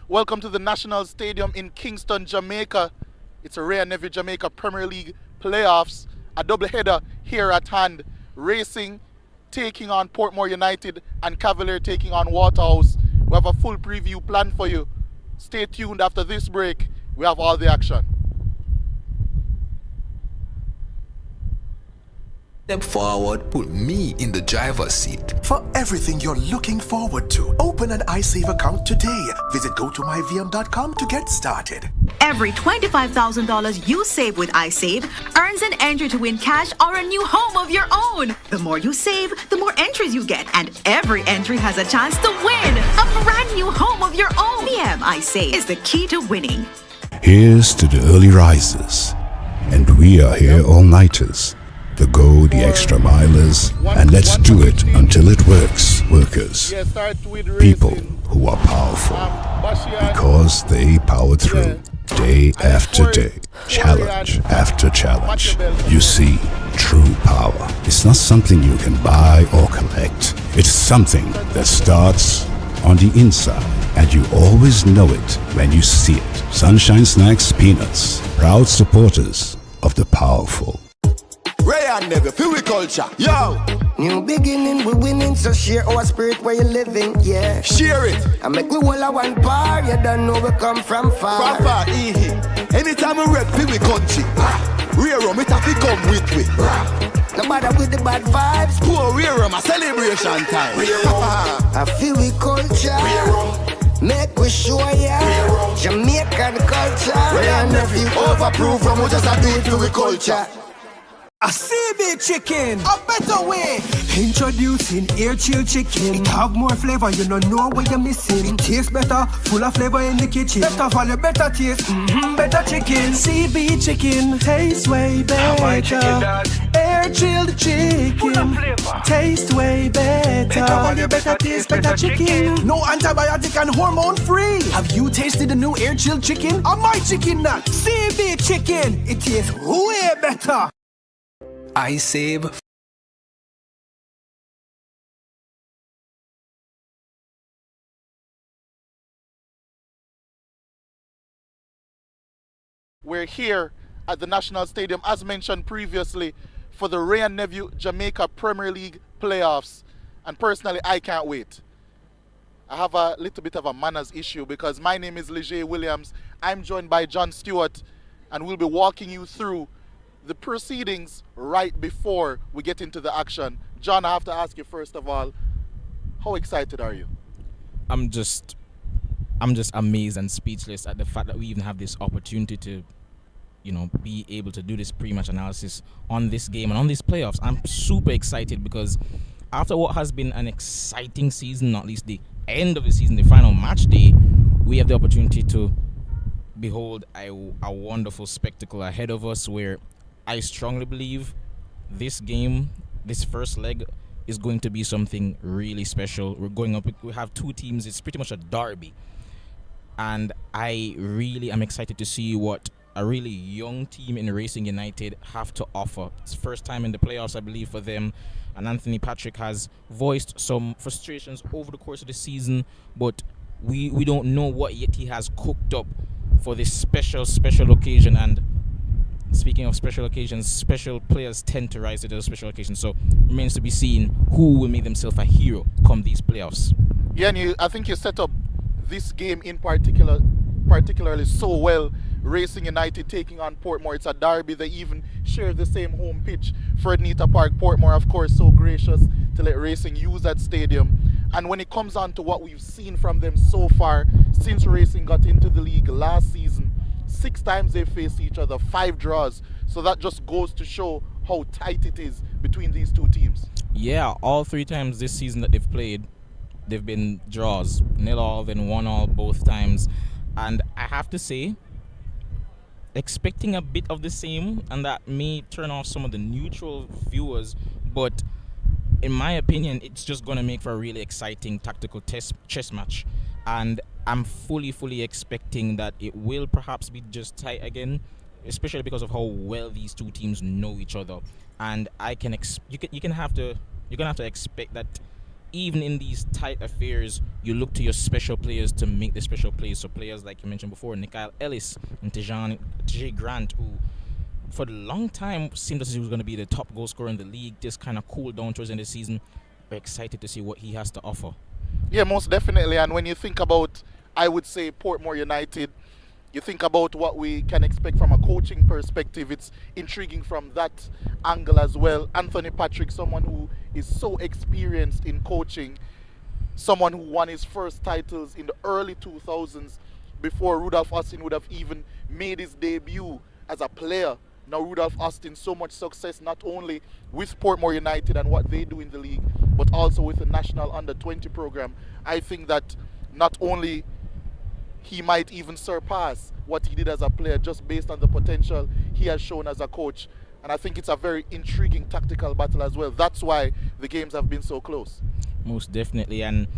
Welcome to the National Stadium in Kingston, Jamaica. It's a Ray and Nephew Jamaica Premier League playoffs. A doubleheader here at hand. Racing taking on Portmore United and Cavalier taking on Waterhouse. We have a full preview planned for you. Stay tuned after this break. We have all the action. Step forward, put me in the driver's seat. For everything you're looking forward to, open an iSave account today. Visit gotomyvm.com to get started. Every $25,000 you save with iSave earns an entry to win cash or a new home of your own. The more you save, the more entries you get, and every entry has a chance to win a brand new home of your own. VM iSave is the key to winning. Here's to the early risers, and we are here all-nighters. The go the extra milers, and let's do it until it works, workers. People who are powerful, because they power through, day after day, challenge after challenge. You see, true power is not something you can buy or collect. It's something that starts on the inside, and you always know it when you see it. Sunshine Snacks Peanuts, proud supporters of the powerful. Ray and Neville, feel we culture, yo! New beginning, we winning, so share our spirit where you living, yeah. Share it! I make we all a one par, you don't know we come from far. From far, anytime we rep, feel we country. Rear rum, it have to come with we. No matter with the bad vibes. Poor rear rum, a celebration time. I feel we culture. Make we show ya Jamaican culture. Ray and Nephew, overproof from we just a do it to we culture. A CB chicken, a better way. Introducing air chill chicken. It have more flavor, you don't know what you're missing. It tastes better, full of flavor in the kitchen. Better value, better taste, better chicken. CB chicken, tastes way better. Air chilled chicken, full of flavor. Taste way better. Better value, better taste, better chicken. No antibiotic and hormone free. Have you tasted the new air chilled chicken? Or my chicken nut? CB chicken, it tastes way better. I save. We're here at the National Stadium, as mentioned previously, for the Ray and Nephew Jamaica Premier League playoffs. And personally, I can't wait. I have a little bit of a manners issue because my name is Leger Williams. I'm joined by John Stewart, and we'll be walking you through the proceedings right before we get into the action. John, I have to ask you first of all, how excited are you? I'm just amazed and speechless at the fact that we even have this opportunity to, be able to do this pre-match analysis on this game and on these playoffs. I'm super excited because after what has been an exciting season, not least the end of the season, the final match day, we have the opportunity to behold a wonderful spectacle ahead of us where I strongly believe this game, this first leg, is going to be something really special. We're going up, we have two teams, it's pretty much a derby. And I really am excited to see what a really young team in Racing United have to offer. It's first time in the playoffs, I believe, for them. And Anthony Patrick has voiced some frustrations over the course of the season, but we don't know what yet he has cooked up for this special occasion. And speaking of special occasions, special players tend to rise to those special occasions. So remains to be seen who will make themselves a hero come these playoffs. Yeah, and I think you set up this game in particularly so well. Racing United taking on Portmore. It's a derby. They even share the same home pitch, Frednita Park. Portmore, of course, so gracious to let Racing use that stadium. And when it comes on to what we've seen from them so far since Racing got into the league last season, 6 times they've faced each other, 5 draws. So that just goes to show how tight it is between these two teams. Yeah, all 3 times this season that they've played, they've been draws. 0-0, then 1-1 both times. And I have to say, expecting a bit of the same, and that may turn off some of the neutral viewers, but in my opinion, it's just going to make for a really exciting tactical chess match. And I'm fully expecting that it will perhaps be just tight again, especially because of how well these two teams know each other. And you're gonna have to expect that even in these tight affairs, you look to your special players to make the special plays. So players like you mentioned before, Nikhil Ellis and Tajay Grant, who for a long time seemed as if he was going to be the top goal scorer in the league, just kind of cooled down towards the end of the season. We're excited to see what he has to offer. Yeah, most definitely. And when you think about, I would say, Portmore United, you think about what we can expect from a coaching perspective. It's intriguing from that angle as well. Anthony Patrick, someone who is so experienced in coaching, someone who won his first titles in the early 2000s before Rudolph Austin would have even made his debut as a player. Now Rudolph Austin, so much success not only with Portmore United and what they do in the league, but also with the national under-20 program. I think that not only he might even surpass what he did as a player just based on the potential he has shown as a coach. And I think it's a very intriguing tactical battle as well. That's why the games have been so close. Most definitely. And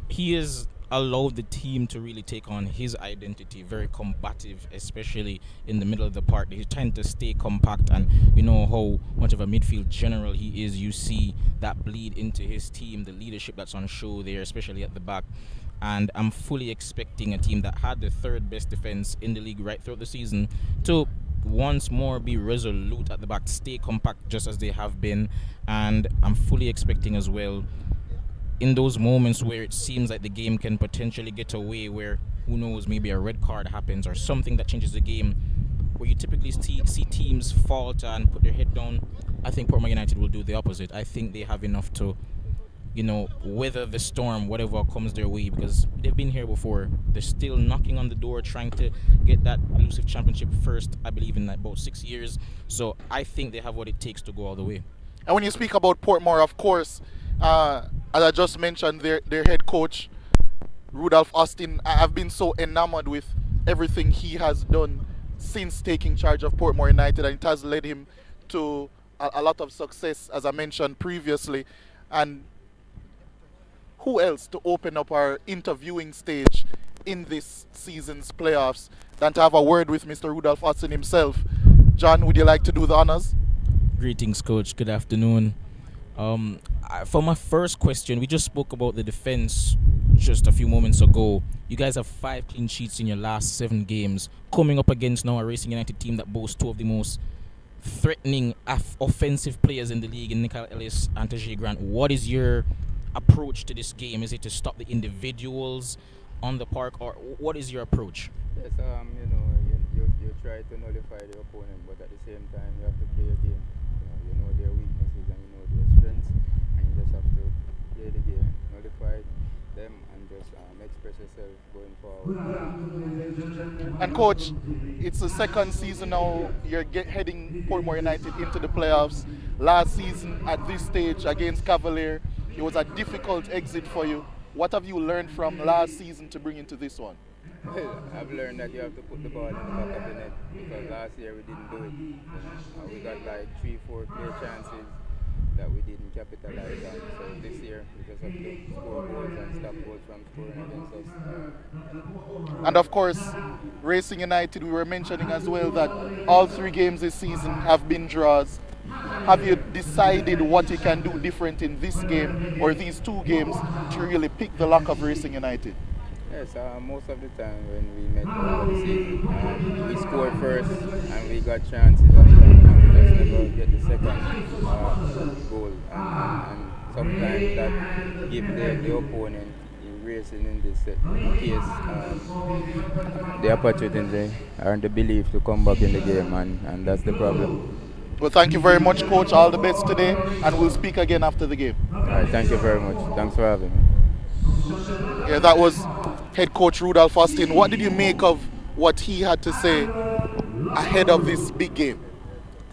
he has allowed the team to really take on his identity, very combative, especially in the middle of the park. He's trying to stay compact, and you know how much of a midfield general he is. You see that bleed into his team, the leadership that's on show there, especially at the back. And I'm fully expecting a team that had the third best defense in the league right throughout the season to once more be resolute at the back, stay compact just as they have been. And I'm fully expecting as well, in those moments where it seems like the game can potentially get away, where, who knows, maybe a red card happens or something that changes the game, where you typically see teams falter and put their head down, I think Portmore United will do the opposite. I think they have enough to, you know, weather the storm, whatever comes their way, because they've been here before. They're still knocking on the door, trying to get that elusive championship first, I believe, in about 6 years. So I think they have what it takes to go all the way. And when you speak about Portmore, of course, as I just mentioned, their head coach, Rudolph Austin, I've been so enamored with everything he has done since taking charge of Portmore United, and it has led him to a lot of success, as I mentioned previously. And who else to open up our interviewing stage in this season's playoffs than to have a word with Mr. Rudolph Austin himself? John, would you like to do the honors? Greetings, Coach. Good afternoon. For my first question, we just spoke about the defense just a few moments ago. You guys have 5 clean sheets in your last 7 games, coming up against now a Racing United team that boasts 2 of the most threatening offensive players in the league, in Nikhil Ellis and Tajay Grant. What is your approach to this game? Is it to stop the individuals on the park, or what is your approach? Yes, you try to nullify the opponent, but at the same time you have to play your game. You know their weaknesses and you know their strengths, and you just have to play the game, nullify them, and just express yourself going forward. And coach, it's the second season now you're heading Portmore United into the playoffs. Last season at this stage against Cavalier, it was a difficult exit for you. What have you learned from last season to bring into this one? Well, I've learned that you have to put the ball in the back of the net, because last year we didn't do it. We got like 3-4 clear chances that we didn't capitalize on. So this year we just have to score goals and stop goals from scoring against us. And of course, Racing United, we were mentioning as well that all 3 games this season have been draws. Have you decided what you can do different in this game or these 2 games to really pick the lock of Racing United? Yes, most of the time when we met over the season, we scored first and we got chances after, and we just never get the second goal. And sometimes that gives the opponent Racing in this case the opportunity and the belief to come back in the game, and that's the problem. Well, thank you very much, Coach. All the best today, and we'll speak again after the game. All right, thank you very much. Thanks for having me. Yeah, that was head coach Rudolph Austin. What did you make of what he had to say ahead of this big game?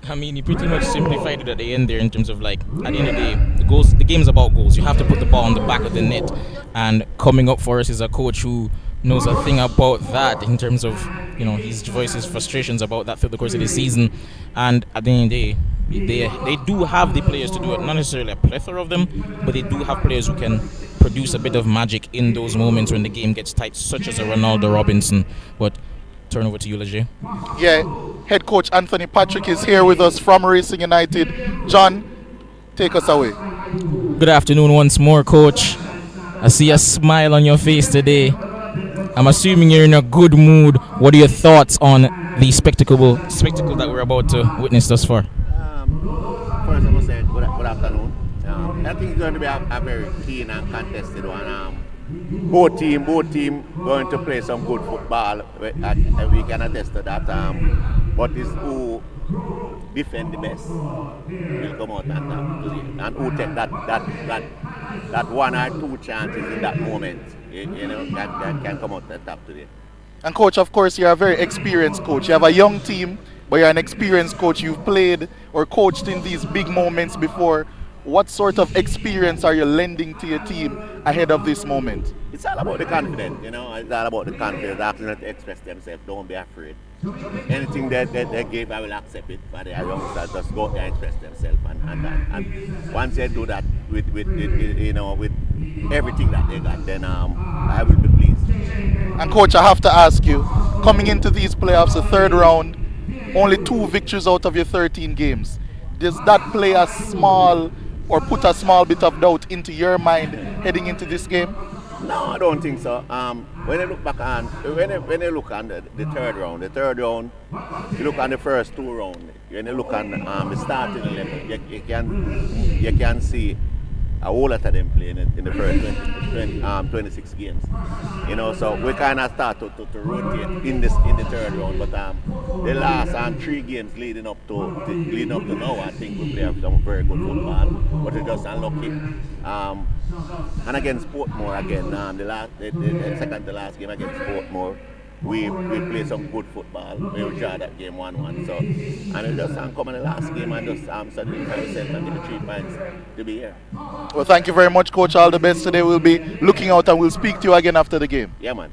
I mean, he pretty much simplified it at the end there, in terms of, like, at the end of the day, the game's about goals. You have to put the ball on the back of the net. And coming up for us is a coach who knows a thing about that, in terms of, you know, his voices frustrations about that throughout the course of the season. And at the end of the day, they do have the players to do it. Not necessarily a plethora of them, but they do have players who can produce a bit of magic in those moments when the game gets tight, such as a Ronaldo Robinson. But turn over to you, Leger. Yeah, head coach Anthony Patrick is here with us from Racing United. John, take us away. Good afternoon once more, Coach. I see a smile on your face today. I'm assuming you're in a good mood. What are your thoughts on the spectacle that we're about to witness thus far? First, I must say good afternoon. I think it's going to be a very keen and contested one. Both team going to play some good football. We can attest to that. But it's who defend the best will come out on top today, and who take that one or two chances in that moment, can come out on top today. And coach, of course, you're a very experienced coach. You have a young team, but you're an experienced coach. You've played or coached in these big moments before. What sort of experience are you lending to your team ahead of this moment? It's all about the confidence, It's all about the confidence. Asking them to express themselves. Don't be afraid. Anything that they give, I will accept it. But they are youngsters, just go out there and express themselves. And once they do that with everything that they got, then I will be pleased. And coach, I have to ask you, coming into these playoffs, the third round, only 2 victories out of your 13 games. Does that play a small or put a small bit of doubt into your mind heading into this game? No, I don't think so. When I look back on, when I look on the third round, you look on the first 2 rounds. When you look on the starting 11, you can see a whole lot of them playing in the first 26 games. So we kind of start to rotate in the third round. But the last 3 games leading up to now, I think we play some very good football. But we're just unlucky. And against Portmore again, the second to last game against Portmore, we played some good football. We draw that game 1-1. So, and we just come in the last game and just suddenly ourselves and get the 3 points to be here. Well, thank you very much, Coach. All the best today. We'll be looking out and we'll speak to you again after the game. Yeah, man.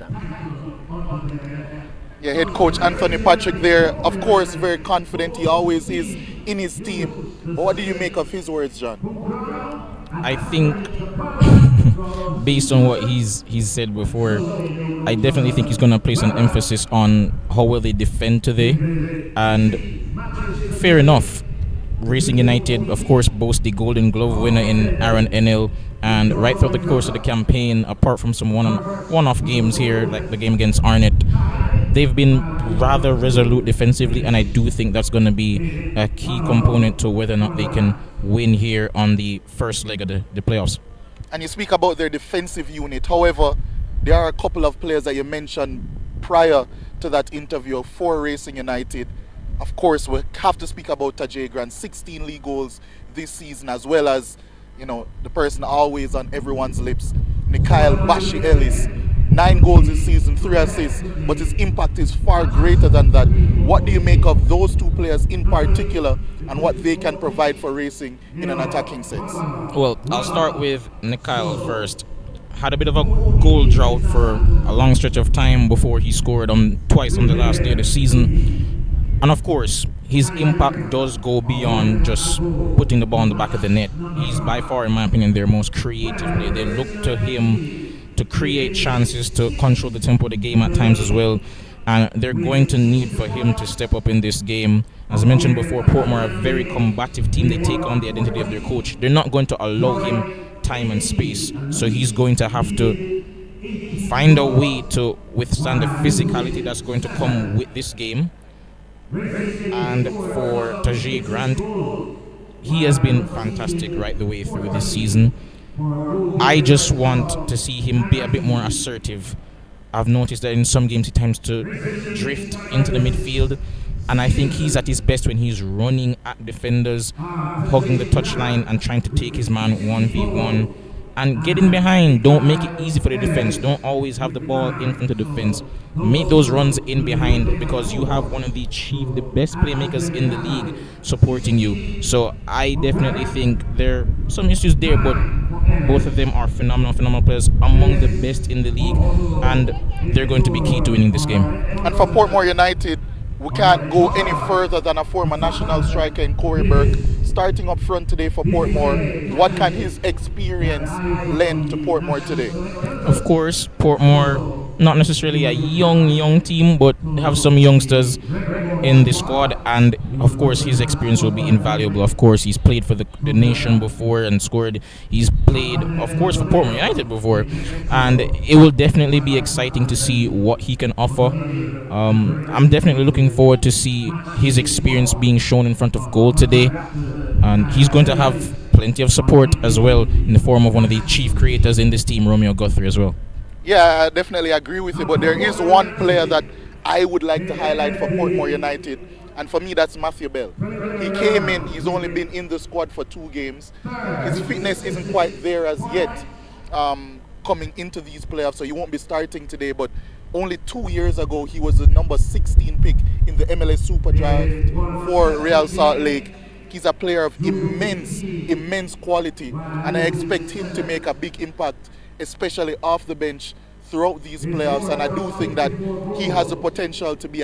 Yeah, head coach Anthony Patrick there. Of course, very confident. He always is in his team. But what do you make of his words, John? I think, based on what he's said before, I definitely think he's going to place an emphasis on how well they defend today. And fair enough, Racing United, of course, boasts the Golden Glove winner in Aaron Enel. And right throughout the course of the campaign, apart from some one-off games here, like the game against Arnett, they've been rather resolute defensively, and I do think that's going to be a key component to whether or not they can win here on the first leg of the playoffs. And you speak about their defensive unit. However, there are a couple of players that you mentioned prior to that interview for Racing United. Of course, we have to speak about Tajay Grant, 16 league goals this season, as well as, the person always on everyone's lips, Mikhail Bashi Ellis. 9 goals this season, 3 assists, but his impact is far greater than that. What do you make of those 2 players in particular and what they can provide for Racing in an attacking sense? Well, I'll start with Mikhail first. Had a bit of a goal drought for a long stretch of time before he scored twice on the last day of the season. And of course, his impact does go beyond just putting the ball in the back of the net. He's by far, in my opinion, their most creative player. They look to him to create chances, to control the tempo of the game at times as well. And they're going to need for him to step up in this game. As I mentioned before, Portmore are a very combative team. They take on the identity of their coach. They're not going to allow him time and space. So he's going to have to find a way to withstand the physicality that's going to come with this game. And for Tajay Grant, he has been fantastic right the way through this season. I just want to see him be a bit more assertive. I've noticed that in some games he tends to drift into the midfield, and I think he's at his best when he's running at defenders, hugging the touchline and trying to take his man 1v1 and getting behind. Don't make it easy for the defense. Don't always have the ball in front of the defense. Make those runs in behind, because you have one of the best playmakers in the league supporting you. So I definitely think there are some issues there, but both of them are phenomenal players, among the best in the league, and they're going to be key to winning this game. And for Portmore United, we can't go any further than a former national striker in Corey Burke starting up front today for Portmore. What can his experience lend to Portmore today? Of course, Portmore, not necessarily a young team, but they have some youngsters. in the squad, and of course his experience will be invaluable. Of course, he's played for the nation before and scored. He's played, of course, for Portmore United before, and it will definitely be exciting to see what he can offer. I'm definitely looking forward to see his experience being shown in front of goal today, and he's going to have plenty of support as well in the form of one of the chief creators in this team, Romeo Guthrie, as well. Yeah, I definitely agree with you, but there is one player that I would like to highlight for Portmore United, and for me that's Matthew Bell. He came in, he's only been in the squad for 2 games. His fitness isn't quite there as yet coming into these playoffs, so he won't be starting today, but only 2 years ago he was the number 16 pick in the MLS Super Draft for Real Salt Lake. He's a player of immense quality, and I expect him to make a big impact, especially off the bench throughout these playoffs, and I do think that he has the potential to be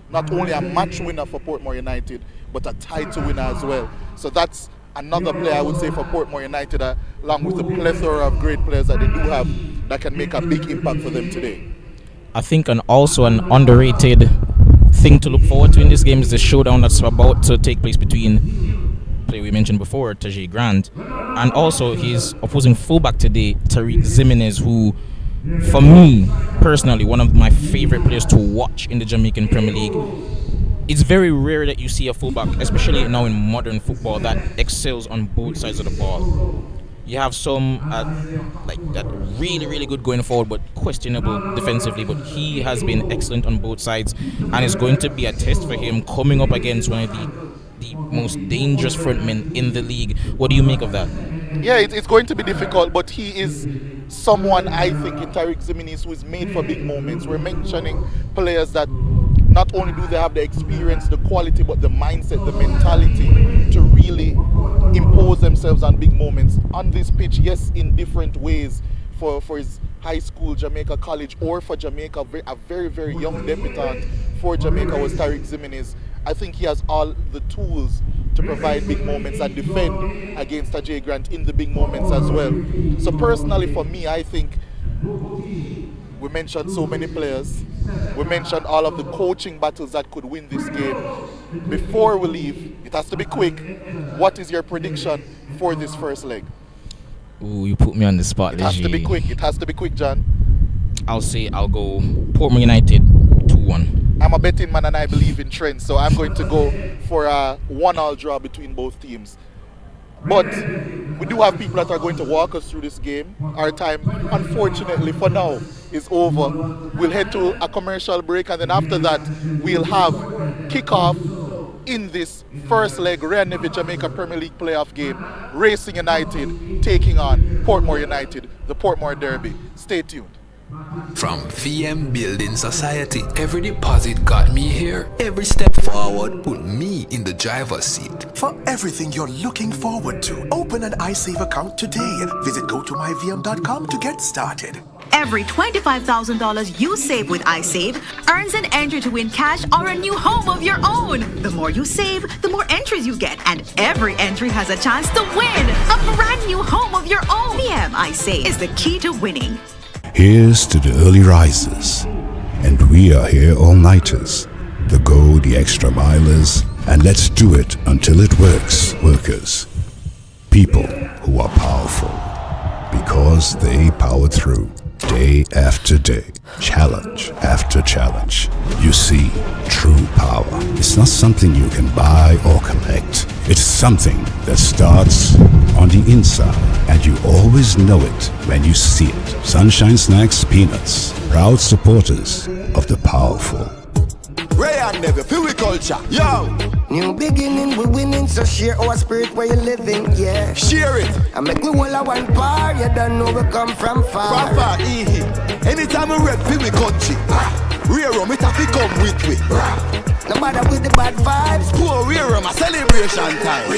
not only a match winner for Portmore United, but a title winner as well. So that's another player I would say for Portmore United, along with the plethora of great players that they do have that can make a big impact for them today. I think also an underrated thing to look forward to in this game is the showdown that's about to take place between player we mentioned before, Tajay Grant, and also his opposing fullback today, Tariq Zimenez, who, for me personally, one of my favorite players to watch in the Jamaican Premier League. It's very rare that you see a fullback, especially now in modern football, that excels on both sides of the ball. You have some like that really good going forward, but questionable defensively. But he has been excellent on both sides, and it's going to be a test for him coming up against one of the most dangerous frontmen in the league. What do you make of that? Yeah, it's going to be difficult, but he is someone, I think, in Tariq Zimenez, who is made for big moments. We're mentioning players that not only do they have the experience, the quality, but the mindset, the mentality to really impose themselves on big moments on this pitch. Yes, in different ways for his high school, Jamaica College, or for Jamaica, a very young debutant for Jamaica was Tariq Zimenez. I think he has all the tools to provide big moments and defend against Tajay Grant in the big moments as well. So personally for me, I think we mentioned so many players. We mentioned all of the coaching battles that could win this game. Before we leave, it has to be quick. What is your prediction for this first leg? Ooh, you put me on the spot. It has to be quick. It has to be quick, John. I'll go Portmore United 2-1. I'm a betting man and I believe in trends, so I'm going to go for a 1-1 draw between both teams. But we do have people that are going to walk us through this game. Our time, unfortunately, for now, is over. We'll head to a commercial break, and then after that, we'll have kickoff in this first leg Real Navy Jamaica Premier League playoff game. Racing United taking on Portmore United, the Portmore Derby. Stay tuned. From VM Building Society, every deposit got me here. Every step forward put me in the driver's seat. For everything you're looking forward to, open an iSave account today. Visit gotomyvm.com to get started. Every $25,000 you save with iSave earns an entry to win cash or a new home of your own. The more you save, the more entries you get, and every entry has a chance to win a brand new home of your own. VM iSave is the key to winning. Here's to the early risers, and we are here all-nighters, the go the extra milers, and let's do it until it works, workers. People who are powerful, because they powered through, day after day, challenge after challenge. You see, true power is not something you can buy or collect. It's something that starts on the inside, and you always know it when you see it. Sunshine Snacks Peanuts, proud supporters of the powerful. Ray and Never, feel we culture, yo! New beginning, we winning, so share our spirit where you living, yeah. Share it! I make we all a one par, you don't know we come from far. From far, anytime we rep, feel we country. Real rum, it have to come with me. No matter with the bad vibes. Poor real rum, a celebration time.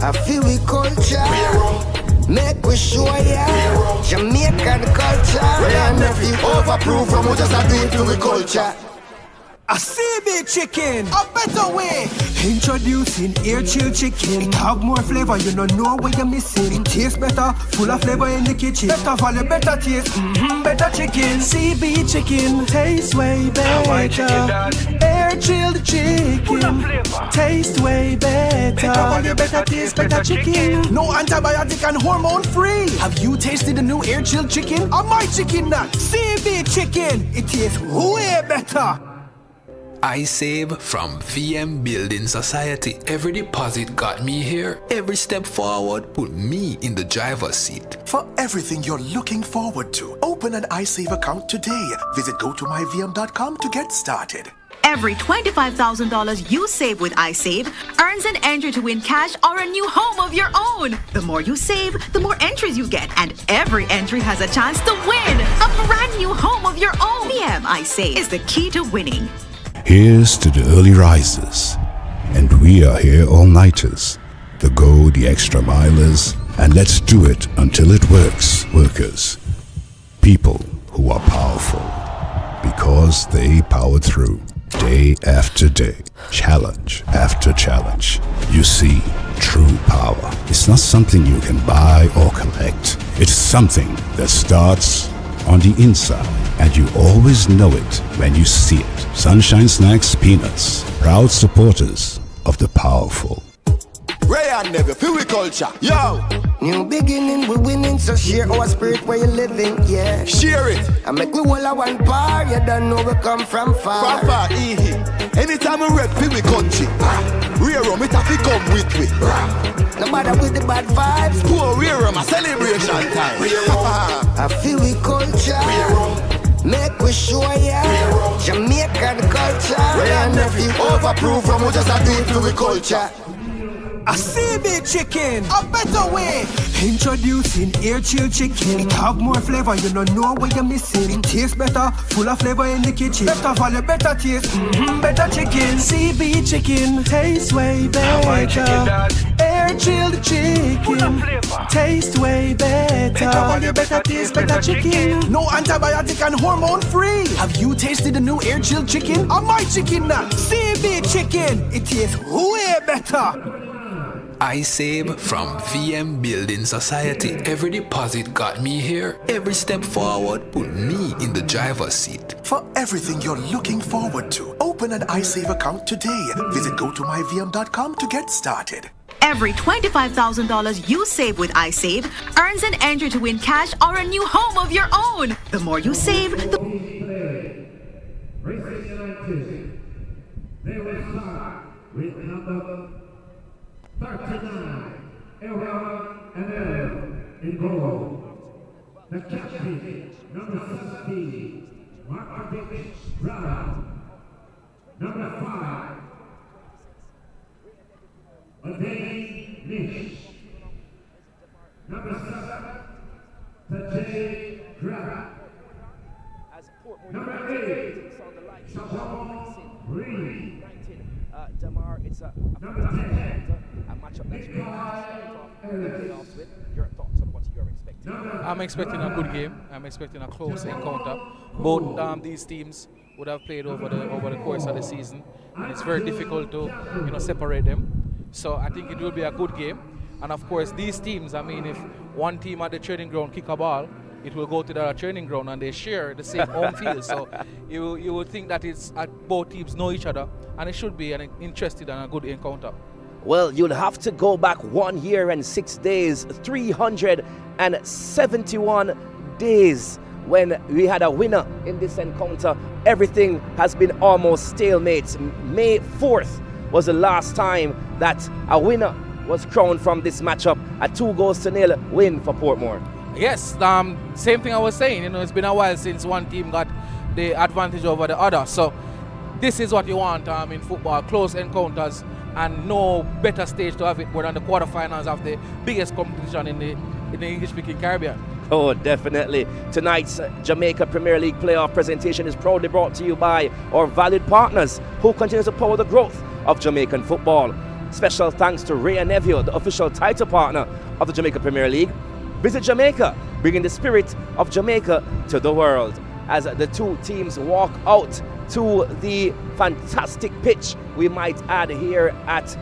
I feel we culture. Make we show ya Jamaican culture. Ray and Never, overproof from we just a do it to we culture. A CB chicken, a better way. Introducing air chill chicken. It have more flavor, you don't know what you're missing. It tastes better, full of flavor in the kitchen. Better value, better taste, better chicken. CB chicken, tastes way better. Air chilled chicken, taste way better. Better value, better taste, better chicken. No antibiotic and hormone free. Have you tasted the new air chilled chicken? Or my chicken nut? CB chicken, it tastes way better. I save from VM Building Society. Every deposit got me here. Every step forward put me in the driver's seat. For everything you're looking forward to, open an iSave account today. Visit gotomyvm.com to get started. Every $25,000 you save with iSave earns an entry to win cash or a new home of your own. The more you save, the more entries you get, and every entry has a chance to win a brand new home of your own. VM iSave is the key to winning. Here's to the early risers, and we are here all-nighters, the go the extra milers, and let's do it until it works, workers. People who are powerful, because they powered through, day after day, challenge after challenge. You see, true power is not something you can buy or collect. It's something that starts on the inside, and you always know it when you see it. Sunshine Snacks Peanuts, proud supporters of the powerful. Ray and Neville, feel we culture. Yo! New beginning, we winning, so share our spirit where you living, yeah. Share it. I make we all a one bar, you don't know we come from far. From far, anytime we rep, feel we country. Rear rum, it have to come with we. No matter with the bad vibes. Poor rear rum, a celebration time. I feel we culture. Make we show ya Jamaican culture. Ray and Neville, overproof from we just a do it for we culture. A CB chicken, a better way. Introducing air chill chicken. It have more flavor, you don't know what you're missing. It tastes better, full of flavor in the kitchen. Better value, better taste, better chicken. CB chicken, tastes way better. Air chilled chicken, taste way better. Better value, better taste, better chicken. No antibiotic and hormone free. Have you tasted the new air chilled chicken? Or my chicken nut? CB chicken, it tastes way better. I save from VM Building Society. Every deposit got me here. Every step forward put me in the driver's seat. For everything you're looking forward to, open an iSave account today. Visit gotomyvm.com to get started. Every $25,000 you save with iSave earns an entry to win cash or a new home of your own. The more you save, the... They will start with number 39, Aaron and in goal. The captain, number 17, Markovic Brown. Number 5, Adane Nish. Number 7, Tajay Grab. Number 8, Shabon Reed. Damar, it's a matchup that you playoffs with. Your thoughts on what you're expecting? I'm expecting a good game. I'm expecting a close encounter. Both these teams would have played over the course of the season, and it's very difficult to separate them. So I think it will be a good game. And of course, these teams, I mean, if one team at the training ground kick a ball, it will go to the training ground, and they share the same home field. So you would think that it's both teams know each other, and it should be an interesting and a good encounter. Well, you'll have to go back 1 year and 6 days, 371 days when we had a winner in this encounter. Everything has been almost stalemate. May 4th was the last time that a winner was crowned from this matchup. A 2-0 win for Portmore. Yes, same thing I was saying. It's been a while since one team got the advantage over the other. So this is what you want in football: close encounters, and no better stage to have it more than the quarterfinals of the biggest competition in the English-speaking Caribbean. Oh, definitely. Tonight's Jamaica Premier League playoff presentation is proudly brought to you by our valued partners who continue to power the growth of Jamaican football. Special thanks to Ray and Neville, the official title partner of the Jamaica Premier League. Visit Jamaica, bringing the spirit of Jamaica to the world. As the two teams walk out to the fantastic pitch we might add here at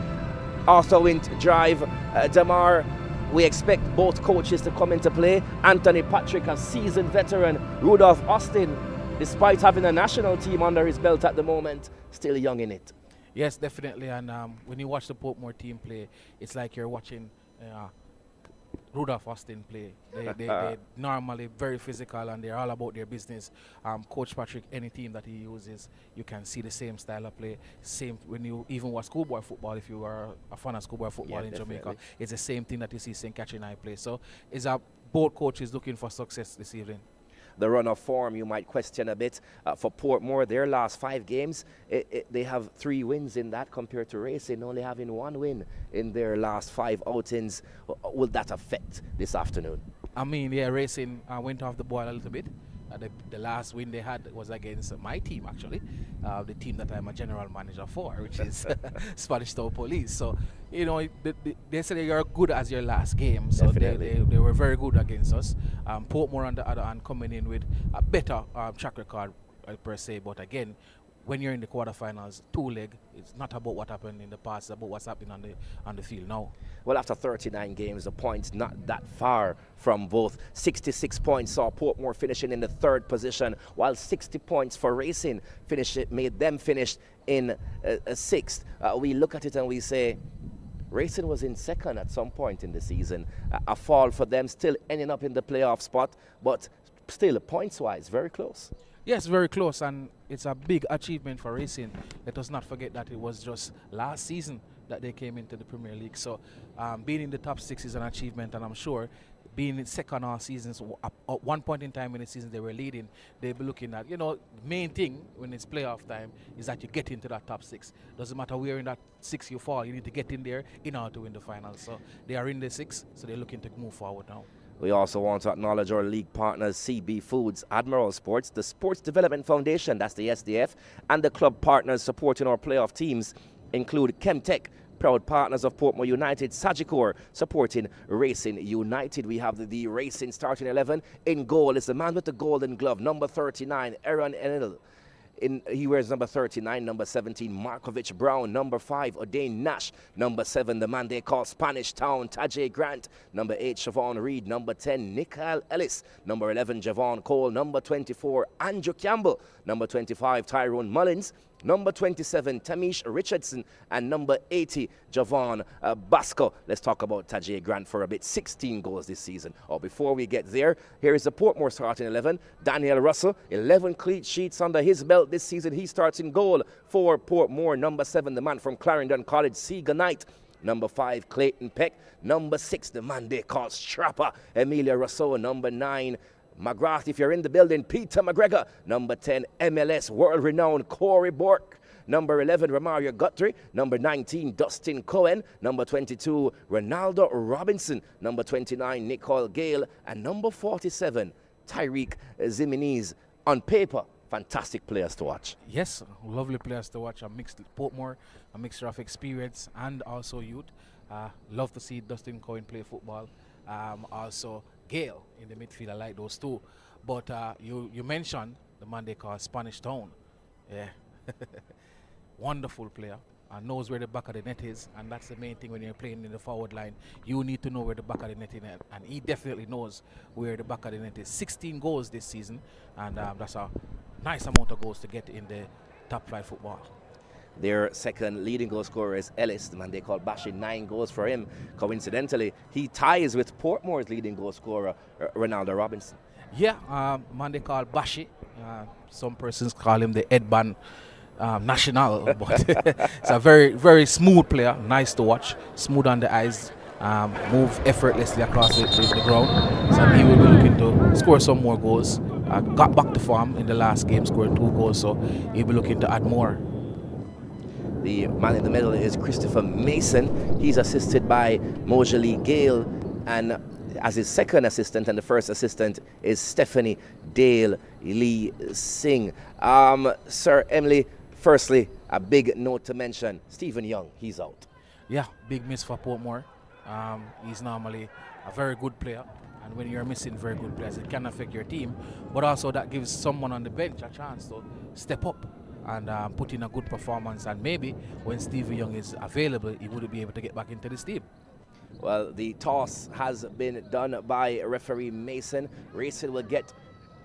Arthur Wint Drive. Damar, we expect both coaches to come into play. Anthony Patrick, a seasoned veteran. Rudolph Austin, despite having a national team under his belt at the moment, still young in it. Yes, definitely. And when you watch the Portmore team play, it's like you're watching Rudolph Austin play. They're normally very physical and they're all about their business. Coach Patrick, any team that he uses, you can see the same style of play. Same when you even watch schoolboy football, if you are a fan of schoolboy football in Jamaica, it's the same thing that you see St. Catherine I play. So it's both coaches looking for success this evening. The run of form you might question a bit for Portmore. Their last 5 games, they have 3 wins in that compared to Racing only having 1 win in their last 5 outings. Will that affect this afternoon? I mean, yeah, Racing went off the boil a little bit. The last win they had was against my team, actually, the team that I'm a general manager for, which is Spanish Town Police. So, you know, they say you're good as your last game. So they were very good against us. Portmore, on the other hand, coming in with a better track record per se. But again, when you're in the quarterfinals, 2-leg, it's not about what happened in the past, it's about what's happening on the field now. Well, after 39 games, the points not that far from both. 66 points saw Portmore finishing in the 3rd position, while 60 points for Racing made them finish in 6th. We look at it and we say, Racing was in 2nd at some point in the season. A fall for them, still ending up in the playoff spot, but still, points-wise, very close. Yes, very close, and it's a big achievement for Racing. Let us not forget that it was just last season that they came into the Premier League. So being in the top 6 is an achievement, and I'm sure being in second all seasons, at one point in time in the season they were leading, they'll be looking at, you know, the main thing when it's playoff time is that you get into that top 6. Doesn't matter where in that 6 you fall, you need to get in there in order to win the final. So they are in the 6, so they're looking to move forward now. We also want to acknowledge our league partners, CB Foods, Admiral Sports, the Sports Development Foundation, that's the SDF, and the club partners supporting our playoff teams include Chemtech, proud partners of Portmore United, Sagicor, supporting Racing United. We have the Racing starting 11. In goal is the man with the golden glove, number 39, Aaron Enel. He wears number 39, number 17, Markovich Brown, number 5, O'Dane Nash, number 7, the man they call Spanish Town, Tajay Grant, number 8, Siobhan Reed, number 10, Nikhil Ellis, number 11, Javon Cole, number 24, Andrew Campbell, number 25, Tyrone Mullins, number 27, Tamish Richardson, and number 80, Javon Basco. Let's talk about Tajay Grant for a bit. 16 goals this season. Before we get there, here is the Portmore starting 11. Daniel Russell, 11 clean sheets under his belt this season. He starts in goal for Portmore. Number 7, the man from Clarendon College, Seager Knight. Number 5, Clayton Peck. Number 6, the man they call Strapper, Emilia Rousseau. Number 9, McGrath, if you're in the building, Peter McGregor. Number 10, MLS world-renowned Corey Bork. Number 11, Romario Guthrie. Number 19, Dustin Cohen. Number 22, Ronaldo Robinson. Number 29, Nicole Gale. And number 47, Tyreek Zimenez. On paper, fantastic players to watch. Yes, lovely players to watch. A mixed Portmore, a mixture of experience and also youth. Love to see Dustin Cohen play football. Also Gale in the midfield, I like those two. But you mentioned the man they call Spanish Town. Yeah. Wonderful player. And knows where the back of the net is, and that's the main thing when you're playing in the forward line. You need to know where the back of the net is, and he definitely knows where the back of the net is. 16 goals this season, and that's a nice amount of goals to get in the top flight football. Their second leading goal scorer is Ellis, the man they call Bashi, 9 goals for him. Coincidentally, he ties with Portmore's leading goal scorer, Ronaldo Robinson. Yeah, man they call Bashi. Some persons call him the Edban National, but it's a very, very smooth player, nice to watch, smooth on the eyes, move effortlessly across the ground. So he will be looking to score some more goals. Got back to form in the last game, scoring 2 goals, so he'll be looking to add more. The man in the middle is Christopher Mason. He's assisted by Mojali Gale, and as his second assistant, and the first assistant is Stephanie Dale Lee Singh. Sir Emily, firstly, a big note to mention, Stephen Young, he's out. Yeah, big miss for Portmore. He's normally a very good player, and when you're missing very good players, it can affect your team, but also that gives someone on the bench a chance to step up and put in a good performance, and maybe when Stevie Young is available, he would be able to get back into this team. Well, the toss has been done by referee Mason. Racing will get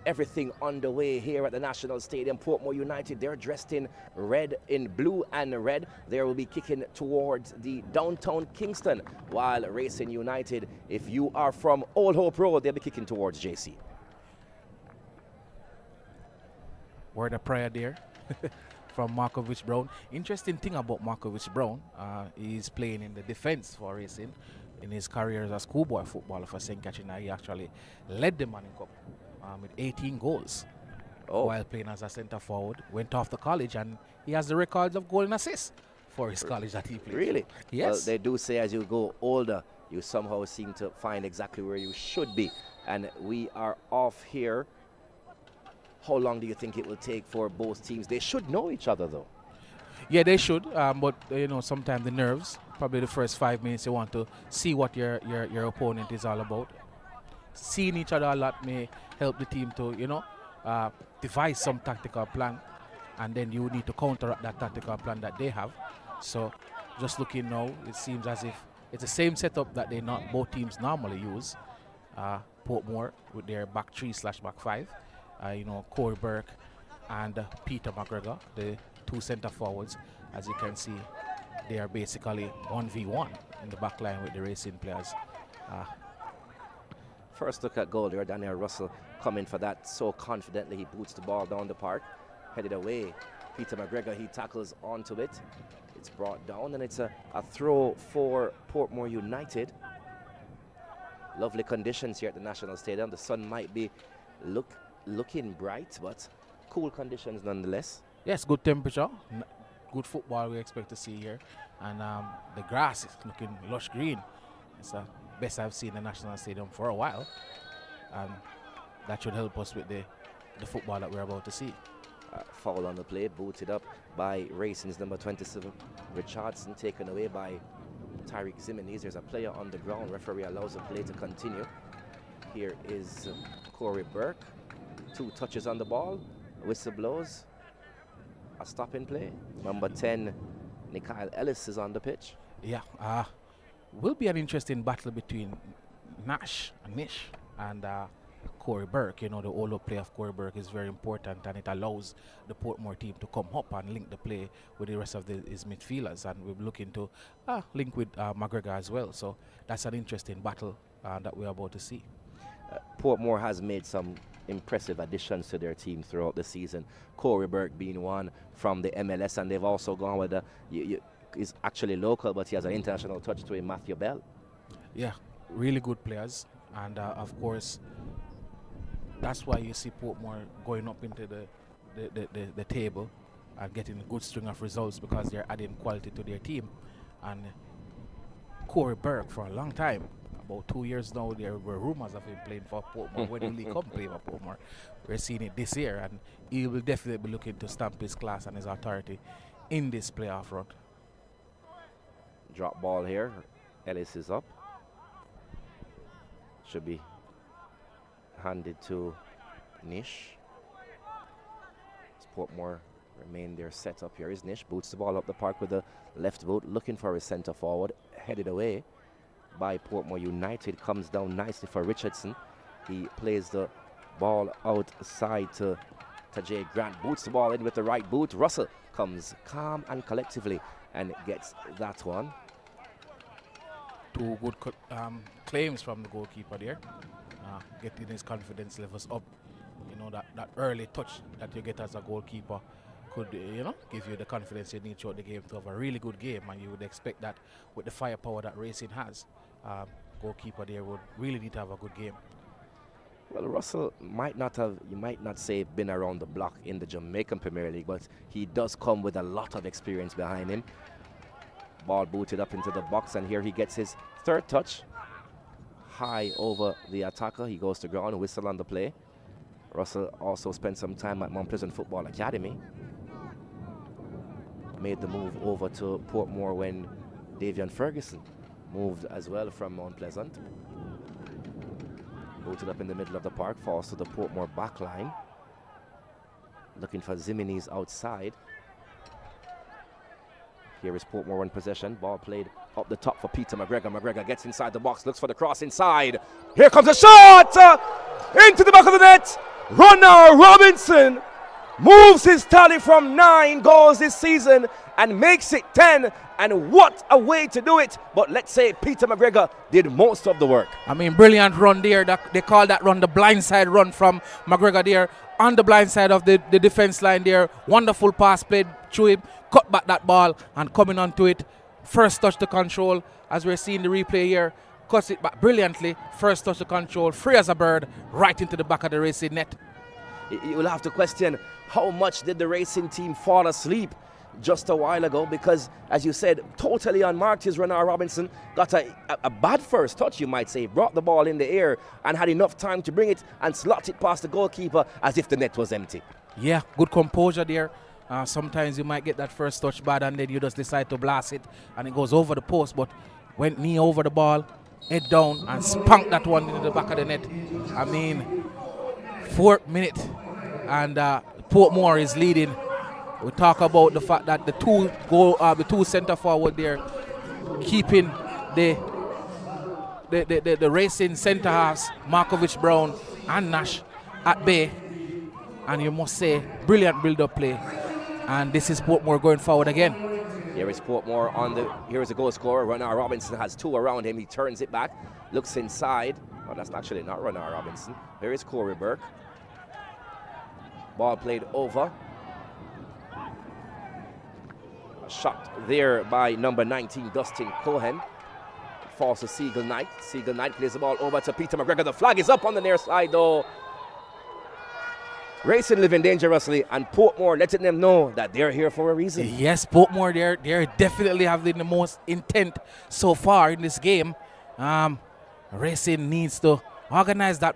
everything underway here at the National Stadium. Portmore United, they're dressed in red, in blue and red. They will be kicking towards the downtown Kingston, while Racing United, if you are from Old Hope Road, they'll be kicking towards JC. Word of prayer there from Markovich Brown. Interesting thing about Markovich Brown, he's playing in the defense for Racing. In his career as a schoolboy footballer for St. Katrina, he actually led the Manning Cup with 18 goals while playing as a centre forward. Went off to college, and he has the records of goal and assists for his college that he played. Really? Yes. Well, they do say as you go older, you somehow seem to find exactly where you should be. And we are off here. How long do you think it will take for both teams? They should know each other, though. Yeah, they should, but you know, sometimes the nerves, probably the first 5 minutes, you want to see what your opponent is all about. Seeing each other a lot may help the team to, you know, devise some tactical plan, and then you need to counteract that tactical plan that they have. So just looking now, it seems as if it's the same setup that both teams normally use. Portmore with their back 3/back 5, you know, Corey Burke and Peter McGregor, the two centre forwards. As you can see, they are basically 1v1 in the back line with the Racing players. First look at goal there, Daniel Russell coming for that so confidently. He boots the ball down the park, headed away. Peter McGregor, he tackles onto it. It's brought down, and it's a throw for Portmore United. Lovely conditions here at the National Stadium. The sun might be looking bright, but cool conditions nonetheless. Yes, good temperature, good football we expect to see here, and the grass is looking lush green. It's the best I've seen in the National Stadium for a while, and that should help us with the football that we're about to see. Foul on the play, booted up by Racing's number 27, Richardson, taken away by Tyreek Zimenez. There's a player on the ground. Referee allows the play to continue. Here is Corey Burke. 2 touches on the ball. Whistle blows. A stop in play. Number 10, Nikhil Ellis is on the pitch. Yeah, will be an interesting battle between Nish and Corey Burke. You know, the all play of Corey Burke is very important, and it allows the Portmore team to come up and link the play with the rest of his midfielders, and we're looking to link with McGregor as well. So that's an interesting battle that we're about to see. Portmore has made some impressive additions to their team throughout the season. Corey Burke being one from the MLS, and they've also gone with he's actually local, but he has an international touch to him, Matthew Bell. Yeah, really good players, and of course that's why you see Portmore going up into the table and getting a good string of results, because they're adding quality to their team. And Corey Burke, for a long time, about 2 years now, there were rumors of him playing for Portmore. When will he come play for Portmore? We're seeing it this year, and he will definitely be looking to stamp his class and his authority in this playoff run. Drop ball here. Ellis is up. Should be handed to Nish. Portmore remain their setup here. Is Nish, boots the ball up the park with the left boot, looking for his centre forward, headed away by Portmore United. Comes down nicely for Richardson. He plays the ball outside to Jay Grant. Boots the ball in with the right boot. Russell comes calm and collectively and gets that one. 2 good claims from the goalkeeper there, getting his confidence levels up. You know, that early touch that you get as a goalkeeper could, you know, give you the confidence you need throughout the game to have a really good game, and you would expect that with the firepower that Racing has. Goalkeeper there would really need to have a good game. Well, Russell might not have, you might not say been around the block in the Jamaican Premier League, but he does come with a lot of experience behind him. Ball booted up into the box, and here he gets his 3rd touch. High over the attacker, he goes to ground, whistle on the play. Russell also spent some time at Mount Pleasant Football Academy. Made the move over to Portmore when Davian Ferguson moved as well from Mount Pleasant. Booted up in the middle of the park, falls to the Portmore back line. Looking for Zimenez outside. Here is Portmore in possession. Ball played up the top for Peter McGregor. McGregor gets inside the box, looks for the cross inside. Here comes a shot! Into the back of the net. Runner Robinson moves his tally from 9 goals this season and makes it 10. And what a way to do it. But let's say Peter McGregor did most of the work. I mean, brilliant run there. They call that run the blindside run from McGregor there. On the blind side of the defense line there. Wonderful pass played through him. Cut back that ball and coming onto it. First touch to control. As we're seeing the replay here. Cuts it back brilliantly. First touch to control. Free as a bird. Right into the back of the Racing net. You will have to question how much did the Racing team fall asleep just a while ago, because as you said, totally unmarked. His Renard Robinson got a bad first touch, you might say, brought the ball in the air and had enough time to bring it and slot it past the goalkeeper as if the net was empty. Yeah, good composure there. Sometimes you might get that first touch bad and then you just decide to blast it and it goes over the post, but went knee over the ball, head down and spunked that one into the back of the net. I mean, 4th minute and Portmore is leading. We talk about the fact that the two centre forward there keeping the Racing centre halves, Markovic, Brown and Nash at bay, and you must say brilliant build-up play. And this is Portmore going forward again. Here is Portmore here is a goal scorer. Renard Robinson has 2 around him. He turns it back, looks inside. Oh, that's actually not Renard Robinson. Here is Corey Burke. Ball played over. A shot there by number 19, Dustin Cohen. Falls to Siegel Knight. Siegel Knight plays the ball over to Peter McGregor. The flag is up on the near side though. Racing living dangerously, and Portmore letting them know that they're here for a reason. Yes, Portmore, they're definitely having the most intent so far in this game. Racing needs to organize that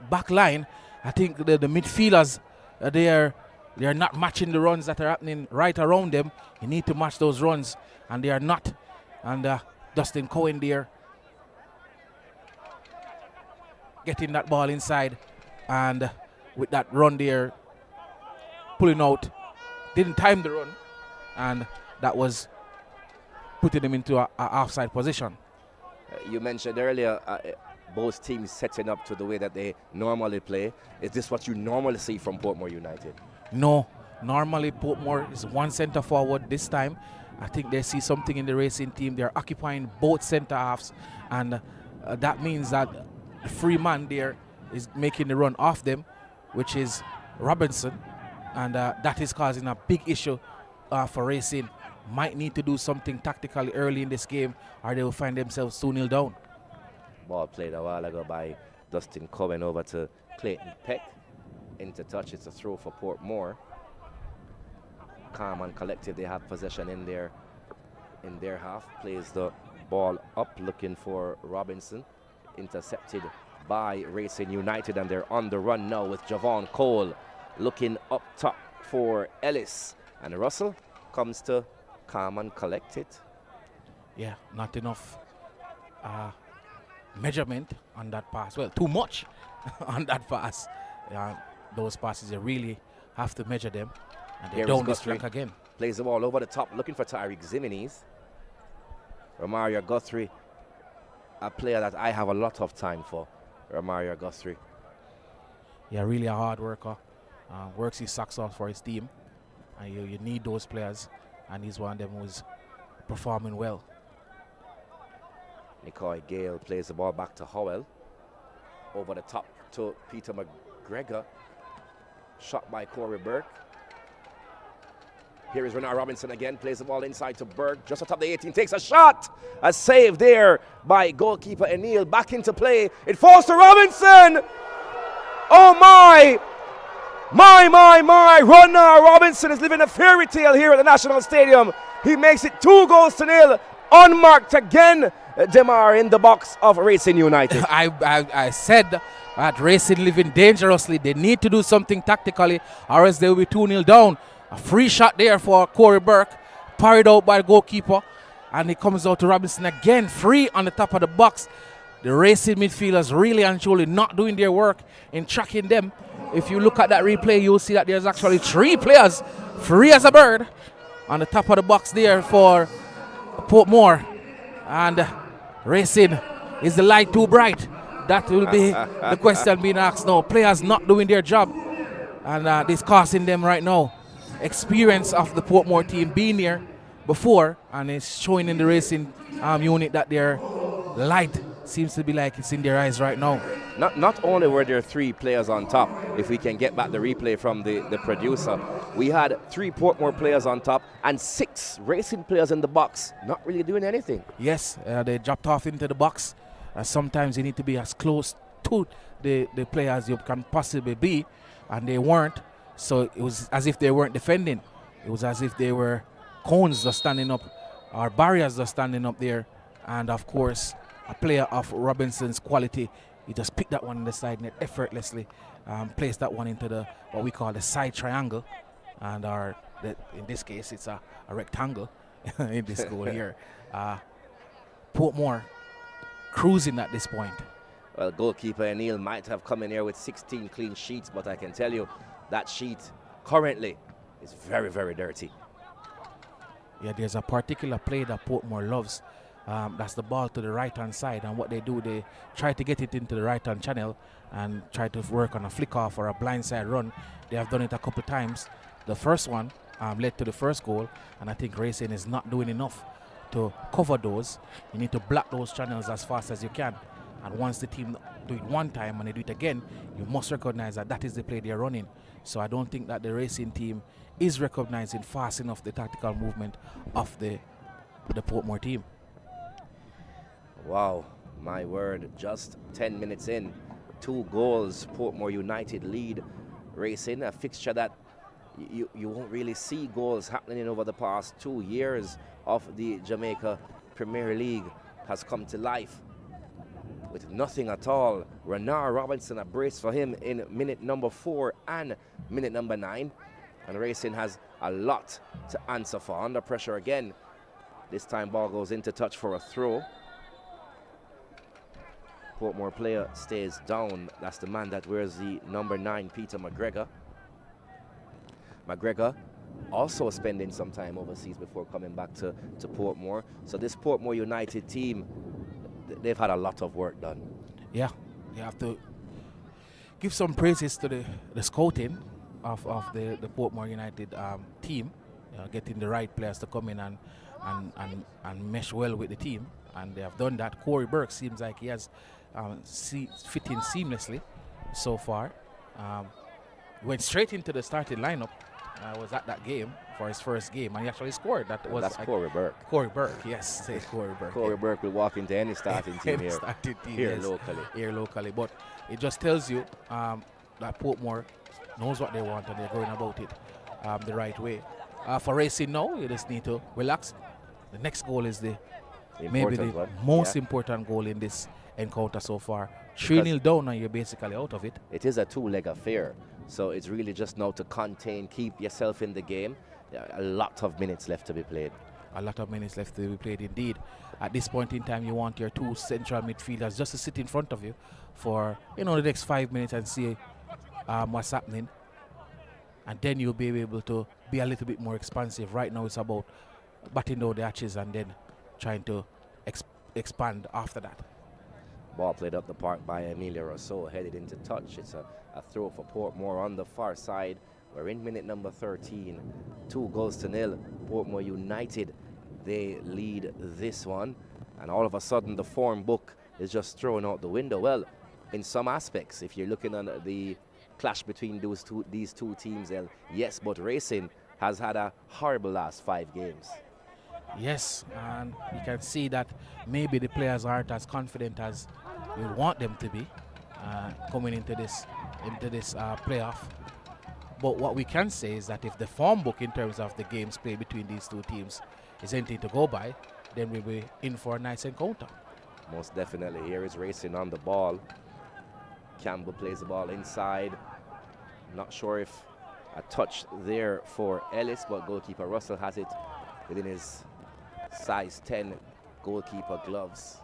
back line. I think the midfielders, they're not matching the runs that are happening right around them. You need to match those runs, and they are not. And Dustin Cohen there getting that ball inside, and with that run there, pulling out, didn't time the run, and that was putting them into a offside position. You mentioned earlier both teams setting up to the way that they normally play. Is this what you normally see from Portmore United? No, normally Portmore is one centre forward. This time I think they see something in the Racing team. They're occupying both centre halves, and that means that the free man there is making the run off them, which is Robinson, and that is causing a big issue for Racing. Might need to do something tactically early in this game, or they will find themselves 2-0 down. Ball played a while ago by Dustin Cohen over to Clayton Peck. Into touch, it's a throw for Portmore. Calm and collected, they have possession in their half. Plays the ball up, looking for Robinson. Intercepted by Racing United, and they're on the run now with Javon Cole looking up top for Ellis. And Russell comes to calm and collect it. Yeah, not enough measurement on that pass. Well, too much on that pass. Those passes, you really have to measure them. And they don't distract again. Plays the ball over the top, looking for Tyreek Ximenes. Romario Guthrie, a player that I have a lot of time for. Romario Guthrie. Yeah, really a hard worker. Works his socks off for his team. And you need those players. And he's one of them who's performing well. Nicoy Gale plays the ball back to Howell. Over the top to Peter McGregor. Shot by Corey Burke. Here is Renard Robinson again. Plays the ball inside to Burke. Just atop the 18. Takes a shot. A save there by goalkeeper O'Neill. Back into play. It falls to Robinson. Oh my. My. Renard Robinson is living a fairy tale here at the National Stadium. He makes it 2-0. Unmarked again. Demar in the box of Racing United. I said that Racing living dangerously. They need to do something tactically, or else they will be 2-0 down. A free shot there for Corey Burke, parried out by the goalkeeper, and he comes out to Robinson again, free on the top of the box. The Racing midfielders really and truly not doing their work in tracking them. If you look at that replay, you'll see that there's actually 3 players free as a bird on the top of the box there for Portmore. And Racing, is the light too bright? That will be the question being asked now. Players not doing their job, and this costing them right now. Experience of the Portmore team being here before, and it's showing in the Racing unit that their light seems to be like it's in their eyes right now. Not only were there 3 players on top, if we can get back the replay from the producer, we had 3 Portmore players on top and 6 Racing players in the box, not really doing anything. Yes, they dropped off into the box. Sometimes you need to be as close to the players you can possibly be, and they weren't. So it was as if they weren't defending. It was as if they were cones just standing up, or barriers just standing up there. And of course, a player of Robinson's quality, he just picked that one in the side net effortlessly, placed that one into the what we call the side triangle, and in this case it's a rectangle in this goal here. Portmore cruising at this point. Well, goalkeeper O'Neill might have come in here with 16 clean sheets, but I can tell you that sheet currently is very, very dirty. Yeah, there's a particular play that Portmore loves. That's the ball to the right-hand side, and what they do, they try to get it into the right-hand channel and try to work on a flick-off or a blindside run. They have done it a couple times. The first one led to the first goal, and I think Racing is not doing enough to cover those. You need to block those channels as fast as you can, and once the team do it one time and they do it again, you must recognize that that is the play they're running. So I don't think that the Racing team is recognizing fast enough the tactical movement of the Portmore team. Wow, my word, just 10 minutes in, 2 goals, Portmore United lead Racing, a fixture that you won't really see goals happening in over the past 2 years of the Jamaica Premier League has come to life with nothing at all. Renard Robinson, a brace for him in minute number 4 and minute number 9. And Racing has a lot to answer for. Under pressure again. This time ball goes into touch for a throw. Portmore player stays down. That's the man that wears the number 9, Peter McGregor. McGregor also spending some time overseas before coming back to Portmore. So this Portmore United team, they've had a lot of work done. Yeah, you have to give some praises to the scouting of the Portmore United team, getting the right players to come in and mesh well with the team, and they have done that. Corey Burke seems like he has fit in seamlessly so far. Went straight into the starting lineup. Was at that game for his first game, and he actually scored. That's Corey Burke. Corey Burke, yes, say Corey Burke. Corey Burke will walk into any starting team here locally. Here locally, but it just tells you that Portmore knows what they want and they're going about it the right way. For Racing now, you just need to relax. The next goal is maybe the most important goal in this encounter so far. 3-0 down and you're basically out of it. It is a 2-leg affair. So it's really just now to contain, keep yourself in the game. There are a lot of minutes left to be played. A lot of minutes left to be played indeed. At this point in time, you want your 2 central midfielders just to sit in front of you for the next 5 minutes and see what's happening. And then you'll be able to be a little bit more expansive. Right now it's about batting down the hatches and then trying to expand after that. Ball played up the park by Emilia Rousseau, headed into touch. It's a throw for Portmore on the far side. We're in minute number 13. 2-0. Portmore United, they lead this one. And all of a sudden, the form book is just thrown out the window. Well, in some aspects, if you're looking at the clash between these two teams, yes, but Racing has had a horrible last 5 games. Yes, and you can see that maybe the players aren't as confident as you want them to be coming into this playoff. But what we can say is that if the form book in terms of the games played between these 2 teams is anything to go by, then we'll be in for a nice encounter. Most definitely. Here is Racing on the ball. Campbell plays the ball inside. Not sure if a touch there for Ellis, but goalkeeper Russell has it within his size 10 goalkeeper gloves.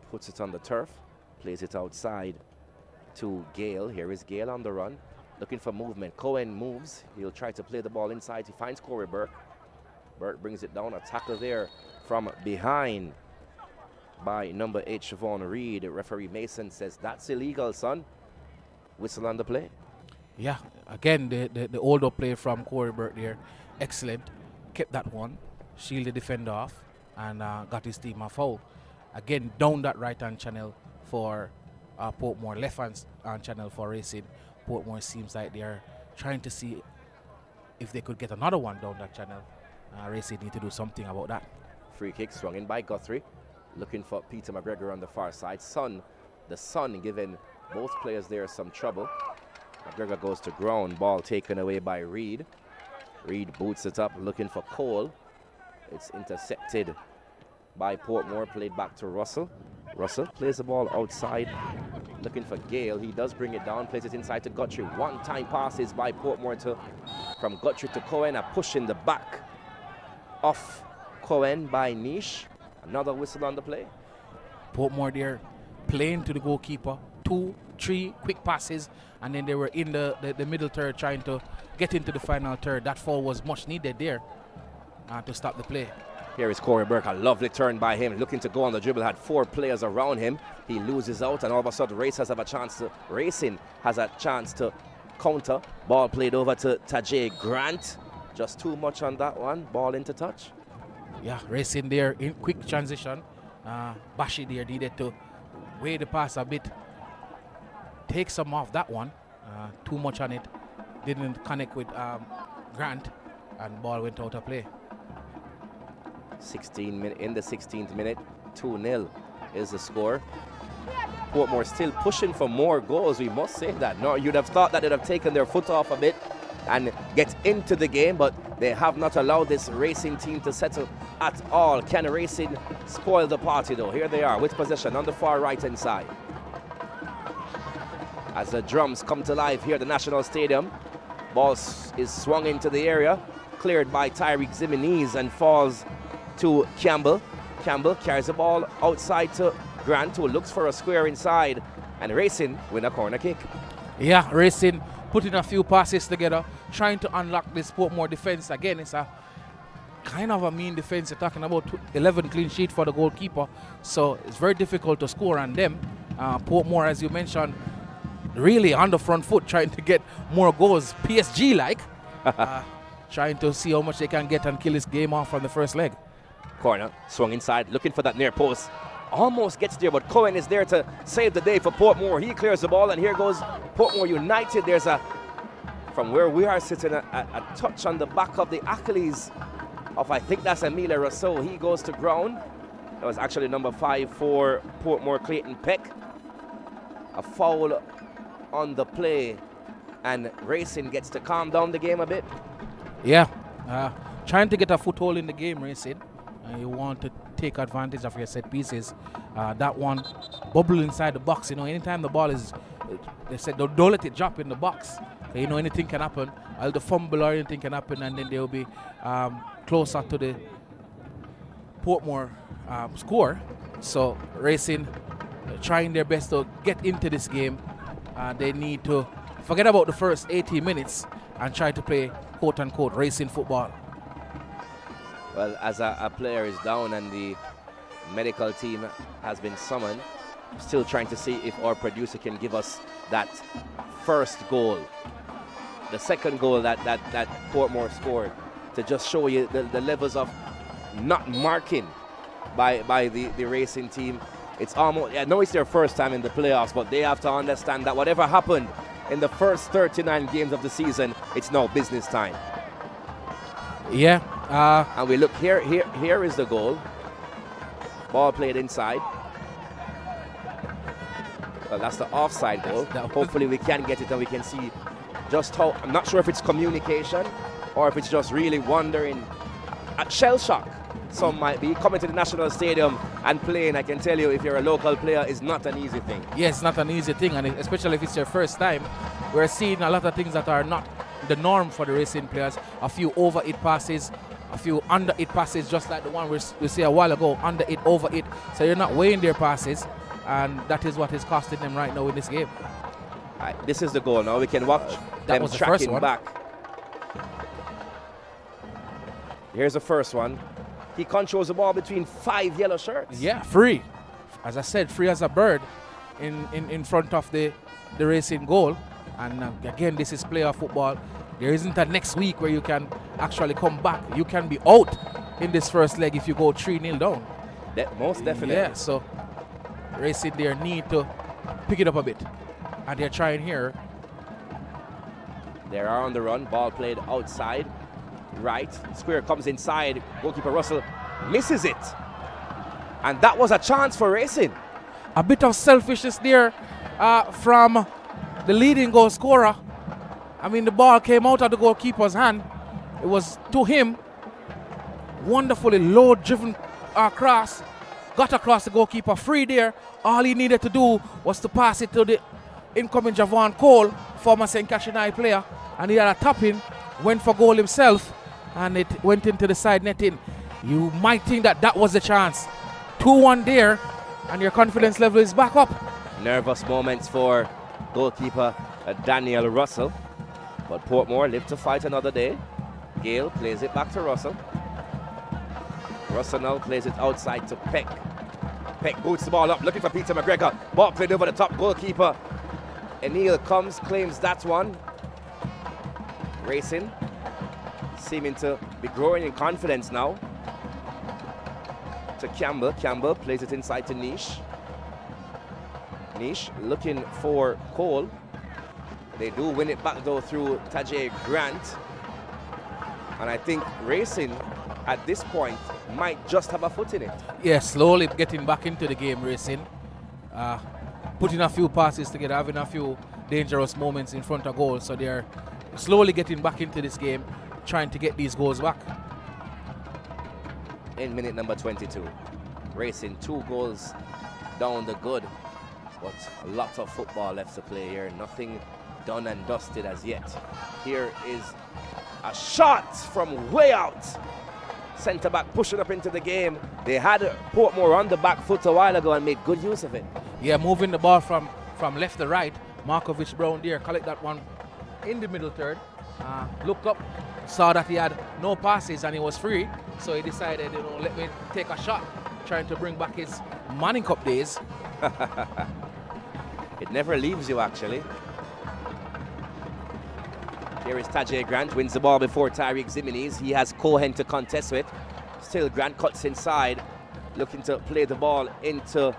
Puts it on the turf, plays it outside to Gale. Here is Gale on the run, looking for movement. Cohen moves. He'll try to play the ball inside. He finds Corey Burke. Burt brings it down. A tackle there from behind by number 8, Siobhan Reed. Referee Mason says that's illegal, son. Whistle on the play. Yeah, again, the older play from Corey Burt there. Excellent. Kept that one. Shielded the defender off and got his team a foul. Again, down that right-hand channel for Portmore, left-hand channel for Racing. Portmore seems like they're trying to see if they could get another one down that channel. Racing need to do something about that. Free kick swung in by Guthrie. Looking for Peter McGregor on the far side. The Sun giving both players there some trouble. McGregor goes to ground. Ball taken away by Reed. Reed boots it up, looking for Cole. It's intercepted by Portmore, played back to Russell. Russell plays the ball outside, looking for Gale. He does bring it down, plays it inside to Guthrie. One-time passes by Portmore from Guthrie to Cohen. A push in the back off Cohen by Nish. Another whistle on the play. Portmore there playing to the goalkeeper. 2, 3 quick passes, and then they were in the middle third trying to get into the final third. That foul was much needed there to stop the play. Here is Corey Burke, a lovely turn by him, looking to go on the dribble, had 4 players around him. He loses out, and all of a sudden Racing has a chance to counter. Ball played over to Tajay Grant. Just too much on that one. Ball into touch. Yeah, Racing there in quick transition. Bashi there needed to weigh the pass a bit. Take some off that one. Too much on it. Didn't connect with Grant, and ball went out of play. In the 16th minute, 2-0 is the score. Portmore still pushing for more goals, we must say that. No, you'd have thought that they'd have taken their foot off a bit and get into the game, but they have not allowed this Racing team to settle at all. Can Racing spoil the party though? Here they are with possession on the far right-hand side. As the drums come to life here at the National Stadium, ball is swung into the area, cleared by Tyreek Zimenez and falls to Campbell. Campbell carries the ball outside to Grant, who looks for a square inside, and Racing win a corner kick. Yeah, Racing putting a few passes together, trying to unlock this Portmore defense. Again, it's a kind of a mean defense. You're talking about 11 clean sheet for the goalkeeper, so it's very difficult to score on them. Portmore, as you mentioned, really on the front foot, trying to get more goals, PSG-like, trying to see how much they can get and kill this game off from the first leg. Corner, swung inside, looking for that near post. Almost gets there, but Cohen is there to save the day for Portmore. He clears the ball, and here goes Portmore United. There's from where we are sitting, a touch on the back of the Achilles of, I think that's Emile Rousseau. He goes to ground. That was actually number 5 for Portmore, Clayton Peck. A foul on the play, and Racing gets to calm down the game a bit. Yeah, trying to get a foothold in the game, Racing. You want to take advantage of your set pieces. That one bubble inside the box. You know, anytime the ball is, they said don't let it drop in the box. So, you know, anything can happen. The fumble or anything can happen, and then they'll be closer to the Portmore score. So Racing trying their best to get into this game. They need to forget about the first 80 minutes and try to play quote-unquote Racing football. Well, as a player is down and the medical team has been summoned, still trying to see if our producer can give us that first goal, the second goal that Portmore scored, to just show you the levels of not marking by the Racing team. It's almost, I know it's their first time in the playoffs, but they have to understand that whatever happened in the first 39 games of the season, it's now business time. Yeah. And we look here is the goal. Ball played inside. Well, that's the offside goal. Hopefully we can get it and we can see just how, I'm not sure if it's communication or if it's just really wondering. At shell shock, some might be coming to the National Stadium and playing. I can tell you, if you're a local player, is not an easy thing. Yes, not an easy thing, and especially if it's your first time. We're seeing a lot of things that are not the norm for the Racing players. A few over it passes, a few under it passes, just like the one we see a while ago, under it, over it. So you're not weighing their passes, and that is what is costing them right now in this game. Right, this is the goal now. We can watch them was the tracking first one. back. Here's the first one. He controls the ball between 5 yellow shirts. Yeah, free. As I said, free as a bird in front of the Racing goal. And again, this is player football. There isn't a next week where you can actually come back. You can be out in this first leg if you go 3-0 down. Most definitely. Yeah, so Racing there need to pick it up a bit. And they're trying here. They are on the run. Ball played outside. Right. Square comes inside. Goalkeeper Russell misses it. And that was a chance for Racing. A bit of selfishness there from the leading goal scorer. I mean, the ball came out of the goalkeeper's hand. It was to him. Wonderfully low-driven cross. Got across the goalkeeper, free there. All he needed to do was to pass it to the incoming Javon Cole, former St. Cashinai player. And he had a tap-in, went for goal himself, and it went into the side netting. You might think that that was the chance. 2-1 there, and your confidence level is back up. Nervous moments for goalkeeper Daniel Russell. But Portmore live to fight another day. Gale plays it back to Russell. Russell now plays it outside to Peck. Peck boots the ball up, looking for Peter McGregor. Ball played over the top, goalkeeper Enil comes, claims that one. Racing seeming to be growing in confidence now. To Campbell. Campbell plays it inside to Niche. Niche looking for Cole. They do win it back though through Tajay Grant. And I think Racing at this point might just have a foot in it. Yeah, slowly getting back into the game, Racing. Putting a few passes together, having a few dangerous moments in front of goal. So they're slowly getting back into this game, trying to get these goals back. In minute number 22, Racing 2 goals down the good, but a lot of football left to play here. Nothing done and dusted as yet. Here is a shot from way out. Centre back pushing up into the game. They had Portmore on the back foot a while ago and made good use of it. Yeah, moving the ball from left to right. Markovich Brown there, collect that one in the middle third. Looked up, saw that he had no passes and he was free. So he decided, let me take a shot, trying to bring back his Manning Cup days. It never leaves you, actually. Here is Tajay Grant, wins the ball before Tyreek Zimenez. He has Cohen to contest with. Still, Grant cuts inside, looking to play the ball into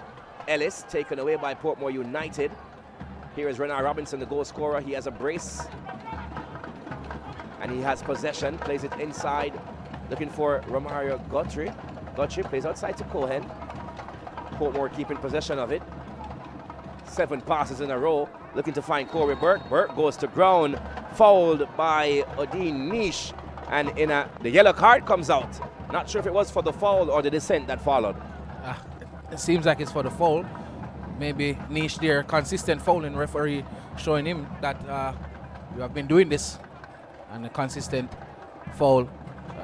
Ellis, taken away by Portmore United. Here is Renard Robinson, the goal scorer. He has a brace, and he has possession, plays it inside, looking for Romario Guthrie. Guthrie plays outside to Cohen. Portmore keeping possession of it. 7 passes in a row, looking to find Corey Burke. Burke goes to ground, fouled by Odin Niche, and the yellow card comes out. Not sure if it was for the foul or the descent that followed. It seems like it's for the foul. Maybe Niche there, consistent fouling, referee showing him that you have been doing this, and a consistent foul.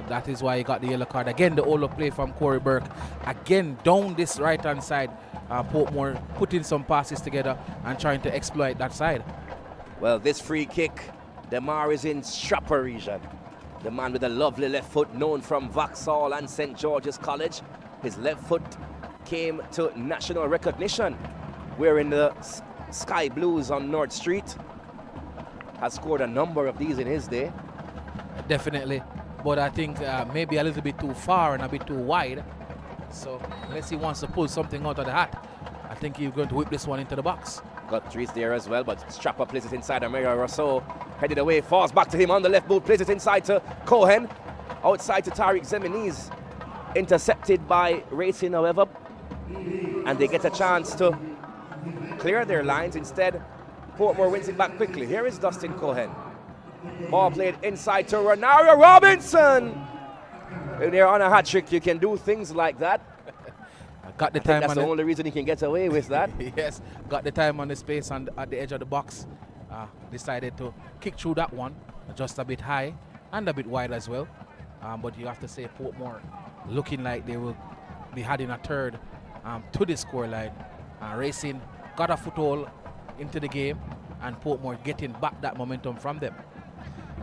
That is why he got the yellow card. Again, the all-up play from Corey Burke. Again, down this right-hand side. Portmore putting some passes together and trying to exploit that side. Well, this free kick, Demar is in Strapper region. The man with a lovely left foot, known from Vauxhall and St. George's College. His left foot came to national recognition, wearing the Sky Blues on North Street. Has scored a number of these in his day. Definitely, but I think maybe a little bit too far and a bit too wide. So unless he wants to pull something out of the hat, I think he's going to whip this one into the box. Got threes there as well, but Strapper plays it inside. Amira Rousseau headed away, falls back to him on the left boot, plays it inside to Cohen. Outside to Tariq Zimenez. Intercepted by Racing, however. And they get a chance to clear their lines. Instead, Portmore wins it back quickly. Here is Dustin Cohen. Ball played inside to Renario Robinson. When you're on a hat trick, you can do things like that. Got the time. That's the only reason he can get away with that. Yes, got the time on the space and at the edge of the box. Decided to kick through that one, just a bit high and a bit wide as well. But you have to say Portmore looking like they will be adding a third to the scoreline. Racing got a foothold into the game, and Portmore getting back that momentum from them.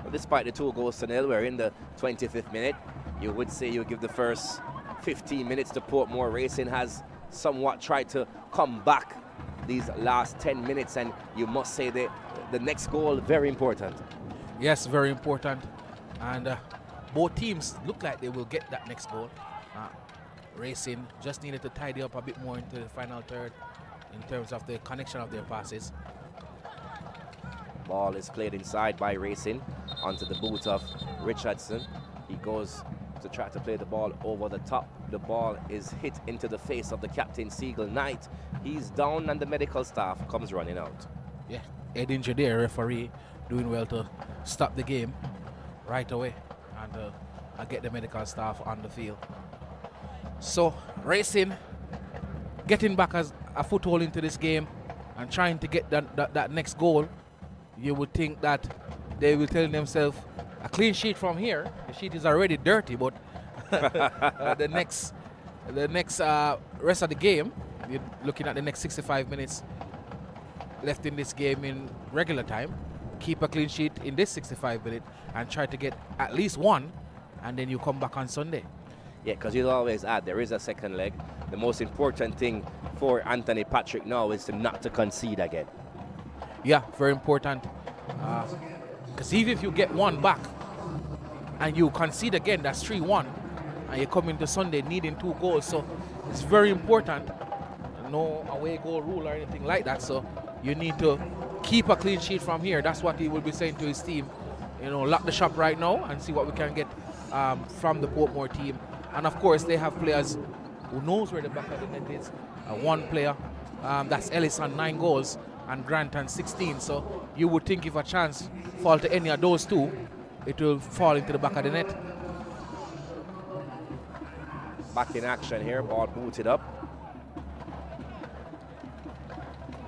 Well, despite the 2 goals to nil, we're in the 25th minute. You would say you give the first 15 minutes to Portmore. Racing has somewhat tried to come back these last 10 minutes, and you must say that the next goal very important. Yes, very important. And both teams look like they will get that next goal. Racing just needed to tidy up a bit more into the final third in terms of the connection of their passes. Ball is played inside by Racing onto the boot of Richardson. He goes to try to play the ball over the top. The ball is hit into the face of the captain, Siegel Knight. He's down and the medical staff comes running out. Yeah, Ed Injadair, referee, doing well to stop the game right away and get the medical staff on the field. So Racing getting back as a foothold into this game and trying to get that next goal. You would think that they will tell themselves a clean sheet from here. The sheet is already dirty, but the next rest of the game, you're looking at the next 65 minutes left in this game in regular time. Keep a clean sheet in this 65 minutes and try to get at least one, and then you come back on Sunday. Yeah, because you always add there is a second leg. The most important thing for Anthony Patrick now is to not to concede again. Yeah, very important. Because even if you get one back and you concede again, that's 3-1, and you come into Sunday needing 2 goals. So it's very important. No away goal rule or anything like that. So you need to keep a clean sheet from here. That's what he will be saying to his team. You know, lock the shop right now and see what we can get from the Portmore team. And of course, they have players who knows where the back of the net is. One player, that's Ellis on 9 goals, and Grant on 16. So you would think if a chance fall to any of those two, it will fall into the back of the net. Back in action here, ball booted up.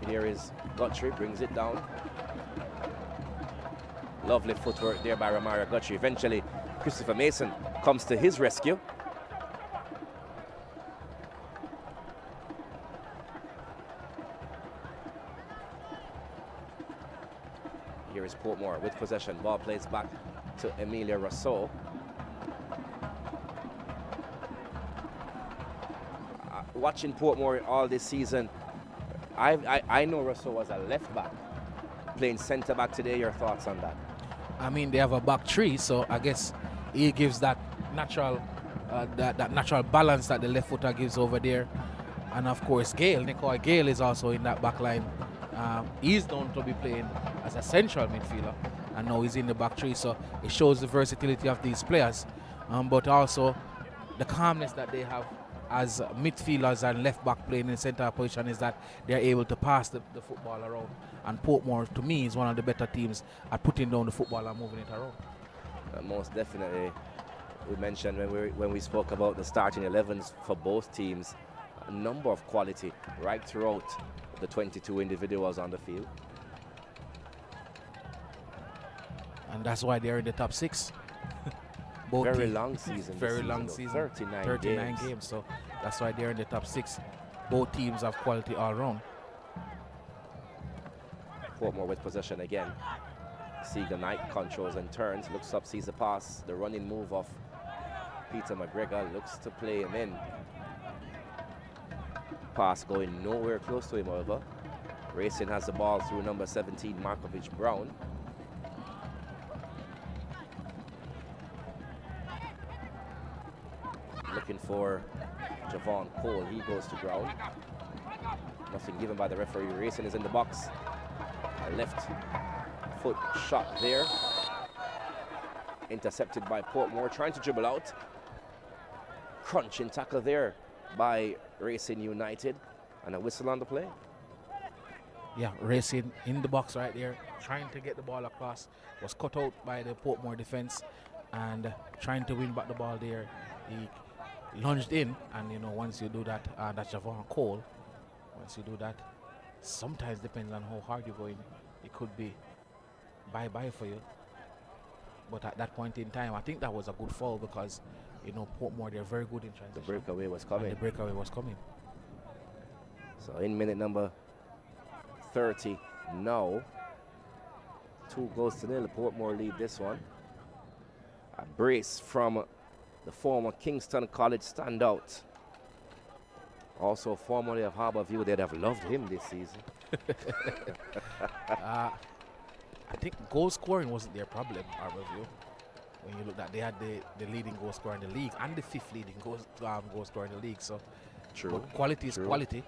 Here is Guthrie, brings it down. Lovely footwork there by Romario Guthrie. Eventually, Christopher Mason comes to his rescue. Here is Portmore with possession. Ball plays back to Emilia Rousseau. Watching Portmore all this season, I know Rousseau was a left back, playing centre back today. Your thoughts on that? I mean, they have a back three, so I guess he gives that natural that natural balance that the left footer gives over there. And of course, Nicoy Gale is also in that back line. He's known to be playing as a central midfielder, and now he's in the back three, so it shows the versatility of these players, but also the calmness that they have as midfielders and left back playing in centre position is that they're able to pass the football around. And Portmore, to me, is one of the better teams at putting down the football and moving it around. Most definitely. We mentioned when we spoke about the starting 11s for both teams, a number of quality right throughout the 22 individuals on the field. And that's why they're in the top 6. Very long season. Very long season. 39 games. So that's why they're in the top 6. Both teams have quality all round. Portmore with possession again. Siegel Knight controls and turns, looks up, sees the pass, the running move of Peter McGregor, looks to play him in. Pass going nowhere close to him, however. Racing has the ball through number 17, Markovich Brown. Looking for Javon Cole, he goes to ground. Nothing given by the referee. Racing is in the box. A left foot shot there. Intercepted by Portmore, trying to dribble out. Crunching tackle there by Racing United, and a whistle on the play. Yeah, Racing in the box right there, trying to get the ball across. Was cut out by the Portmore defense and trying to win back the ball there. He lunged in, and you know, once you do that, that's Javon Cole. Once you do that, sometimes depends on how hard you're going, it could be bye-bye for you. But at that point in time, I think that was a good foul because, you know, Portmore, they're very good in transition. The breakaway was coming. And the breakaway was coming. So in minute number 30 now, 2 goals to nil. Portmore lead this one. A brace from the former Kingston College standout. Also formerly of Harborview. They'd have loved him this season. I think goal scoring wasn't their problem, Harborview. When you look at, they had the leading goal scorer in the league and the 5th leading goal scorer in the league. So, true. But quality is quality.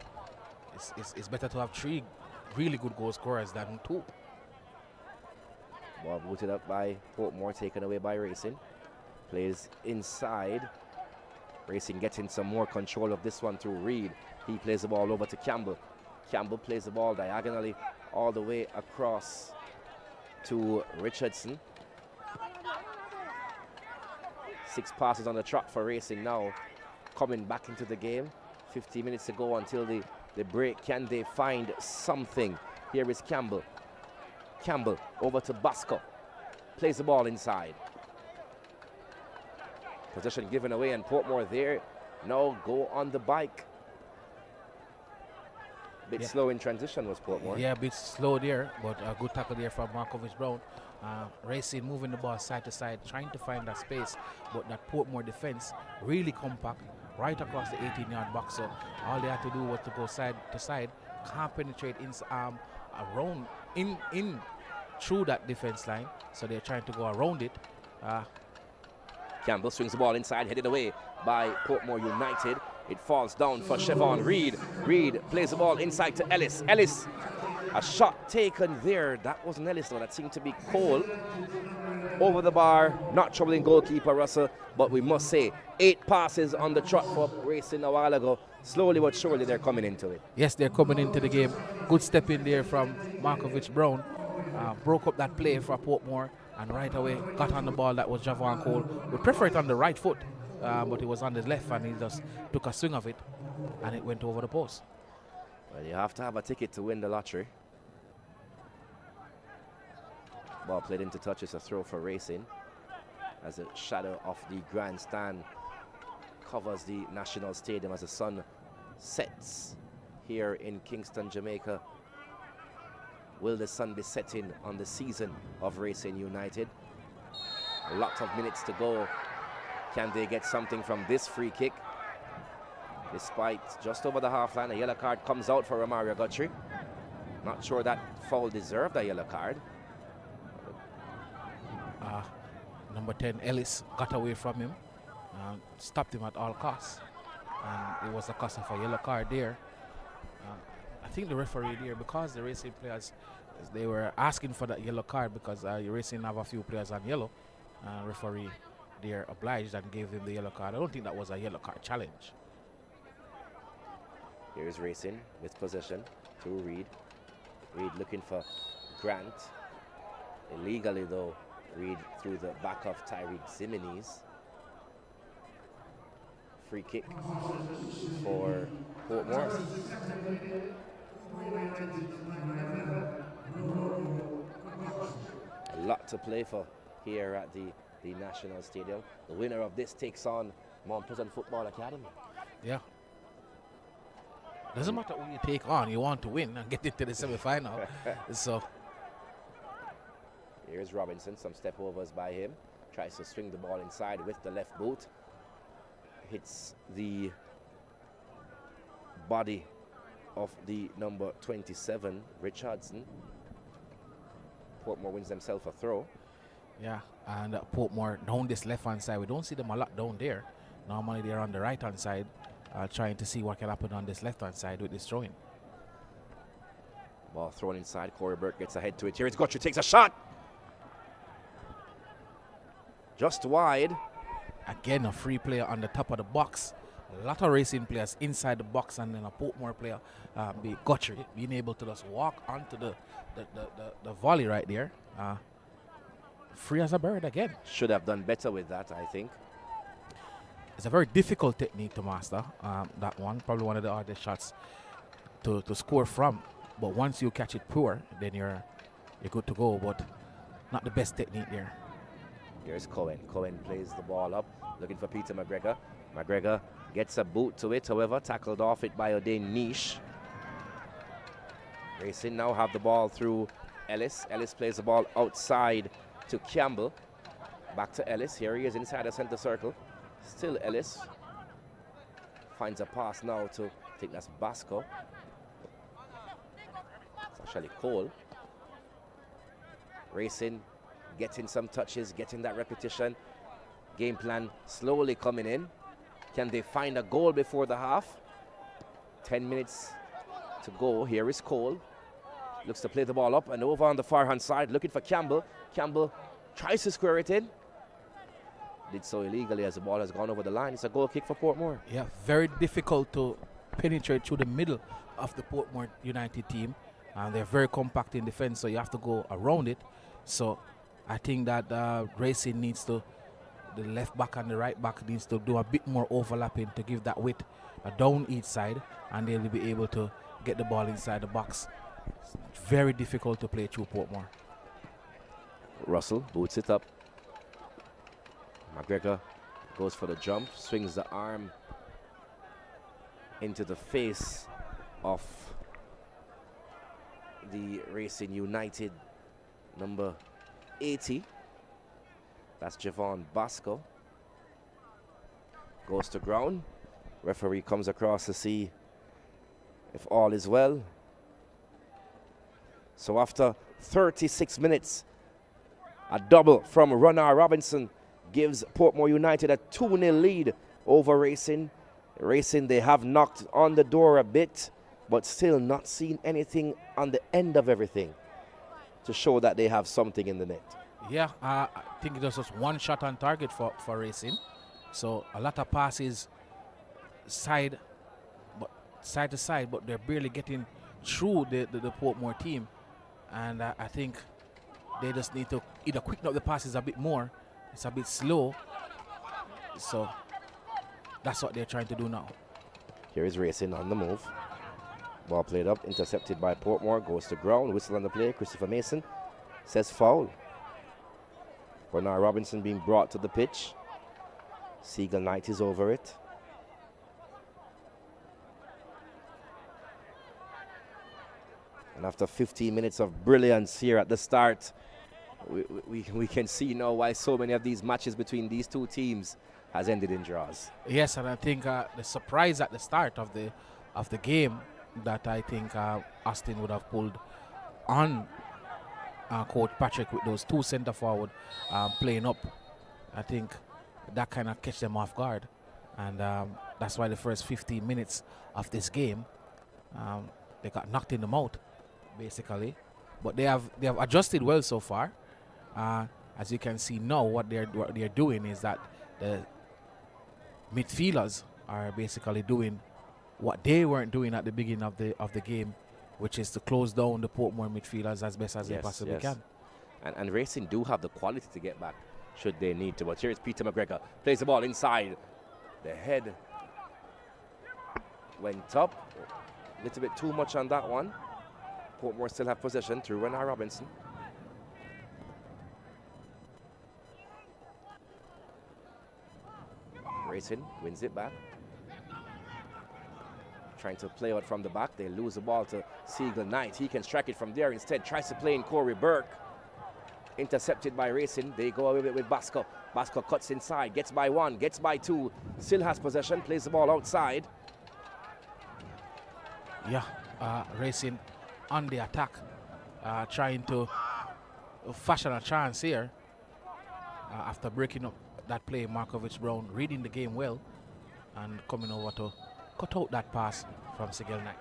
It's better to have 3 really good goal scorers than 2. Ball booted up by Portmore, taken away by Racing. Plays inside. Racing getting some more control of this one through Reed. He plays the ball over to Campbell. Campbell plays the ball diagonally all the way across to Richardson. 6 passes on the trot for Racing now. Coming back into the game. 15 minutes to go until the break. Can they find something? Here is Campbell. Campbell over to Basco. Plays the ball inside. Possession given away, and Portmore there. Now go on the bike. Bit slow in transition was Portmore. Yeah, a bit slow there, but a good tackle there from Markovich Brown. Racing moving the ball side to side, trying to find that space, but that Portmore defense really compact right across the 18-yard box. So all they had to do was to go side to side, can't penetrate around in through that defense line. So they're trying to go around it. Campbell swings the ball inside, headed away by Portmore United. It falls down for Chevon Reed. Reed plays the ball inside to Ellis. Ellis, a shot taken there. That wasn't Ellis though, that seemed to be Cole. Over the bar, not troubling goalkeeper Russell, but we must say 8 passes on the trot for Racing a while ago. Slowly but surely they're coming into it. Yes, they're coming into the game. Good step in there from Markovich Brown. Broke up that play for Portmore and right away got on the ball. That was Javon Cole. We prefer it on the right foot, but it was on the left and he just took a swing of it and it went over the post. Well, you have to have a ticket to win the lottery. Ball played into touch. It's a throw for Racing as the shadow of the grandstand covers the National Stadium as the sun sets here in Kingston, Jamaica. Will the sun be setting on the season of Racing United? A lot of minutes to go. Can they get something from this free kick? Despite just over the half line, a yellow card comes out for Romario Guthrie. Not sure that foul deserved a yellow card. Number 10, Ellis, got away from him, stopped him at all costs. And it was the cost of a yellow card there. I think the referee there, because the Racing players, they were asking for that yellow card because Racing have a few players on yellow. Referee there obliged and gave him the yellow card. I don't think that was a yellow card challenge. Here's Racing with possession to Reed. Reed looking for Grant. Illegally though, Reed through the back of Tyreek Ximenez. Free kick for Portmore. A lot to play for here at the National Stadium. The winner of this takes on Mount Pleasant Football Academy. Yeah. Doesn't matter who you take on, you want to win and get into the semi-final. So here's Robinson, some step overs by him. Tries to swing the ball inside with the left boot. Hits the body of the number 27, Richardson. Portmore wins themselves a throw. Yeah, and Portmore down this left-hand side. We don't see them a lot down there. Normally they're on the right-hand side, trying to see what can happen on this left-hand side with this throwing. Ball thrown inside. Corey Burke gets ahead to it. Here it's Guthrie, takes a shot. Just wide. Again, a free player on the top of the box. A lot of Racing players inside the box, and then a Portmore player, Guthrie, being able to just walk onto the volley right there. Free as a bird again. Should have done better with that, I think. It's a very difficult technique to master, that one. Probably one of the hardest shots to score from. But once you catch it pure, then you're good to go, but not the best technique there. Here's Cohen. Cohen plays the ball up, looking for Peter McGregor. McGregor gets a boot to it, however, tackled off it by O'Dane Niche. Racing now have the ball through Ellis. Ellis plays the ball outside to Campbell. Back to Ellis. Here he is inside the center circle. Still Ellis. Finds a pass now to, I think that's Basco. It's actually Cole. Racing, getting some touches, getting that repetition. Game plan slowly coming in. Can they find a goal before the half? 10 minutes to go. Here is Cole. Looks to play the ball up and over on the far hand side, looking for Campbell. Campbell tries to square it in. Did so illegally as the ball has gone over the line. It's a goal kick for Portmore. Yeah, very difficult to penetrate through the middle of the Portmore United team. And they're very compact in defense, so you have to go around it. So I think that Racing needs to, the left back and the right back needs to do a bit more overlapping to give that width down each side, and they'll be able to get the ball inside the box. It's very difficult to play through Portmore. Russell boots it up. McGregor goes for the jump, swings the arm into the face of the Racing United number 80. That's Javon Basco. Goes to ground. Referee comes across to see if all is well. So after 36 minutes, a double from Ronald Robinson gives Portmore United a 2-0 lead over Racing. Racing, they have knocked on the door a bit, but still not seen anything on the end of everything to show that they have something in the net. Yeah, I think it was just one shot on target for Racing. So a lot of passes side to side, but they're barely getting through the Portmore team. And I think they just need to either quicken up the passes a bit more. It's a bit slow. So that's what they're trying to do now. Here is Racing on the move. Ball played up, intercepted by Portmore, goes to ground, whistle on the play. Christopher Mason says foul. Bernard Robinson being brought to the pitch. Seagull Knight is over it. And after 15 minutes of brilliance here at the start, we can see now why so many of these matches between these two teams has ended in draws. Yes, and I think the surprise at the start of the game that I think Austin would have pulled on Coach Patrick with those two centre forward playing up. I think that kind of catch them off guard, and that's why the first 15 minutes of this game they got knocked in the mouth basically, but they have adjusted well so far. As you can see now, what they're doing is that the midfielders are basically doing what they weren't doing at the beginning of the game, which is to close down the Portmore midfielders as best as they possibly can. And Racing do have the quality to get back should they need to. But here's Peter McGregor, plays the ball inside. The head went up. A little bit too much on that one. Portmore still have possession through Renard Robinson. Racing wins it back. Trying to play out from the back. They lose the ball to Seagull Knight. He can strike it from there. Instead, tries to play in Corey Burke. Intercepted by Racing. They go away with Basco. Basco cuts inside. Gets by one. Gets by two. Still has possession. Plays the ball outside. Yeah, Racing on the attack. Trying to fashion a chance here. After breaking up that play, Markovich Brown reading the game well and coming over to cut out that pass from Seagull Knight.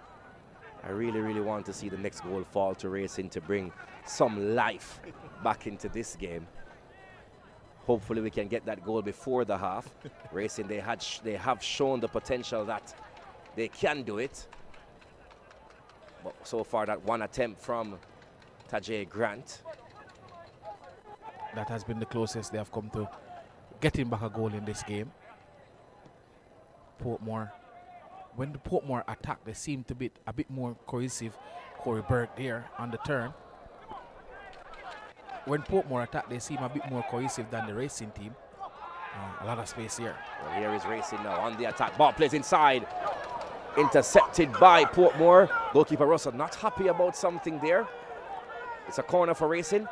I really want to see the next goal fall to Racing to bring some life back into this game. Hopefully we can get that goal before the half. Racing, they have shown the potential that they can do it. But so far that one attempt from Tajay Grant. That has been the closest they have come to getting back a goal in this game. Portmore, when the Portmore attack, they seem to be a bit more cohesive. Corey Burke there on the turn. When Portmore attack, they seem a bit more cohesive than the Racing team. A lot of space here. Well, here is Racing now on the attack. Ball plays inside. Intercepted by Portmore. Goalkeeper Russell not happy about something there. It's a corner for Racing.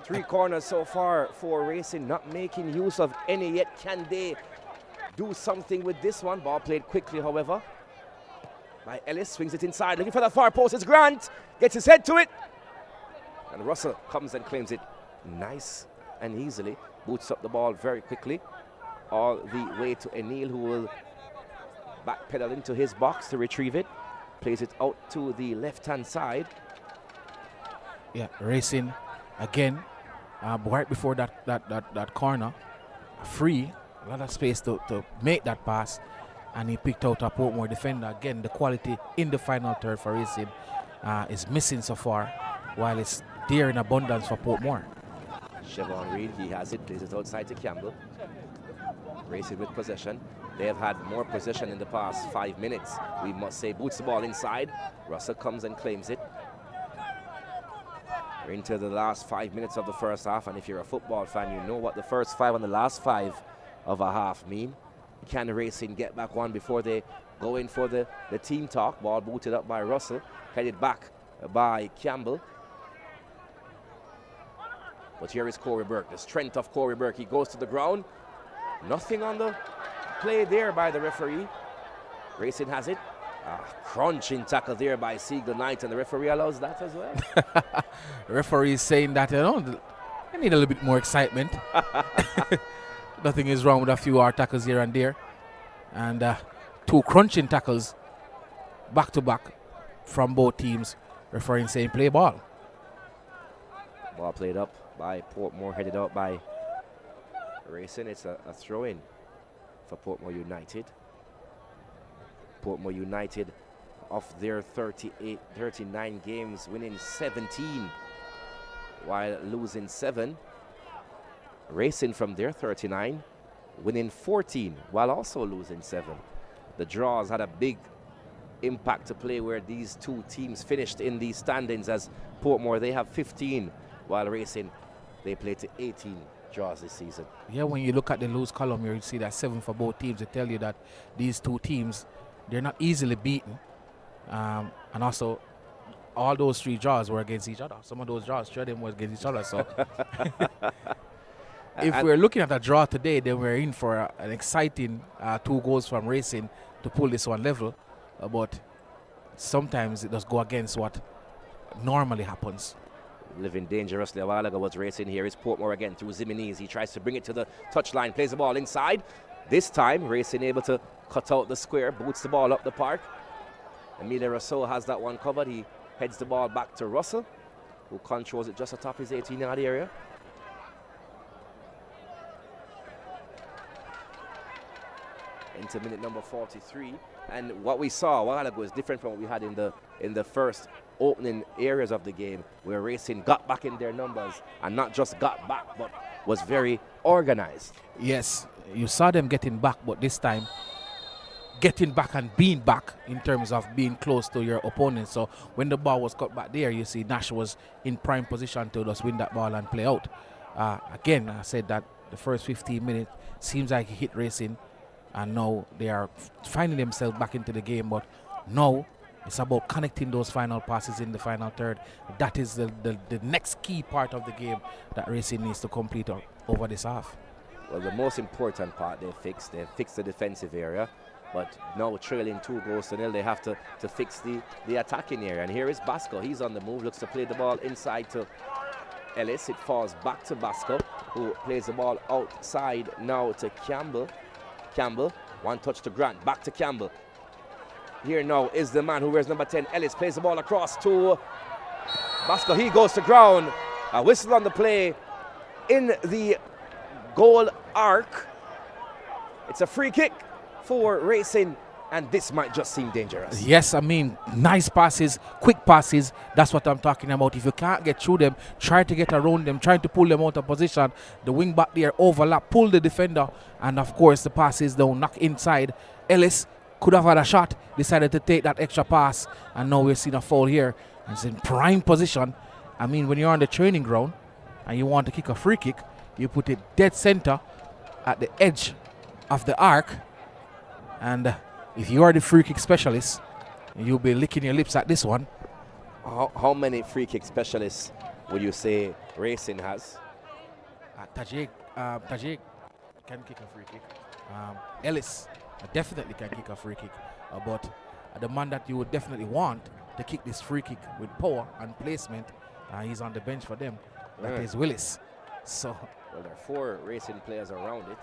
3 corners so far for Racing, not making use of any yet. Can they do something with this one. Ball played quickly, however, by Ellis. Swings it inside, looking for the far post. It's Grant, gets his head to it, and Russell comes and claims it nice and easily. Boots up the ball very quickly, all the way to Emil, who will backpedal into his box to retrieve it. Plays it out to the left-hand side. Yeah, Racing again, right before that corner, free, a lot of space to make that pass, and he picked out a Portmore defender. Again, the quality in the final third for Racing is missing so far, while it's there in abundance for Portmore. Siobhan Reed, he has it, plays it outside to Campbell. Racing with possession. They have had more possession in the past 5 minutes, we must say. Boots the ball inside. Russell comes and claims it. We're into the last 5 minutes of the first half, and if you're a football fan, you know what the first 5 and the last 5 of a half mean. Can Racing get back one before they go in for the team talk? Ball booted up by Russell, headed back by Campbell. But here is Corey Burke, the strength of Corey Burke. He goes to the ground. Nothing on the play there by the referee. Racing has it. Crunching tackle there by Siegel Knight, and the referee allows that as well. The referee is saying that, you know, they need a little bit more excitement. Nothing is wrong with a few hard tackles here and there. And 2 crunching tackles back to back from both teams. Referee saying play ball. Ball played up by Portmore, headed out by Racing. It's a throw-in for Portmore United. Portmore United, of their 39 games, winning 17 while losing 7. Racing from their 39, winning 14 while also losing 7. The draws had a big impact to play where these two teams finished in the standings, as Portmore, they have 15, while Racing, they played to 18 draws this season. Yeah, when you look at the lose column here, you see that 7 for both teams. They tell you that these two teams, they're not easily beaten. And also, all those 3 draws were against each other. Some of those draws, 3 of them were against each other. So, if we're looking at a draw today, then we're in for an exciting 2 goals from Racing to pull this one level. But sometimes it does go against what normally happens. Living dangerously a while ago was Racing. Here is Portmore again through Ziminese. He tries to bring it to the touchline, plays the ball inside. This time, Racing able to cut out the square, boots the ball up the park. Emilio Rousseau has that one covered. He heads the ball back to Russell, who controls it just atop his 18-yard area. Into minute number 43. And what we saw a while ago is different from what we had in the first opening areas of the game, where Racing got back in their numbers, and not just got back, but was very organized. Yes, you saw them getting back, but this time getting back and being back in terms of being close to your opponent. So when the ball was cut back there, you see Nash was in prime position to just win that ball and play out. Again, I said that the first 15 minutes seems like he hit Racing, and now they are finding themselves back into the game. But now it's about connecting those final passes in the final third. That is the next key part of the game that Racing needs to complete over this half. Well, the most important part they fixed the defensive area, but now trailing 2 goals to 0, they have to fix the attacking area. And here is Basco. He's on the move, looks to play the ball inside to Ellis. It falls back to Basco, who plays the ball outside now to Campbell. Campbell, 1 touch to Grant, back to Campbell. Here now is the man who wears number 10. Ellis plays the ball across to Basco. He goes to ground. A whistle on the play in the goal arc. It's a free kick for Racing, and this might just seem dangerous. Yes, I mean, nice passes, quick passes. That's what I'm talking about. If you can't get through them, try to get around them, trying to pull them out of position. The wing back there overlap, pull the defender, and of course the passes don't knock inside. Ellis could have had a shot, decided to take that extra pass, and now we're seeing a foul here. And it's in prime position. I mean, when you're on the training ground and you want to kick a free kick, you put it dead center at the edge of the arc, and if you are the free kick specialist, you'll be licking your lips at this one. How many free kick specialists would you say Racing has? Tajik can kick a free kick. Ellis definitely can kick a free kick, but the man that you would definitely want to kick this free kick with power and placement, he's on the bench for them. That is Willis. So, well, there are 4 Racing players around it.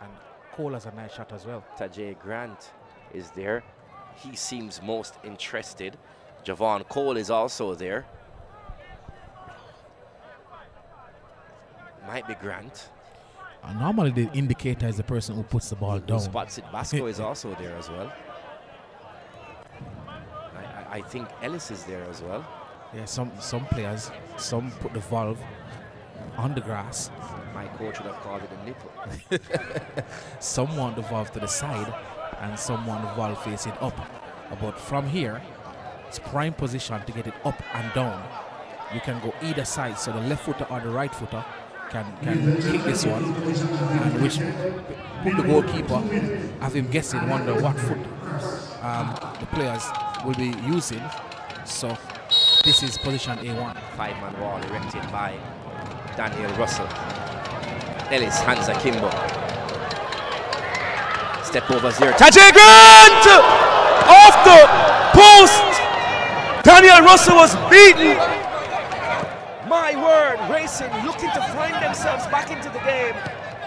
And Cole has a nice shot as well. Tajay Grant is there. He seems most interested. Javon Cole is also there. Might be Grant. Normally the indicator is the person who puts the ball down. Spots it. Basco is also there as well. I think Ellis is there as well. Yeah, some players, some put the valve on the grass. My coach would have called it a nipple. Some want the valve to the side, and some want the valve facing up. But from here, it's prime position to get it up and down. You can go either side, so the left footer or the right footer can kick this one, and which put the goalkeeper, have him guessing, wonder what foot the players will be using. So this is position A1. 5-man wall erected by Daniel Russell. Ellis hands akimbo. Step over there. Tajay Grant! Off the post! Daniel Russell was beaten. My word, Racing looking to find themselves back into the game.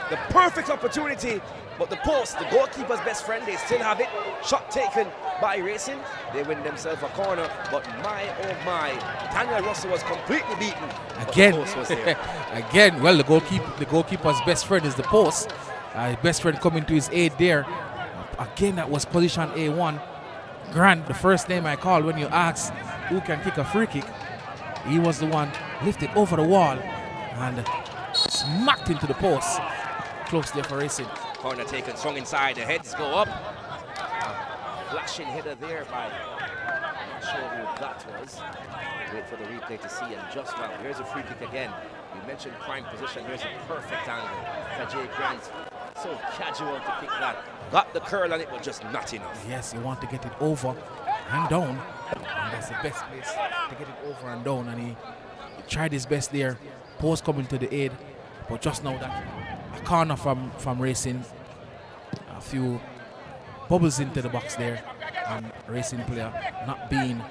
The perfect opportunity, but the post, the goalkeeper's best friend, they still have it. Shot taken by Racing. They win themselves a corner, but my oh my, Daniel Russell was completely beaten. Again, the post was there. Again, well, the goalkeeper's best friend is the post. His best friend coming to his aid there. Again, that was position A1. Grant, the first name I called when you asked who can kick a free kick, he was the one lifted over the wall and smacked into the post. Close there for Racing. Corner taken, swung inside, the heads go up. Flashing header there by, not sure who that was. Wait for the replay to see, and just well, here's a free kick again. You mentioned prime position, here's a perfect angle. Tajay Grant, so casual to kick that. Got the curl on it, but just not enough. Yes, you want to get it over and down, and that's the best place to get it over and down, and he tried his best there. Post coming to the aid, but just now that a corner from Racing, a few bubbles into the box there, and Racing player not being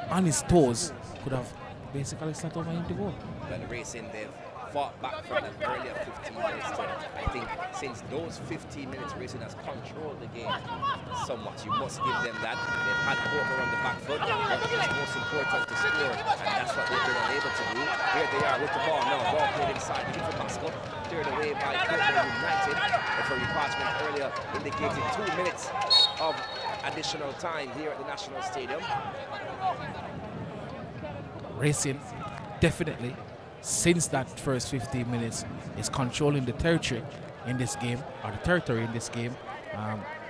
on his toes could have basically set over him to go. Well, Racing, they've fought back from the earlier 15 minutes to, I think, since those 15 minutes, Racing has controlled the game somewhat. You must give them that. They've had Portmore on the back foot, but it's most important to score, and that's what they've been unable to do. Here they are with the ball now. Ball played inside, looking for Pascal. Cleared away by Portmore United. Referee Parchment earlier indicated 2 minutes of additional time here at the National Stadium. Racing definitely, since that first 15 minutes, is controlling the territory in this game, or the territory in this game.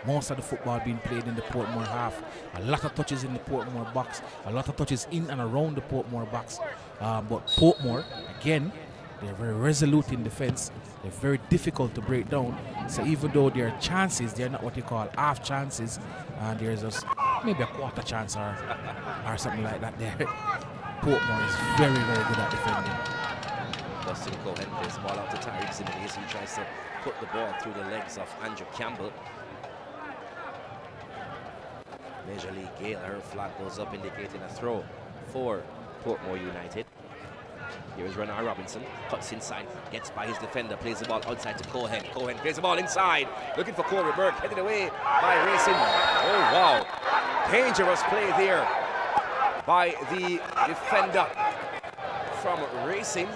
Most of the football being played in the Portmore half. A lot of touches in the Portmore box, a lot of touches in and around the Portmore box. But Portmore, again, they're very resolute in defense. They're very difficult to break down. So even though there are chances, they're not what you call half chances. And there's just maybe a quarter chance or something like that there. Portmore is very, very good at defending. Dustin Cohen plays the ball out to Tariq Zimenez, who tries to put the ball through the legs of Andrew Campbell. Major League Gale, her flag goes up indicating a throw for Portmore United. Here is Renard Robinson, cuts inside, gets by his defender, plays the ball outside to Cohen. Cohen plays the ball inside, looking for Corey Burke, headed away by Racing. Oh wow, dangerous play there by the defender from Racing.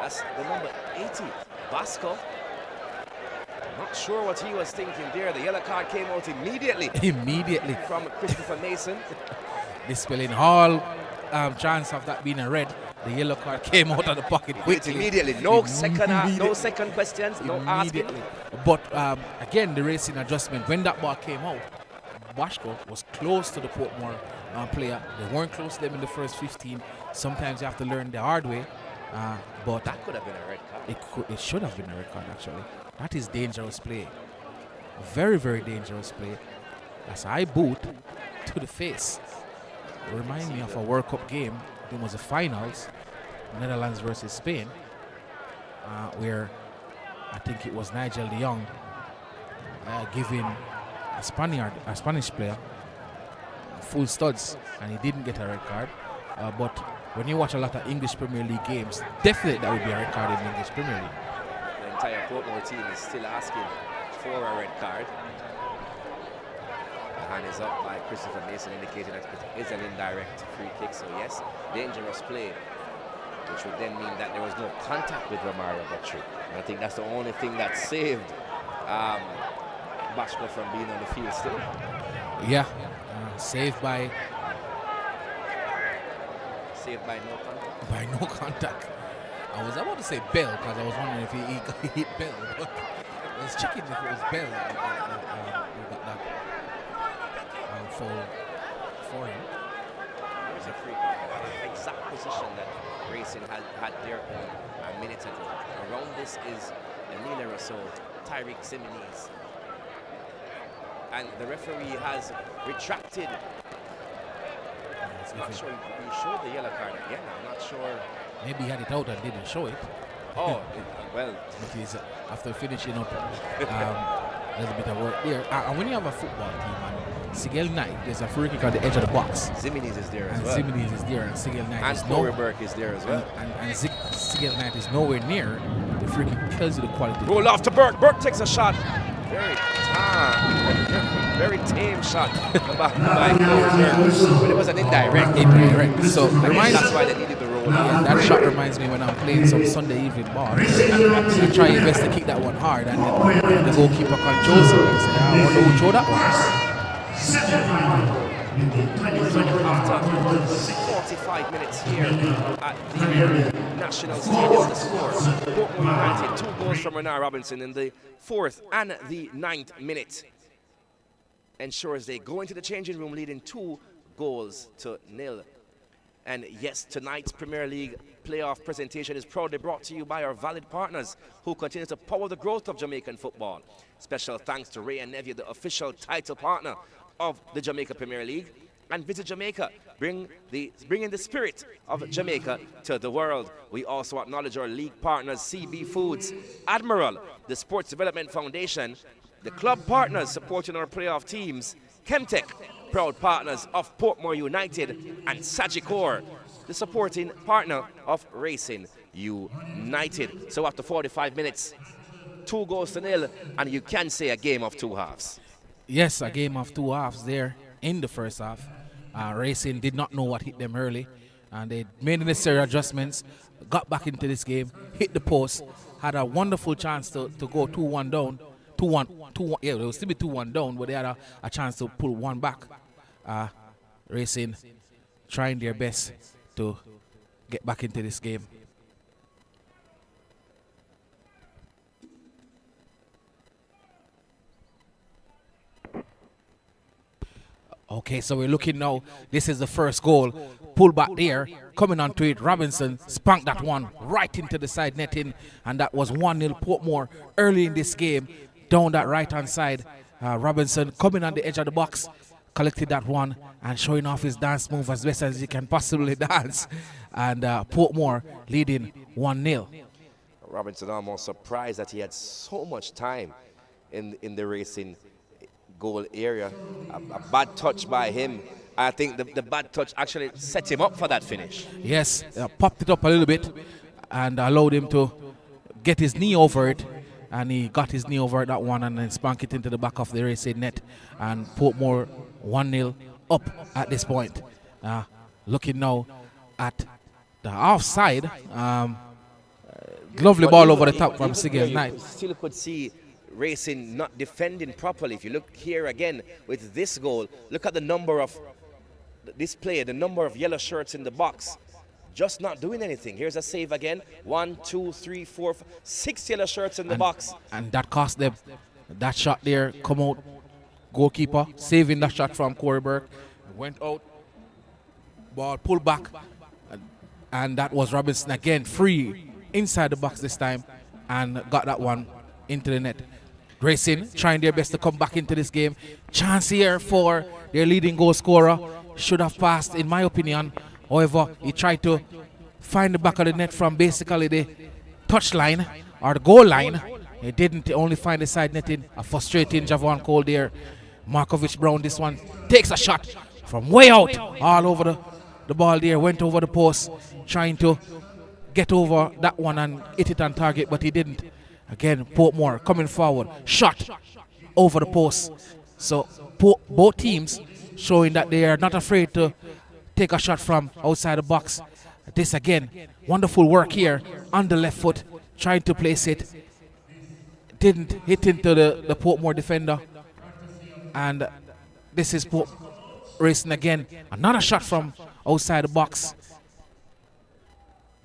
That's the number 80, Vasco. Not sure what he was thinking there. The yellow card came out immediately. Immediately. From Christopher Mason. Dispelling all chance of that being a red. The yellow card came out of the pocket quickly. Immediately. No second questions, no asking. But again, the Racing adjustment, when that ball came out, Vasco was close to the Portmore player. They weren't close to them in the first 15. Sometimes you have to learn the hard way. But that could have been a red card. It should have been a red card, actually. That is dangerous play. Very, very dangerous play. That's a high boot to the face. It reminds me of a World Cup game. It was the finals, Netherlands versus Spain, where I think it was Nigel de Jong giving a Spanish player full studs, and he didn't get a red card. But when you watch a lot of English Premier League games, definitely that would be a red card in the English Premier League. The entire Portmore team is still asking for a red card. The hand is up by Christopher Mason, indicating that it is an indirect free kick. So yes, dangerous play, which would then mean that there was no contact with Romario Butcher. And I think that's the only thing that saved Bashko from being on the field still. Yeah, saved by no contact. By no contact. I was about to say Bell because I was wondering if he hit Bell, but I was checking if it was Bell who got that foul for him. There's a free kick, exact position that Racing had there a minute ago. Around this is Emile Rousseau, Tyreek Simonis, and the referee has retracted. I'm not sure he showed the yellow card again. I'm not sure. Maybe he had it out and didn't show it. Oh, well. But he's after finishing up a little bit of work there. And when you have a football team, and Sigel Knight, there's a free kick on the edge of the box. Ziminis is there as and well. Ziminis is there, and Sigel Knight is Corey Burke is there as well. And Sigel Knight is nowhere near. The free kick tells you the quality. Roll off to Burke. Burke takes a shot. Very tame shot by but it was an indirect. So that's why they needed the roll. Yeah, that shot reminds me when I'm playing some Sunday evening ball. You try your best to kick that one hard, and then the goalkeeper controls it and say, I wonder who throw that one. After 45 minutes here at the National Stadium, the score, Portmore United, 2 goals from Renard Robinson in the 4th and the 9th minute. Ensures they go into the changing room leading 2-0. And yes, tonight's Premier League playoff presentation is proudly brought to you by our valid partners who continue to power the growth of Jamaican football. Special thanks to Ray and Neville, the official title partner of the Jamaica Premier League. And Visit Jamaica, bringing the spirit of Jamaica to the world. We also acknowledge our league partners, CB Foods, Admiral, the Sports Development Foundation, the club partners supporting our playoff teams, Chemtech, proud partners of Portmore United, and Sagicor, the supporting partner of Racing United. So after 45 minutes, 2-0, and you can say a game of 2 halves. Yes, a game of 2 halves there in the first half. Racing did not know what hit them early, and they made the necessary adjustments, got back into this game, hit the post, had a wonderful chance to go 2-1 down. 2-1, yeah, they will still be 2-1 down, but they had a chance to pull one back. Racing trying their best to get back into this game. Okay, so we're looking now. This is the first goal. Pull back there, coming onto it. Robinson spanked that one right into the side netting, and that was 1-0 Portmore early in this game. Down that right-hand side, Robinson coming on the edge of the box, collected that one and showing off his dance move as best as he can possibly dance. And Portmore leading 1-0. Robinson almost surprised that he had so much time in the Racing goal area. A bad touch by him. I think the bad touch actually set him up for that finish. Yes, popped it up a little bit and allowed him to get his knee over it. And he got his knee over that one and then spanked it into the back of the Racing net. And Portmore 1-0 up at this point. Looking now at the offside. Lovely ball over the top from Sigel Knight. Still could see Racing not defending properly. If you look here again with this goal, look at the number of this player, the number of yellow shirts in the box. Just not doing anything. Here's a save again. 1, 2, 3, 4, 5, 6 yellow shirts in the box. And that cost them. That shot there, come out. Goalkeeper saving that shot from Corey Burke. Went out. Ball pulled back. And that was Robinson again, free inside the box this time. And got that one into the net. Racing trying their best to come back into this game. Chance here for their leading goal scorer. Should have passed, in my opinion. However, he tried to find the back of the net from basically the touch line or the goal line He didn't only find the side netting. A frustrating Javon Cole there. Markovich Brown, this one takes a shot from way out, all over the ball there. Went over the post, trying to get over that one and hit it on target, but he didn't. Again, Portmore coming forward, shot over the post. So both teams showing that they are not afraid to take a shot from outside the box. This again, wonderful work here on the left foot, trying to place it. Didn't hit into the Portmore defender. And this is Racing again. Another shot from outside the box.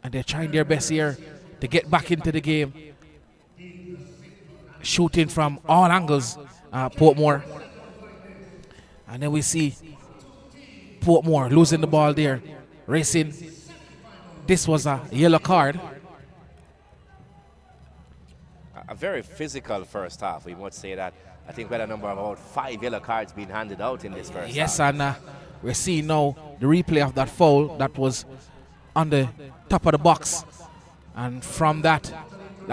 And they're trying their best here to get back into the game. Shooting from all angles, Portmore. And then we see Portmore losing the ball there. Racing. This was a yellow card. A very physical first half, we must say that. I think we had a number of about 5 yellow cards being handed out in this first half. Yes, and we're seeing now the replay of that foul that was on the top of the box. And from that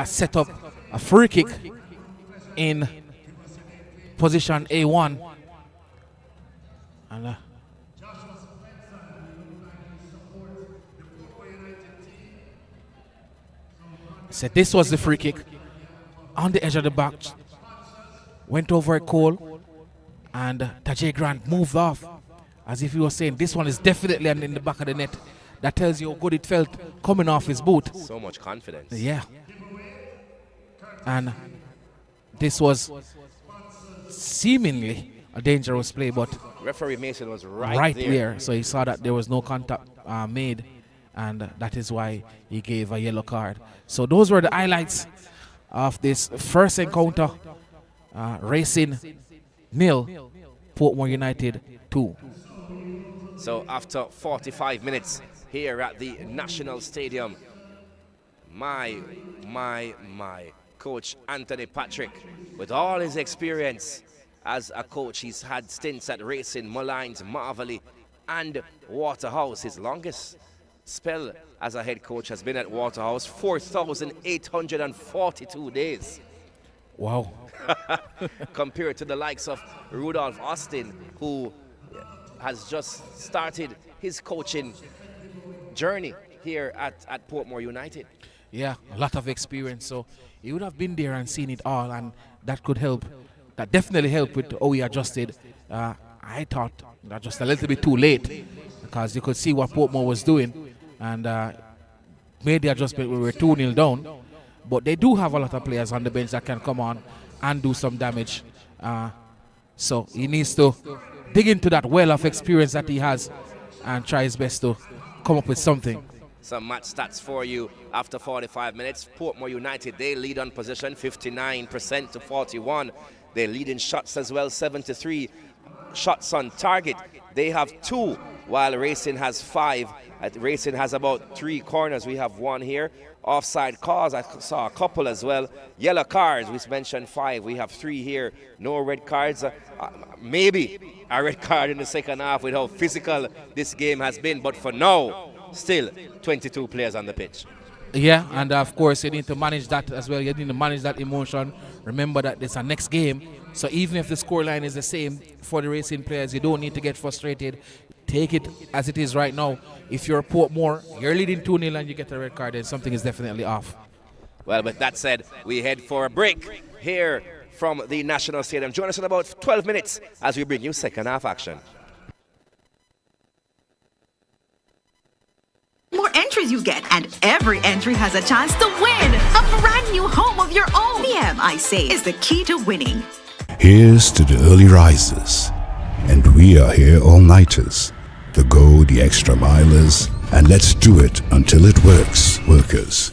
set up a free kick in position A1. And so this was the free kick on the edge of the box. Went over Cole, and Tajay Grant moved off as if he was saying this one is definitely in the back of the net. That tells you how good it felt coming off his boot. So much confidence. Yeah. And this was seemingly a dangerous play, but referee Mason was right there. So he saw that there was no contact made, and that is why he gave a yellow card. So those were the highlights of this first encounter. Racing 0, Portmore United 2. So after 45 minutes here at the National Stadium, my coach Anthony Patrick, with all his experience as a coach, he's had stints at Racing, Mullines, Marvelly and Waterhouse. His longest spell as a head coach has been at Waterhouse, 4,842 days. Wow. Compared to the likes of Rudolph Austin, who has just started his coaching journey here at Portmore United. Yeah, a lot of experience. So he would have been there and seen it all, and that could help. That definitely helped with how he adjusted. I thought that just a little bit too late, because you could see what Portmore was doing and made the adjustment when we were 2-0 down. But they do have a lot of players on the bench that can come on and do some damage. So he needs to dig into that well of experience that he has and try his best to come up with something. Some match stats for you after 45 minutes. Portmore United, they lead on possession 59% to 41. They lead in shots as well, 73 shots on target. They have 2, while Racing has 5. Racing has about 3 corners. We have 1 here. Offside calls, I saw a couple as well. Yellow cards, we mentioned 5. We have 3 here. No red cards. Maybe a red card in the second half with how physical this game has been. But for now, still 22 players on the pitch. Yeah, and of course you need to manage that as well. You need to manage that emotion. Remember that it's a next game. So even if the scoreline is the same for the Racing players, you don't need to get frustrated. Take it as it is right now. If you're Portmore, you're leading 2-0 and you get a red card, then something is definitely off. Well, with that said, we head for a break here from the National Stadium. Join us in about 12 minutes as we bring you second half action. More entries you get, and every entry has a chance to win a brand new home of your own. VM, I say, is the key to winning. Here's to the early risers, and we are here all-nighters, the go the extra milers, and let's do it until it works, workers.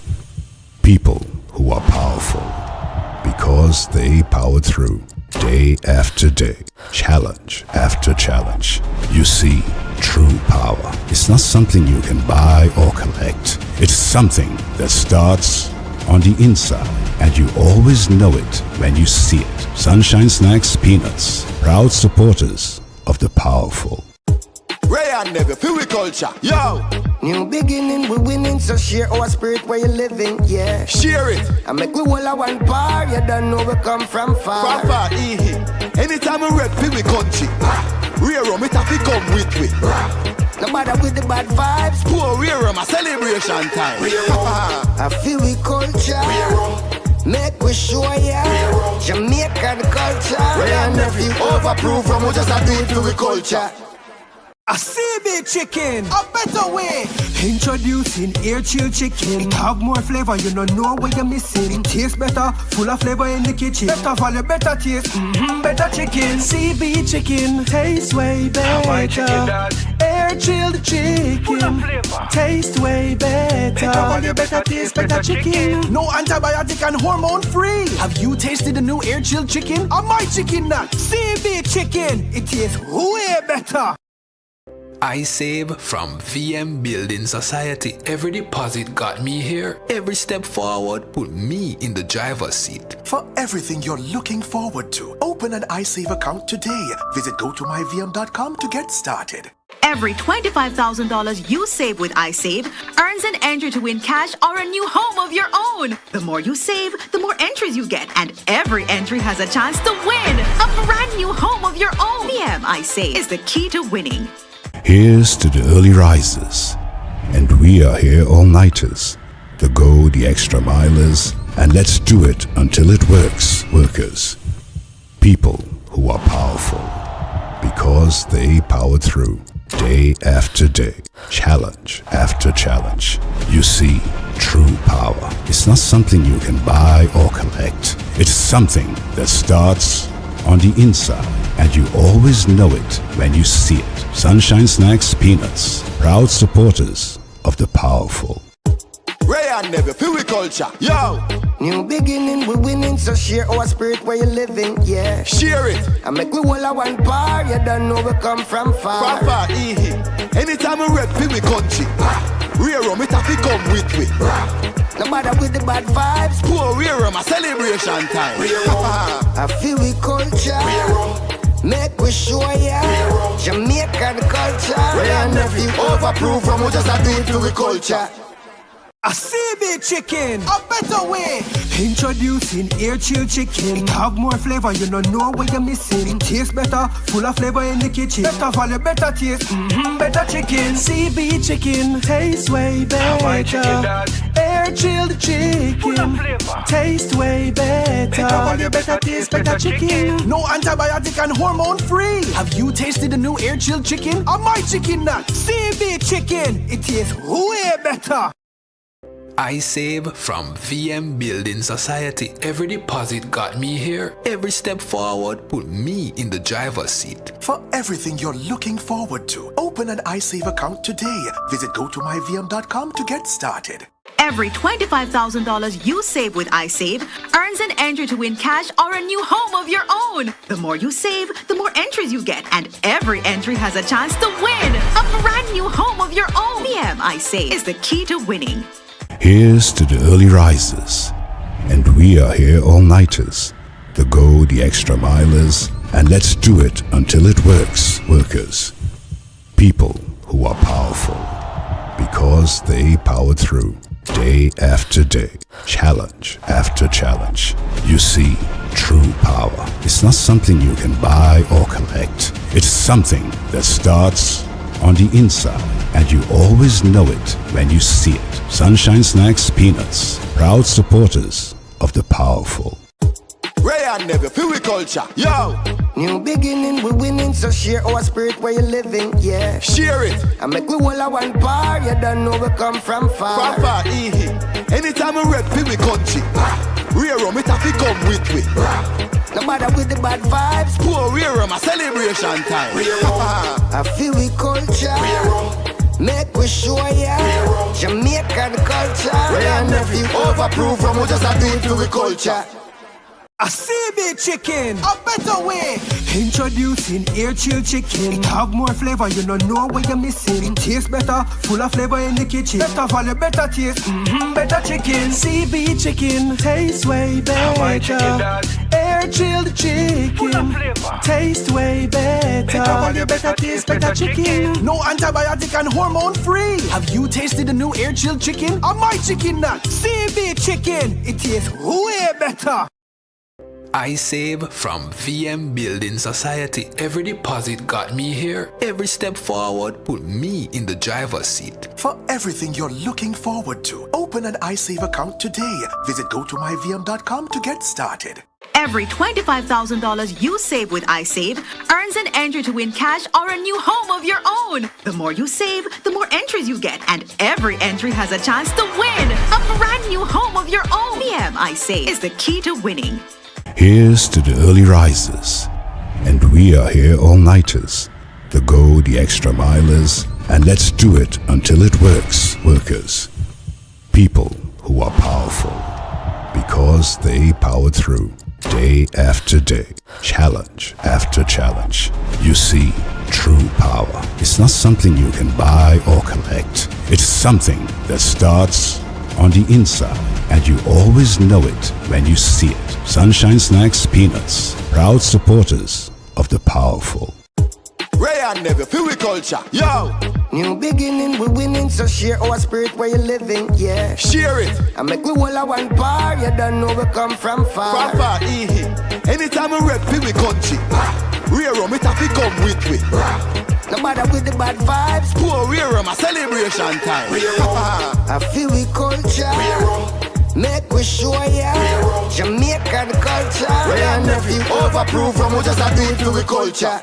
People who are powerful, because they powered through, day after day, challenge after challenge. You see, true power is not something you can buy or collect. It's something that starts on the inside, and you always know it when you see it. Sunshine Snacks Peanuts, proud supporters of the powerful. Ray and Never, feel we culture. Yo! New beginning, we winning, so share our spirit where you living, yeah. Share it. I make we all a one par, you don't know we come from far. From far, anytime we rep, feel we country. Rear rum, it have to come with we. No matter with the bad vibes. Poor rear rum, a celebration time. I feel we culture. Make we show ya Jamaican culture. Ray and Never, overproof from we just a do it to we culture. A CB chicken, a better way. Introducing air chill chicken. It have more flavor, you don't know what you're missing. It tastes better, full of flavor in the kitchen. Better value, better taste, better chicken. CB chicken, tastes way better. Air chilled chicken, taste way better. Better value, better taste, better chicken. No antibiotic and hormone free. Have you tasted the new air chilled chicken? Or my chicken nut? CB chicken, it tastes way better. I save from VM Building Society. Every deposit got me here. Every step forward put me in the driver's seat. For everything you're looking forward to, open an iSave account today. Visit gotomyvm.com to get started. Every $25,000 you save with iSave earns an entry to win cash or a new home of your own. The more you save, the more entries you get, and every entry has a chance to win a brand new home of your own. VM iSave is the key to winning. Here's to the early risers, and we are here all-nighters, the go the extra milers, and let's do it until it works, workers. People who are powerful, because they powered through, day after day, challenge after challenge. You see, true power is not something you can buy or collect. It's something that starts on the inside, and you always know it when you see it. Sunshine Snacks Peanuts, proud supporters of the powerful. Ray and Never, feel we culture. Yo! New beginning, we winning, so share our spirit where you living, yeah. Share it. I make we all a one par, you don't know we come from far. From far, anytime we rep, feel we country. Rear rum, it have to come with we. No matter with the bad vibes. Poor rear rum, a celebration time. I feel we culture. Make we show ya Jamaican culture. Ray and Never, overproof from we just a do it to we culture. A CB chicken, a better way. Introducing air chill chicken. It have more flavor, you don't know what you're missing. It tastes better, full of flavor in the kitchen. Better value, better taste, better chicken. CB chicken, tastes way better. Air chilled chicken, taste way better. Better value, better taste, better chicken. No antibiotic and hormone free. Have you tasted the new air chilled chicken? Or my chicken nut? CB chicken, it tastes way better. I save from VM Building Society. Every deposit got me here. Every step forward put me in the driver's seat. For everything you're looking forward to, open an iSave account today. Visit gotomyvm.com to get started. Every $25,000 you save with iSave earns an entry to win cash or a new home of your own. The more you save, the more entries you get, and every entry has a chance to win a brand new home of your own. VM iSave is the key to winning. Here's to the early risers, and we are here all-nighters, the go the extra milers, and let's do it until it works, workers. People who are powerful, because they powered through, day after day, challenge after challenge. You see, true power is not something you can buy or collect. It's something that starts on the inside, and you always know it when you see it. Sunshine Snacks Peanuts, proud supporters of the powerful. Ray and Never, feel we culture. Yo! New beginning, we winning, so share our spirit where you living, yeah. Share it. I make we all a one par, you don't know we come from far. From far, anytime we rep, feel we country. Rear rum, it have to come with we. No matter with the bad vibes. Poor rear rum, a celebration time. I feel we culture. Make we show ya Jamaican culture. Ray and Never, overproof from we just a do it to we culture. A CB chicken, a better way. Introducing air chill chicken. It have more flavor, you don't know what you're missing. It tastes better, full of flavor in the kitchen. Better value, better taste, better chicken. CB chicken, tastes way better. Air chilled chicken, taste way better. Better all your better taste, better chicken. No antibiotic and hormone free. Have you tasted the new air chilled chicken? Or my chicken nut? CB chicken. It tastes way better. I save from VM Building Society. Every deposit got me here. Every step forward put me in the driver's seat. For everything you're looking forward to, open an iSave account today. Visit gotomyvm.com to get started. Every $25,000 you save with iSave earns an entry to win cash or a new home of your own. The more you save, the more entries you get, and every entry has a chance to win a brand new home of your own. VM iSave is the key to winning. Here's to the early risers, and we are here all-nighters, the go the extra milers, and let's do it until it works, workers. People who are powerful, because they powered through, day after day, challenge after challenge. You see, true power is not something you can buy or collect. It's something that starts on the inside, and you always know it when you see it. Sunshine Snacks Peanuts, proud supporters of the powerful. Ray and Never, feel we culture, yo! New beginning, we winning, so share our spirit where you living, yeah. Share it! I make we all a one par, you don't know we come from far. From far, anytime we rep, feel we country. Rear rum, it have to come with we. No matter with the bad vibes. Poor rear rum, a celebration time. I feel we culture. Make we show ya Jamaican culture. Ray and Nephew, overproof from we just a do it to we culture.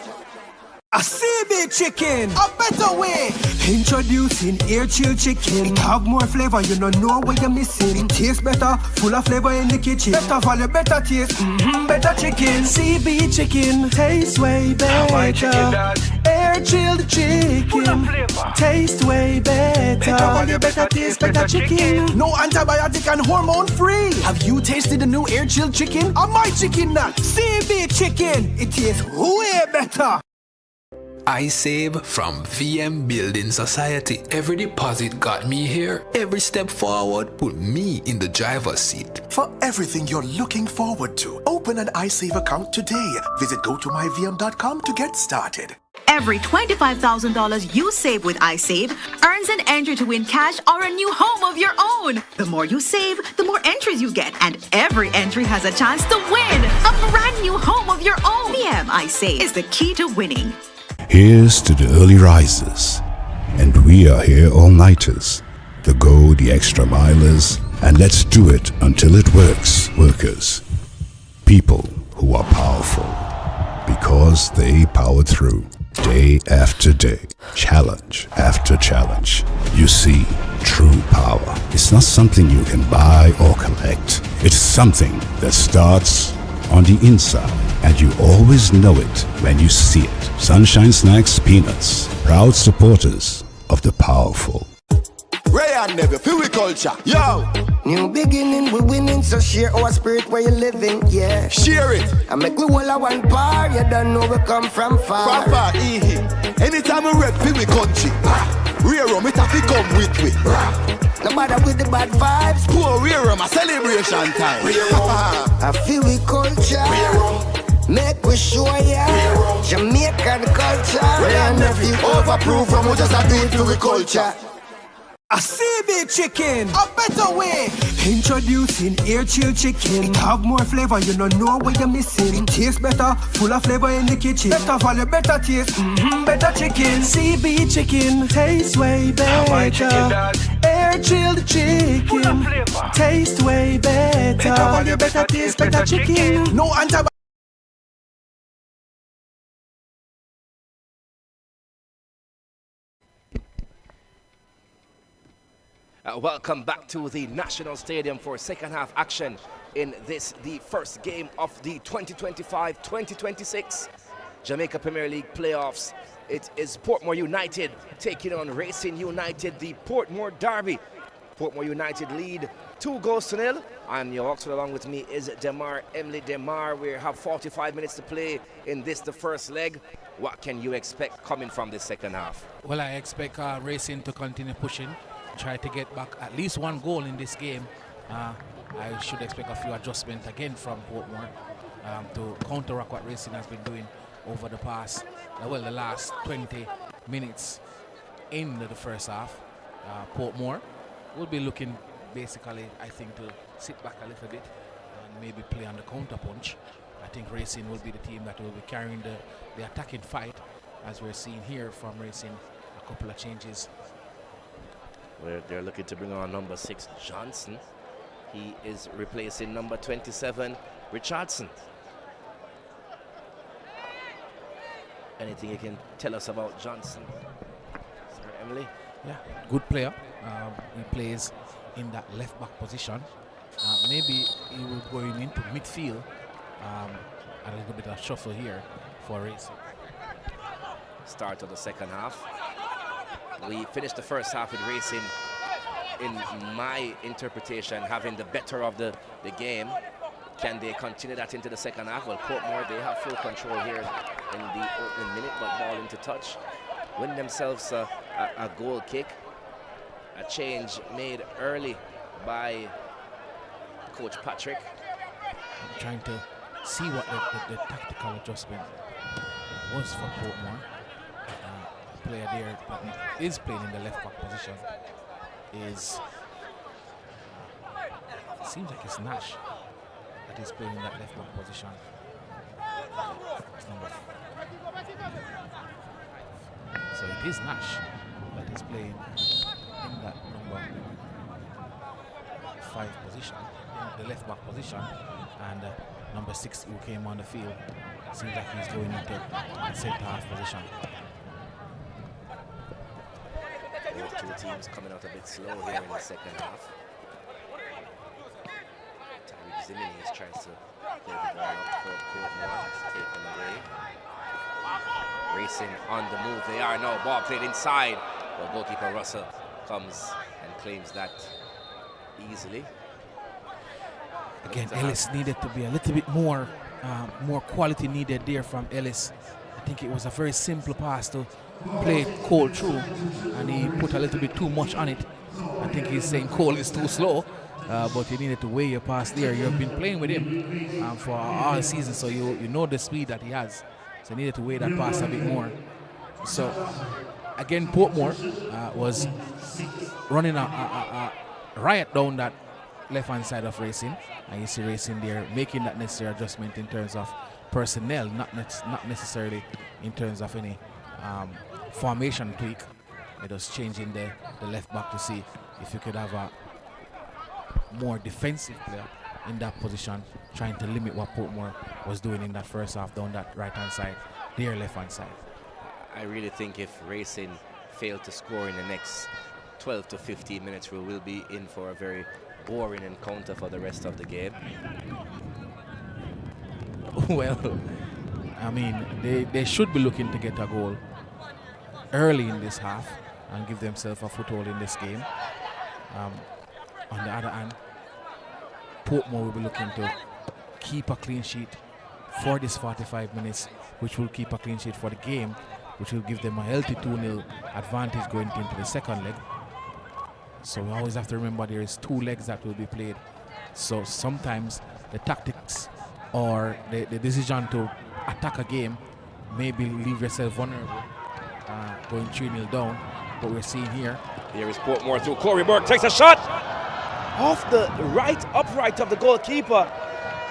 A CB chicken, a better way. Introducing air chilled chicken. It have more flavor, you don't know what you're missing. It tastes better, full of flavor in the kitchen. Better value, better taste, better chicken. CB chicken, tastes way better. Air chilled chicken, taste way better. Better value, better taste, better chicken. No antibiotic and hormone free. Have you tasted the new air chilled chicken? Or my chicken nut? CB chicken, it tastes way better. I save from VM Building Society. Every deposit got me here. Every step forward put me in the driver's seat. For everything you're looking forward to, open an iSave account today. Visit gotomyvm.com to get started. Every $25,000 you save with iSave earns an entry to win cash or a new home of your own. The more you save, the more entries you get, and every entry has a chance to win a brand new home of your own. VM iSave is the key to winning. Here's to the early risers, and we are here all-nighters, the go the extra milers, and let's do it until it works, workers. People who are powerful, because they powered through, day after day, challenge after challenge. You see, true power is not something you can buy or collect. It's something that starts on the inside, and you always know it when you see it. Sunshine Snacks Peanuts, proud supporters of the powerful. Ray and Never, feel we culture, yo! New beginning, we winning, so share our spirit where you living, yeah. Share it! I make we all a one par, you don't know we come from far. From far, anytime we rep, feel we country. Rear rum, it have to come with we. No matter with the bad vibes. Poor rear rum, a celebration time. I feel we culture. Make we show ya Jamaican culture. Ray and Nephew, overproof from we just a do it to we culture. A CB chicken, a better way. Introducing air chilled chicken. It have more flavor, you don't know what you're missing. It tastes better, full of flavor in the kitchen. Better value, better taste, better chicken. CB chicken, tastes way better. Air chilled chicken, taste way better. Better value, better taste, better chicken. No antibiotics. Welcome back to the National Stadium for second half action in this, the first game of the 2025-2026 Jamaica Premier League playoffs. It is Portmore United taking on Racing United, the Portmore derby. Portmore United lead 2-0, and your Oxford along with me is Emily Demar. We have 45 minutes to play in this, the first leg. What can you expect coming from this second half? Well, I expect Racing to continue pushing, try to get back at least one goal in this game. I should expect a few adjustments again from Portmore to counteract what Racing has been doing over the past the last 20 minutes in the first half. Portmore will be looking basically, I think, to sit back a little bit and maybe play on the counter punch. I think Racing will be the team that will be carrying the attacking fight, as we're seeing here from Racing. A couple of changes. Where they're looking to bring on number 6 Johnson. He is replacing number 27 Richardson. Anything you can tell us about Johnson, Sir Emily? Yeah, good player. He plays in that left back position. Maybe he will go into midfield. A little bit of shuffle here for Racing. Start of the second half. We finished the first half with Racing, in my interpretation, having the better of the game. Can they continue that into the second half? Well, Portmore, they have full control here in the opening minute, but ball into touch. Win themselves a goal kick. A change made early by Coach Patrick. I'm trying to see what the tactical adjustment was for Portmore. A player there that is playing in the left back position is, seems like it's Nash that is playing in that left back position. It's number 5. So it is Nash that is playing in that number 5 position, in the left back position, and number 6 who came on the field seems like he's going into the centre half position. Both two teams coming out a bit slow here in the second half. Tariq Zimenez tries to play the ball up for Portmore. It's taken away. Racing on the move. They are now. Ball played inside. Well, goalkeeper Russell comes and claims that easily. Again, Ellis needed to be a little bit more quality needed there from Ellis. I think it was a very simple pass to play Cole through, and he put a little bit too much on it. I think he's saying Cole is too slow, but you needed to weigh your pass there. You've been playing with him for all season, so you know the speed that he has. So you needed to weigh that pass a bit more. So again, Portmore was running a riot down that left-hand side of Racing, and you see Racing there making that necessary adjustment in terms of personnel, not necessarily in terms of any formation tweak. It was changing the left back to see if you could have a more defensive player in that position, trying to limit what Portmore was doing in that first half down that right-hand side, their left-hand side. I really think if Racing fail to score in the next 12 to 15 minutes, we will be in for a very boring encounter for the rest of the game. Well, I mean, they should be looking to get a goal early in this half and give themselves a foothold in this game. On the other hand, Portmore will be looking to keep a clean sheet for this 45 minutes, which will keep a clean sheet for the game, which will give them a healthy 2-0 advantage going into the second leg. So we always have to remember there is 2 legs that will be played. So sometimes the tactics or the decision to attack a game maybe leave yourself vulnerable, going 3-0 down. But we're seeing here. Here is Portmore through. Corey Burke takes a shot off the right upright of the goalkeeper.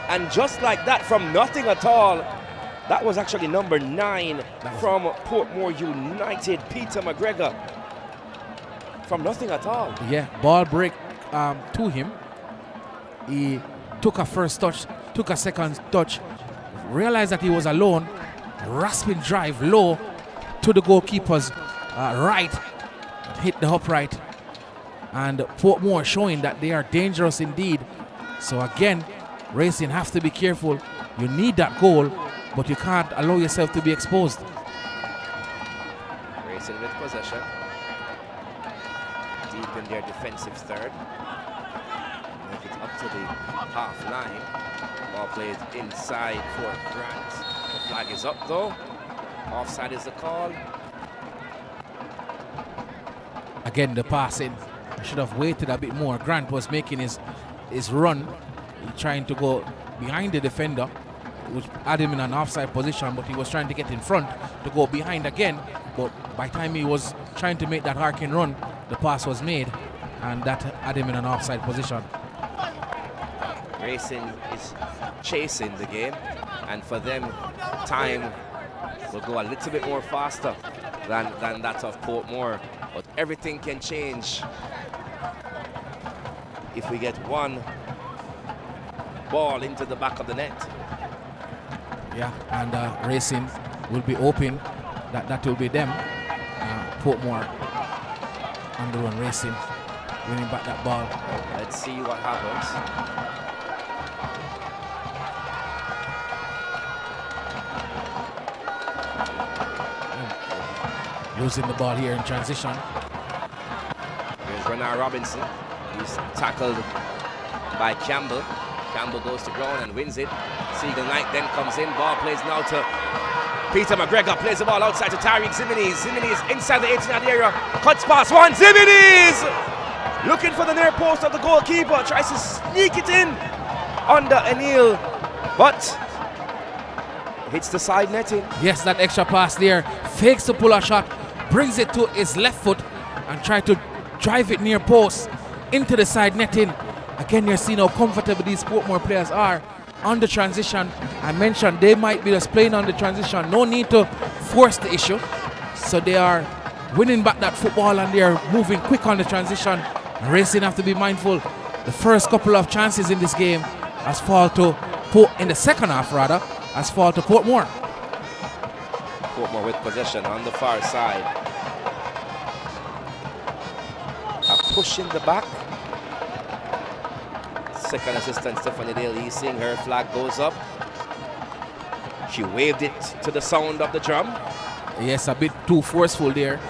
And just like that, from nothing at all, that was actually number 9 from Portmore United, Peter McGregor. From nothing at all. Yeah, ball break to him. He took a first touch, took a second touch, realized that he was alone, rasping drive low to the goalkeeper's right, hit the upright, and Portmore showing that they are dangerous indeed. So again, Racing have to be careful. You need that goal, but you can't allow yourself to be exposed. Racing with possession. Deep in their defensive third. Make it up to the half line. Ball played inside for Grant. The flag is up though. Offside is the call. Again, the passing. I should have waited a bit more. Grant was making his run, trying to go behind the defender, which had him in an offside position, but he was trying to get in front to go behind again. But by the time he was trying to make that arcing run, the pass was made, and that had him in an offside position. Racing is chasing the game, and for them, time will go a little bit more faster than that of Portmore. But everything can change if we get one ball into the back of the net. Yeah, and Racing will be hoping that will be them. Portmore on the run, Racing winning back that ball. Let's see what happens. Losing the ball here in transition. Here's Renard Robinson. He's tackled by Campbell. Campbell goes to ground and wins it. Seagull Knight then comes in. Ball plays now to Peter McGregor. Plays the ball outside to Tariq Ziminiz. Ziminiz inside the 18-yard area. Cuts past one. Ziminiz! Looking for the near post of the goalkeeper. Tries to sneak it in under Anil. But hits the side netting. Yes, that extra pass there. Fakes to pull a shot. Brings it to his left foot and try to drive it near post into the side netting. Again, you're seeing how comfortable these Portmore players are on the transition. I mentioned they might be just playing on the transition. No need to force the issue. So they are winning back that football and they are moving quick on the transition. Racing have to be mindful. The first couple of chances in this game has fallen to in the second half rather, has fallen to Portmore. Portmore with possession on the far side. A push in the back. Second assistant Stephanie Daly, seeing her flag goes up. She waved it to the sound of the drum. Yes, a bit too forceful there.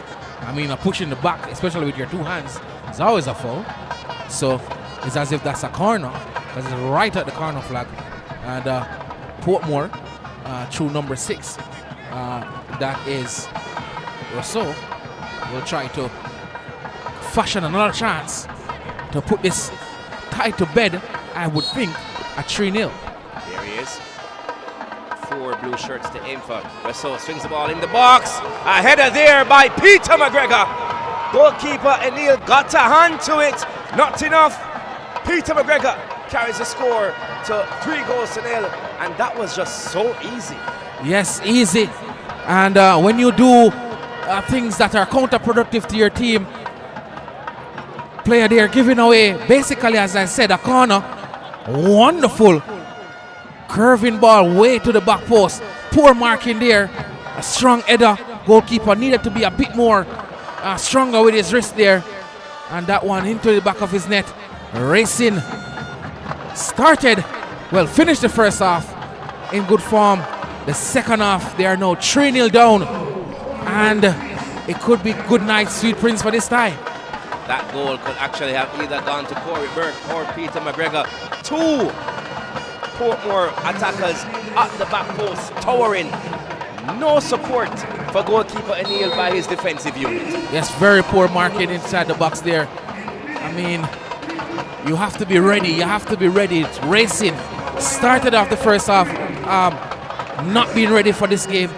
I mean, a push in the back, especially with your two hands, is always a foul. So it's as if that's a corner, because it's right at the corner flag. And Portmore, through number 6, that is Rousseau, will try to fashion another chance to put this tie to bed, I would think, at 3-0. There he is. 4 blue shirts to aim for. Rousseau swings the ball in the box. A header there by Peter McGregor. Goalkeeper Anil got a hand to it. Not enough. Peter McGregor carries the score to 3-0. And that was just so easy. Yes, easy. And when you do things that are counterproductive to your team, player there giving away, basically, as I said, a corner. Wonderful curving ball way to the back post. Poor marking there. A strong header. Goalkeeper needed to be a bit more stronger with his wrist there. And that one into the back of his net. Racing started, well, finished the first half in good form. The second half, they are now 3-0 down. And it could be good night, sweet prince, for this tie. That goal could actually have either gone to Corey Burke or Peter McGregor. 2 Portmore attackers at the back post, towering. No support for goalkeeper Anil by his defensive unit. Yes, very poor marking inside the box there. I mean, you have to be ready. You have to be ready. It's Racing started off the first half not being ready for this game.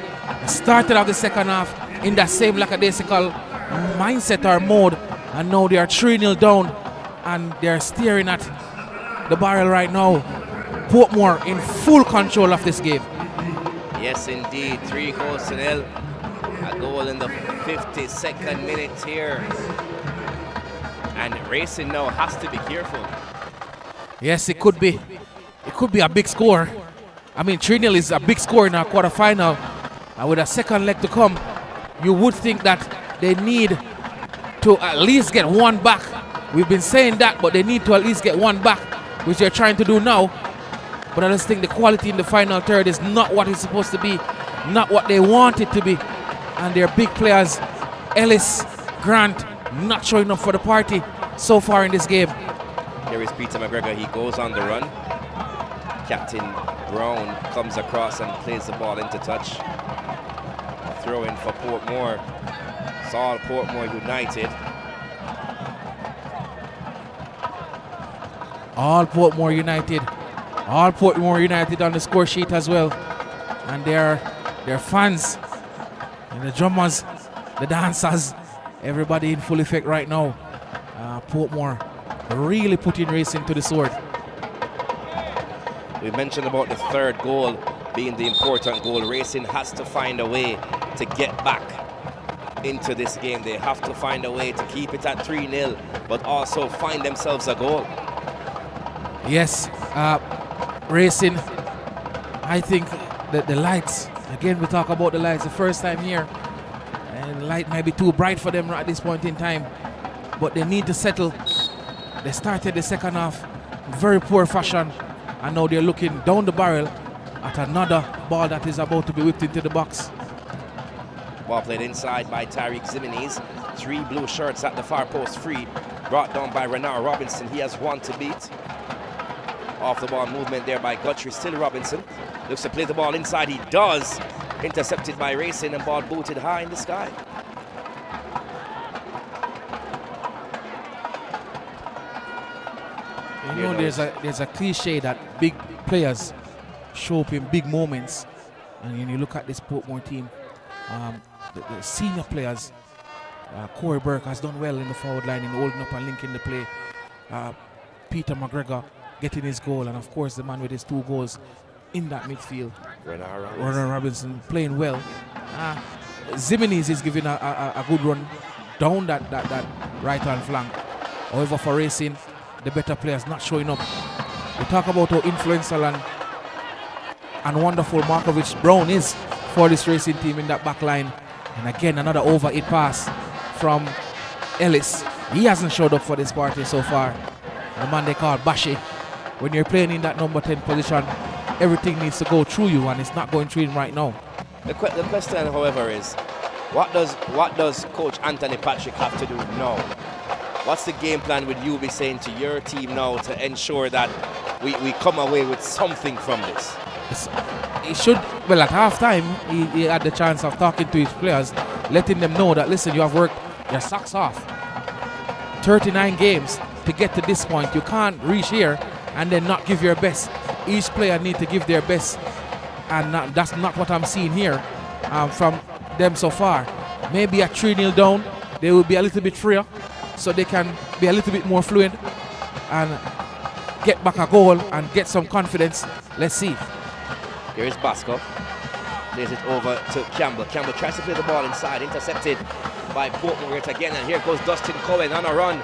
Started off the second half in that same lackadaisical mindset or mode. And now they are 3-0 down and they're staring at the barrel right now. Portmore in full control of this game. Yes, indeed. 3-0. A goal in the 52nd minute here. And Racing now has to be careful. Yes, it could be. It could be a big score. I mean, 3-0 is a big score in our quarterfinal. And with a second leg to come, you would think that they need to at least get one back. We've been saying that, but they need to at least get one back, which they're trying to do now. But I just think the quality in the final third is not what it's supposed to be, not what they want it to be. And their big players, Ellis, Grant, not showing up for the party so far in this game. Here is Peter McGregor. He goes on the run. Captain Brown comes across and plays the ball into touch. A throw in for Portmore. It's all Portmore United. All Portmore United. All Portmore United on the score sheet as well. And their fans and the drummers, the dancers, everybody in full effect right now. Portmore really putting Racing to the sword. We mentioned about the third goal being the important goal. Racing has to find a way to get back into this game. They have to find a way to keep it at 3-0, but also find themselves a goal. Yes, Racing, I think that the lights, again we talk about the lights, the first time here, and the light might be too bright for them at this point in time, but they need to settle. They started the second half in very poor fashion, and now they're looking down the barrel at another ball that is about to be whipped into the box. Ball played inside by Tariq Zimines. 3 blue shirts at the far post, free. Brought down by Renard Robinson. He has one to beat. Off the ball movement there by Guthrie. Still Robinson. Looks to play the ball inside. He does. Intercepted by Racing and ball booted high in the sky. You know, there's a cliche that big players show up in big moments. And when you look at this Portmore team, the senior players, Corey Burke has done well in the forward line in holding up and linking the play. Peter McGregor getting his goal, and of course the man with his 2 goals in that midfield. Renard Robinson playing well. Zimines is giving a good run down that right hand flank. However, for Racing, the better players not showing up. We talk about how influential and wonderful Markovich Brown is for this Racing team in that back line. And again, another over 8 pass from Ellis. He hasn't showed up for this party so far. The man they call Bashi. When you're playing in that number 10 position, everything needs to go through you, and it's not going through him right now. The question, however, is what does Coach Anthony Patrick have to do now? What's the game plan would you be saying to your team now to ensure that we come away with something from this? He should, well, at halftime, he had the chance of talking to his players, letting them know that, listen, you have worked your socks off. 39 games to get to this point. You can't reach here and then not give your best. Each player needs to give their best, and that's not what I'm seeing here from them so far. Maybe at 3-0 down, they will be a little bit freer, so they can be a little bit more fluent and get back a goal and get some confidence. Let's see. Here is Basco. Plays it over to Campbell. Campbell tries to play the ball inside, intercepted by Portmore yet again, and here goes Dustin Cohen on a run.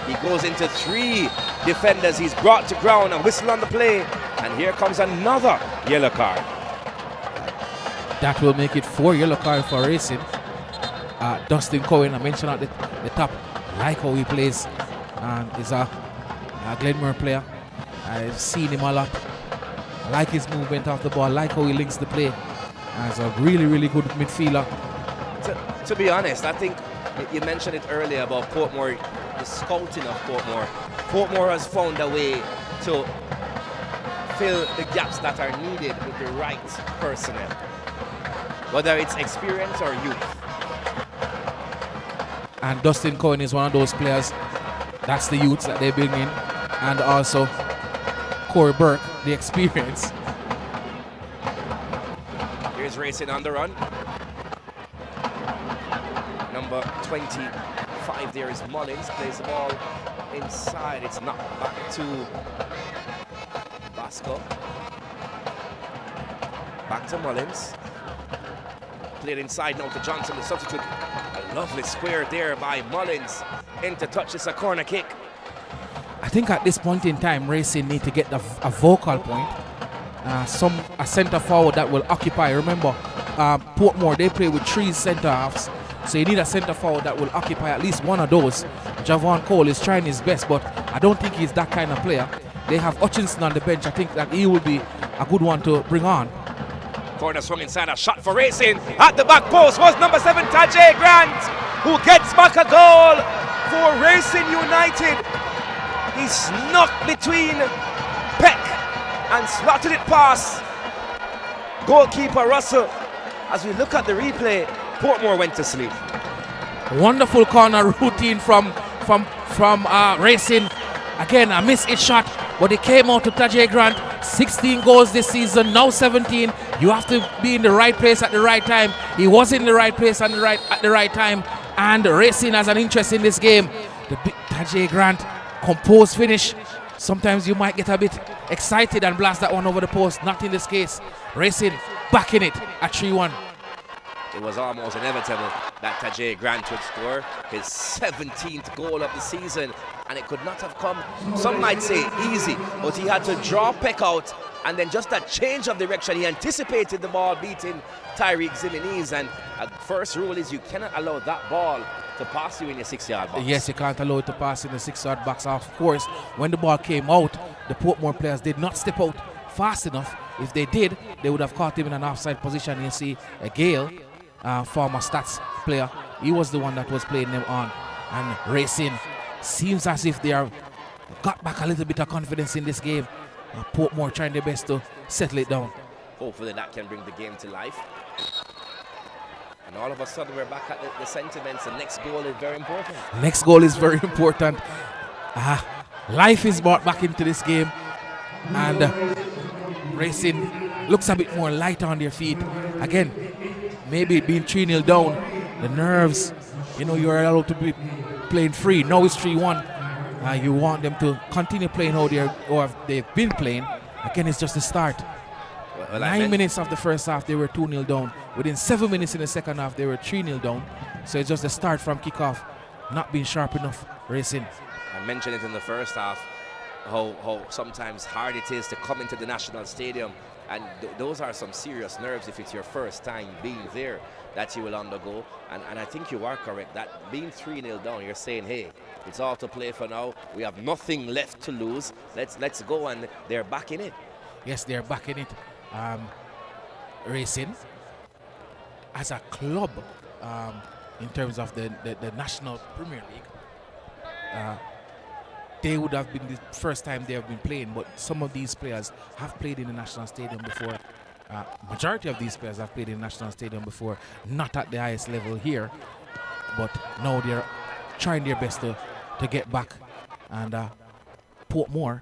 He goes into 3 defenders. He's brought to ground, a whistle on the play, and here comes another yellow card. That will make it 4 yellow cards for Racing. Dustin Cohen, I mentioned at the top, like how he plays, and is a Glenmore player. I've seen him a lot. I like his movement off the ball, I like how he links the play. As a really, really good midfielder. To be honest, I think you mentioned it earlier about Portmore, the scouting of Portmore. Portmore has found a way to fill the gaps that are needed with the right personnel, whether it's experience or youth. And Dustin Cohen is one of those players. That's the youths that they bring in, and also Corey Burke, the experience. Here's Racing on the run. Number 25 there is Mullins, plays the ball inside. It's knocked back to Basco. Back to Mullins. Played inside now to Johnson, the substitute. A lovely square there by Mullins. In to touch, it's a corner kick. I think at this point in time, Racing need to get a vocal point. A centre forward that will occupy. Remember, Portmore, they play with 3 centre halves. So you need a centre forward that will occupy at least one of those. Javon Cole is trying his best, but I don't think he's that kind of player. They have Hutchinson on the bench. I think that he will be a good one to bring on. Corner swung inside, a shot for Racing. At the back post was number 7, Tajay Grant, who gets back a goal for Racing United. He snuck between Peck and slotted it past goalkeeper Russell. As we look at the replay, Portmore went to sleep. Wonderful corner routine from Racing. Again, a missed hit shot. but he came out to Tajay Grant. 16 goals this season, now 17. You have to be in the right place at the right time. He was in the right place at the right time. And Racing has an interest in this game. The big Tajay Grant, composed finish. Sometimes you might get a bit excited and blast that one over the post. Not in this case. Racing back in it at 3-1. It was almost inevitable that Tajay Grant would score his 17th goal of the season, and it could not have come, some might say, easy, but he had to draw Peck out, and then just that change of direction, he anticipated the ball beating Tyreek Zimenez, and first rule is you cannot allow that ball to pass you in your 6-yard box. Yes, you can't allow it to pass in the 6-yard box. Of course, when the ball came out, the Portmore players did not step out fast enough. If they did, they would have caught him in an offside position. You see, Gale, former Stats player, he was the one that was playing them on. And Racing seems as if they are got back a little bit of confidence in this game. Portmore trying their best to settle it down. Hopefully that can bring the game to life. And all of a sudden we're back at the sentiments. The next goal is very important. Next goal is very important. Life is brought back into this game. And Racing looks a bit more light on their feet. Again, maybe being 3-0 down, the nerves, you know, you're allowed to be playing free. Now it's 3-1. You want them to continue playing how they've been playing. Again, it's just the start. Well, 9 minutes of the first half, they were 2-0 down. Within 7 minutes in the second half, they were 3-0 down. So it's just the start from kickoff, not being sharp enough. Racing. I mentioned it in the first half, how sometimes hard it is to come into the National Stadium. And those are some serious nerves if it's your first time being there that you will undergo. And I think you are correct that being 3-0 down, you're saying, hey, it's all to play for now. We have nothing left to lose. Let's go, and they're back in it. Yes, they're back in it. Racing, as a club, in terms of the National Premier League, they would have been the first time they have been playing, but some of these players have played in the National Stadium before. Majority of these players have played in the National Stadium before, not at the highest level here, but now they're trying their best to get back. And Portmore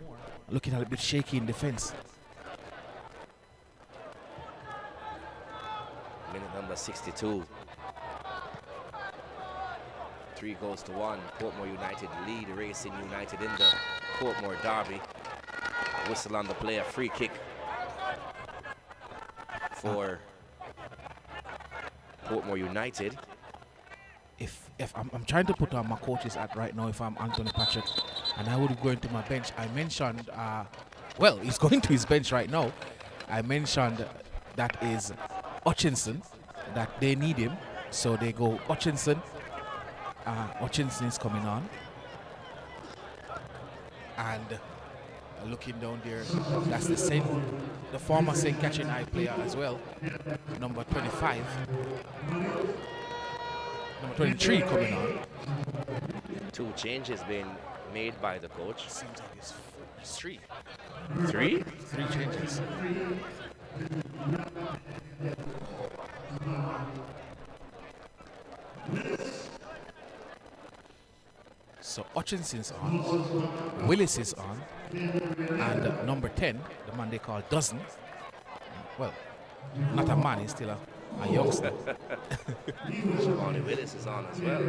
looking a little bit shaky in defense. Minute number 62. 3-1. Portmore United lead Racing United in the Portmore derby. Whistle on the play, a free kick for Portmore United. If I'm trying to put on my coach's hat right now, if I'm Anthony Patrick, and I would go into my bench, I mentioned, well, he's going to his bench right now. I mentioned that is Hutchinson, that they need him, so they go Hutchinson. Hutchinson is coming on, and looking down there, that's the former St. Catherine High player as well, number 25, number 23 coming on. 2 changes being made by the coach. Seems like it's 3. 3? 3 changes. So Hutchinson's on, Willis is on, and number 10, the man they call Dozen, well, not a man, he's still a youngster. Shivani Willis is on as well.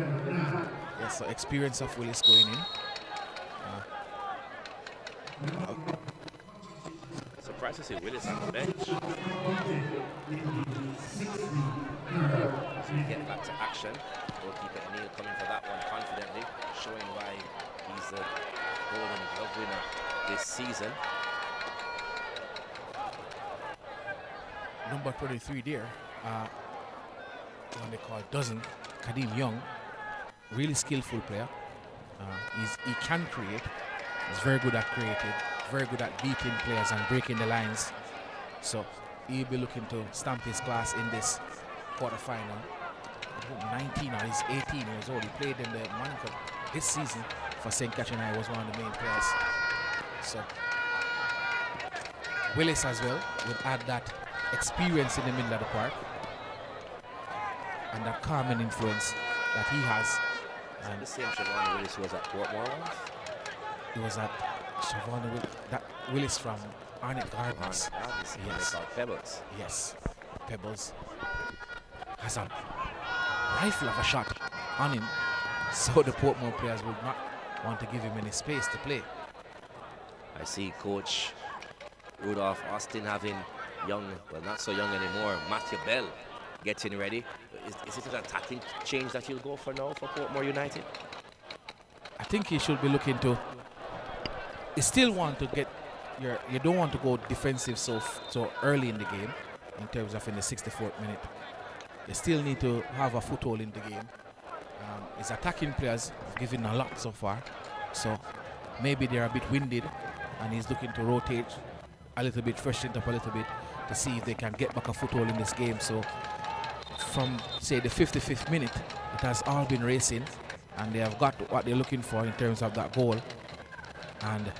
Yes, so experience of Willis going in. Surprised to see Willis on the bench. So we get back to action. Goalkeeper Neil coming for that one confidently, showing why he's the Golden Glove winner this season. Number 23 there, one they call Dozen, Kadim Young, really skillful player. He can create. He's very good at creating, very good at beating players and breaking the lines. So he'll be looking to stamp his class in this quarterfinal. 19 or he's 18 years old. He played in the Manning Cup this season for St. Catherine High, was one of the main players. So Willis as well would add that experience in the middle of the park and that calming influence that he has. Is that the same Siobhan Willis who was at Portmore once? He was at Siobhan Willis from Arnett Gardens. Yes. Pebbles. Yes. Pebbles has a rifle of a shot on him, so the Portmore players would not want to give him any space to play. I see Coach Rudolph Austin having young, well, not so young anymore, Matthew Bell getting ready. Is it an attacking change that you'll go for now for Portmore United? I think he should be looking to. You still want to get you don't want to go defensive so early in the game, in terms of in the 64th minute. You still need to have a foothold in the game. His attacking players have given a lot so far, so maybe they're a bit winded, and he's looking to rotate a little bit, freshen it up a little bit to see if they can get back a foothold in this game. So from, say, the 55th minute, it has all been racing, and they have got what they're looking for in terms of that goal. And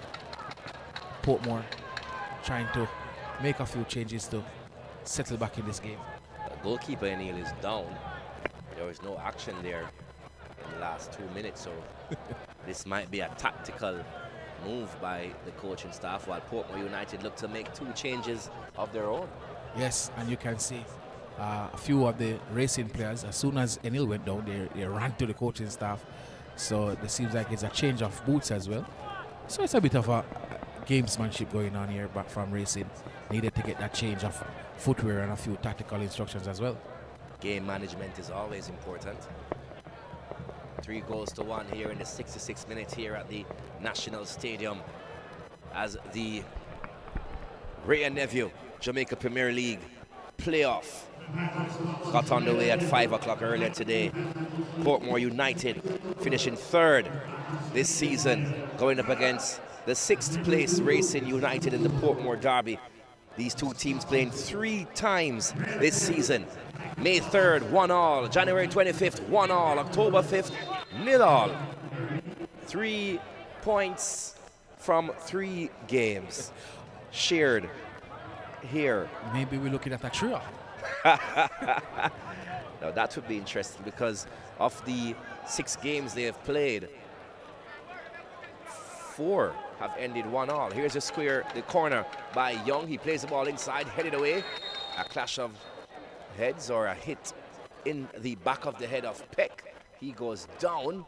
Portmore trying to make a few changes to settle back in this game. The goalkeeper, Neil, is down. There was no action there in the last 2 minutes, so this might be a tactical move by the coaching staff, while Portmore United look to make 2 changes of their own. Yes, and you can see a few of the racing players, as soon as Enil went down, they ran to the coaching staff. So it seems like it's a change of boots as well. So it's a bit of a gamesmanship going on here, but from racing, needed to get that change of footwear and a few tactical instructions as well. Game management is always important. 3-1 here in the 66th minute here at the National Stadium, as the Ray and Nephew Jamaica Premier League playoff got underway at 5 o'clock earlier today. Portmore United finishing 3rd this season, going up against the 6th place Racing United in the Portmore Derby. These two teams playing 3 times this season. May 3rd, 1-1. January 25th, 1-1. October 5th, 0-0. 3 points from 3 games shared here. Maybe we're looking at a trio. Now that would be interesting, because of the 6 games they have played, 4 have ended 1-1. Here's a square, the corner by Young. He plays the ball inside, headed away. A clash of heads, or a hit in the back of the head of Peck. He goes down.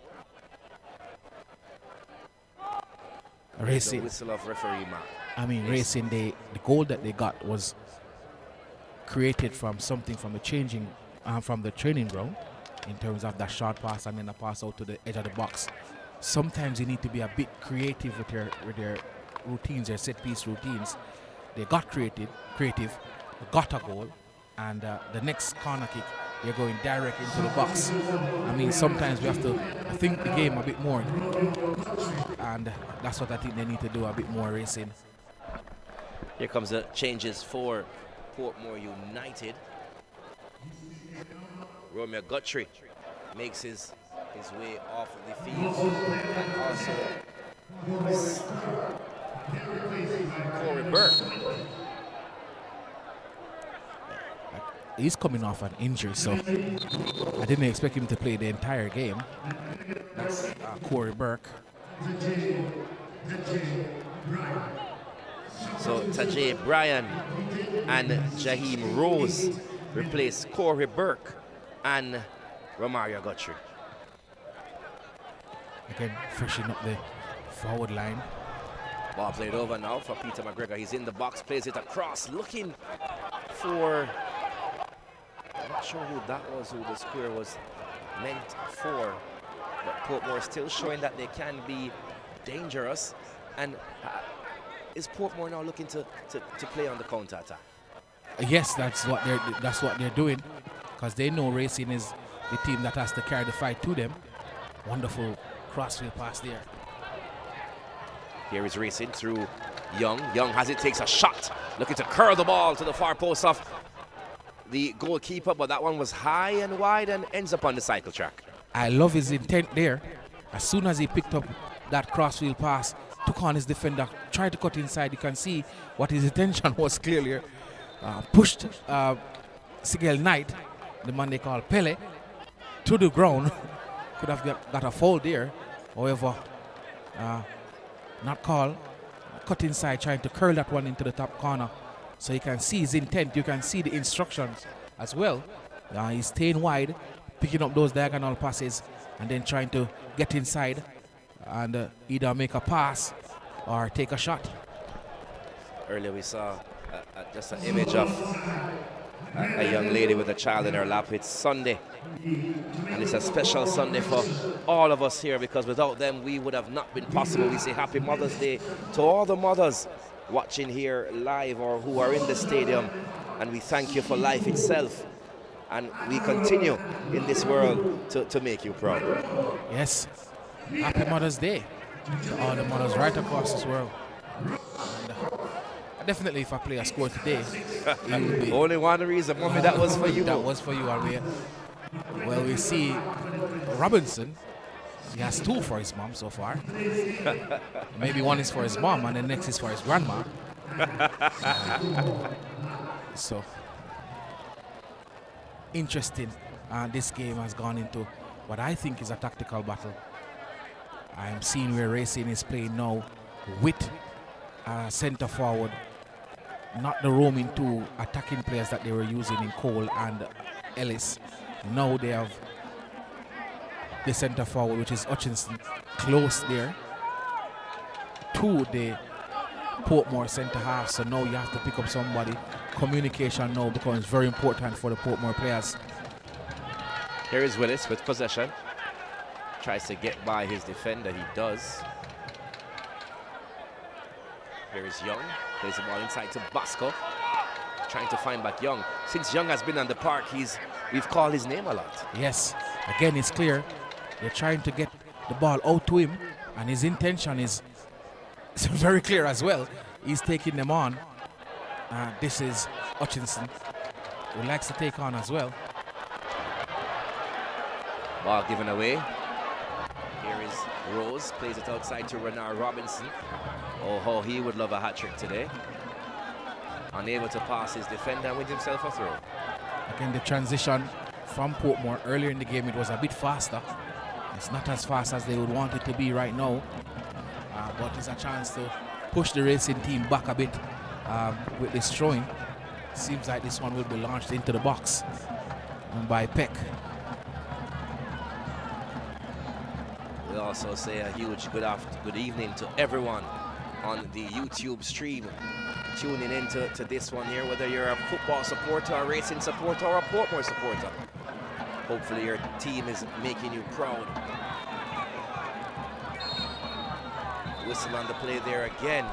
Racing. The whistle of referee man. I mean, Racing, the goal that they got was created from something from the changing, from the training ground, in terms of that short pass and then a pass out to the edge of the box. Sometimes you need to be a bit creative with their routines, their set piece routines. They got creative, got a goal, and the next corner kick, they're going direct into the box. I mean, sometimes we have to think the game a bit more, and that's what I think they need to do, a bit more. Racing. Here comes the changes for Portmore United. Romeo Guthrie makes his way off the field, and also Corey Burke. He's coming off an injury, so I didn't expect him to play the entire game. That's Corey Burke. So Tajay Bryan and Jaheim Rose replace Corey Burke and Romario Guthrie. Again, freshening up the forward line. Ball played over now for Peter McGregor. He's in the box, plays it across, looking for, I'm not sure who that was, who the square was meant for, but Portmore still showing that they can be dangerous. And is Portmore now looking to play on the counter-attack? Yes, that's what they're doing, because they know Racing is the team that has to carry the fight to them. Wonderful crossfield pass there. Here is Racing through Young. Young has it, takes a shot, looking to curl the ball to the far post of the goalkeeper, but that one was high and wide and ends up on the cycle track. I love his intent there. As soon as he picked up that crossfield pass, took on his defender, tried to cut inside. You can see what his intention was clearly. Pushed Sigel Knight, the man they call Pele, to the ground. Could have got a foul there. However, not called. cut inside, trying to curl that one into the top corner. So you can see his intent, you can see the instructions as well. He's staying wide, picking up those diagonal passes, and then trying to get inside and either make a pass or take a shot. Earlier we saw just an image of a young lady with a child in her lap. It's Sunday, and it's a special Sunday for all of us here, because without them we would have not been possible. We say Happy Mother's Day to all the mothers watching here live or who are in the stadium, and we thank you for life itself, and we continue in this world to make you proud. Yes, Happy Mother's Day to all the mothers right across this world. And definitely if I play a score today, it would be only one reason, Mommy, that was for you. That was for you, Alway. Well, we see Robinson, he has 2 for his mom so far. Maybe one is for his mom and the next is for his grandma. So interesting. This game has gone into what I think is a tactical battle. I'm seeing where Racing is playing now with centre forward, not the roaming 2 attacking players that they were using in Cole and Ellis. Now they have the centre forward, which is Hutchinson, close there to the Portmore centre half. So now you have to pick up somebody. Communication now becomes very important for the Portmore players. Here is Willis with possession. Tries to get by his defender, he does. Here is Young, plays the ball inside to Bosco, trying to find back Young. Since Young has been on the park, we've called his name a lot. Yes, again it's clear. They're trying to get the ball out to him, and his intention is very clear as well. He's taking them on. This is Hutchinson, who likes to take on as well. Ball given away. Here is Rose, plays it outside to Renard Robinson. Oh, how he would love a hat trick today. Unable to pass his defender and wins himself a throw. Again, the transition from Portmore earlier in the game, it was a bit faster. It's not as fast as they would want it to be right now, but it's a chance to push the Racing team back a bit with this throwing. Seems like this one will be launched into the box by Peck. We also say a huge good evening to everyone on the YouTube stream tuning into this one here, whether you're a football supporter, a Racing supporter, or a Portmore supporter. Hopefully your team is making you proud. Whistle on the play there again.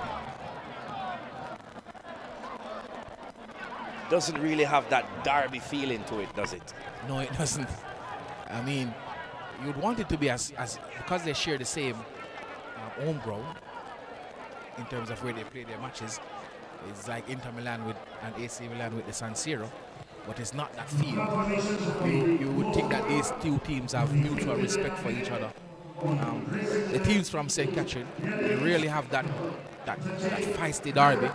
Doesn't really have that derby feeling to it, does it? No, it doesn't. I mean, you'd want it to be as because they share the same home ground in terms of where they play their matches. It's like Inter Milan and AC Milan with the San Siro, but it's not that feel. You would think that these 2 teams have mutual respect for each other. The teams from St. Catherine, they really have that feisty derby.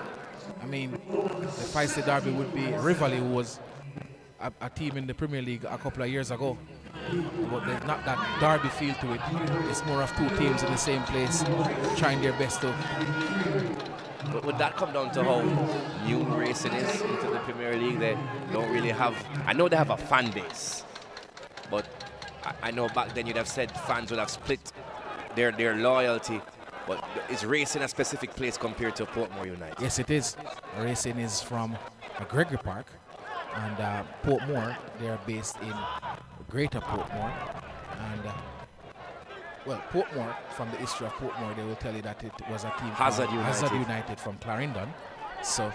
I mean, the feisty derby would be Rivoli, who was a team in the Premier League a couple of years ago. But there's not that derby feel to it. It's more of 2 teams in the same place trying their best to. But would that come down to how new Racing is into the Premier League? They don't really have. I know they have a fan base, but I know back then you'd have said fans would have split their loyalty. But is Racing a specific place compared to Portmore United? Yes, it is. Racing is from Gregory Park, and Portmore, they are based in Greater Portmore. And well, Portmore, from the history of Portmore, they will tell you that it was a team Hazard United from Clarendon. So,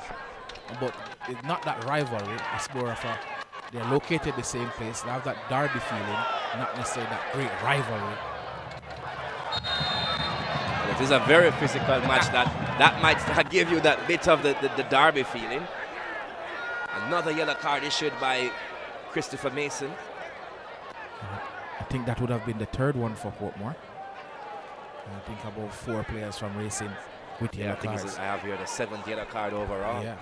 but it's not that rivalry. It's more of they're located the same place. They have that derby feeling, not necessarily that great rivalry. It is a very physical match that might give you that bit of the derby feeling. Another yellow card issued by Christopher Mason. I think that would have been the 3rd one for Portmore. I think about 4 players from Racing with yellow cards. I have here the 7th yellow card overall. Yeah.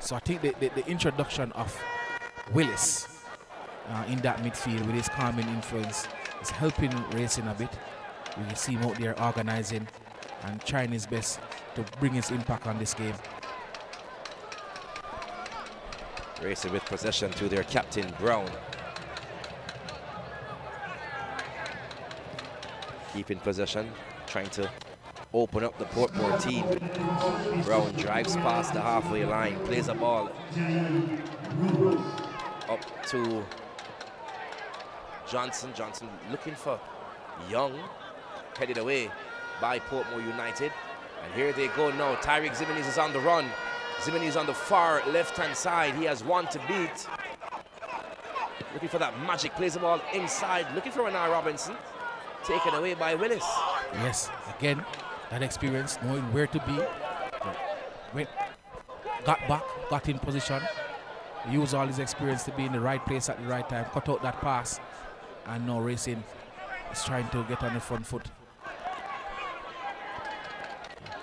So I think the introduction of Willis in that midfield with his calming influence is helping Racing a bit. We can see him out there organizing and trying his best to bring his impact on this game. Racing with possession to their captain, Brown. Keeping possession, trying to open up the Portmore team. Brown drives past the halfway line, plays a ball up to Johnson. Johnson looking for Young, headed away by Portmore United. And here they go now. Tyreek Zimenez is on the run. Zimenez on the far left-hand side. He has one to beat. Looking for that magic, plays the ball inside, looking for Renard Robinson. Taken away by Willis. Yes, again, that experience, knowing where to be. Got back, got in position, used all his experience to be in the right place at the right time, cut out that pass, and now Racing is trying to get on the front foot.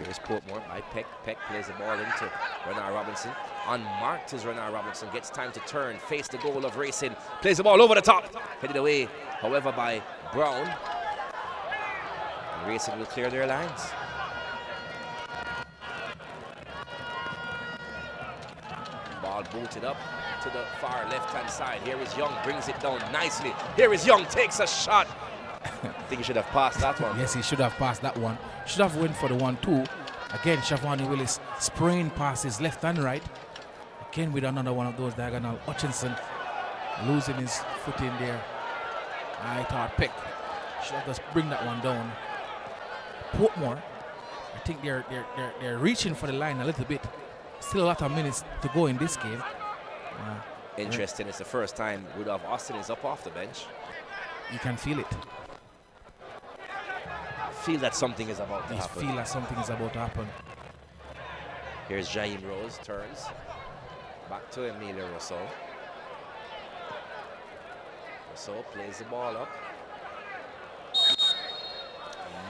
Here's Portmore by Peck. Peck plays the ball into Renard Robinson. Unmarked is Renard Robinson, gets time to turn, face the goal of Racing, plays the ball over the top, headed away, however, by Brown. And Racing will clear their lines. Ball booted up to the far left-hand side. Here is Young, brings it down nicely. Here is Young, takes a shot. I think he should have passed that one. Yes, he should have passed that one. Should have went for the 1-2. Again, Shavani Willis spraying passes left and right. Again with another one of those diagonal. Hutchinson losing his foot in there. I thought Peck should have just bring that one down. Portmore, I think they're reaching for the line a little bit. Still a lot of minutes to go in this game. Interesting, it's the first time Rudolph Austin is up off the bench. You can feel it. Feel that something is about to happen. Feel that something is about to happen. Here's Jaime Rose, turns. Back to Emilio Rousseau. Rousseau plays the ball up.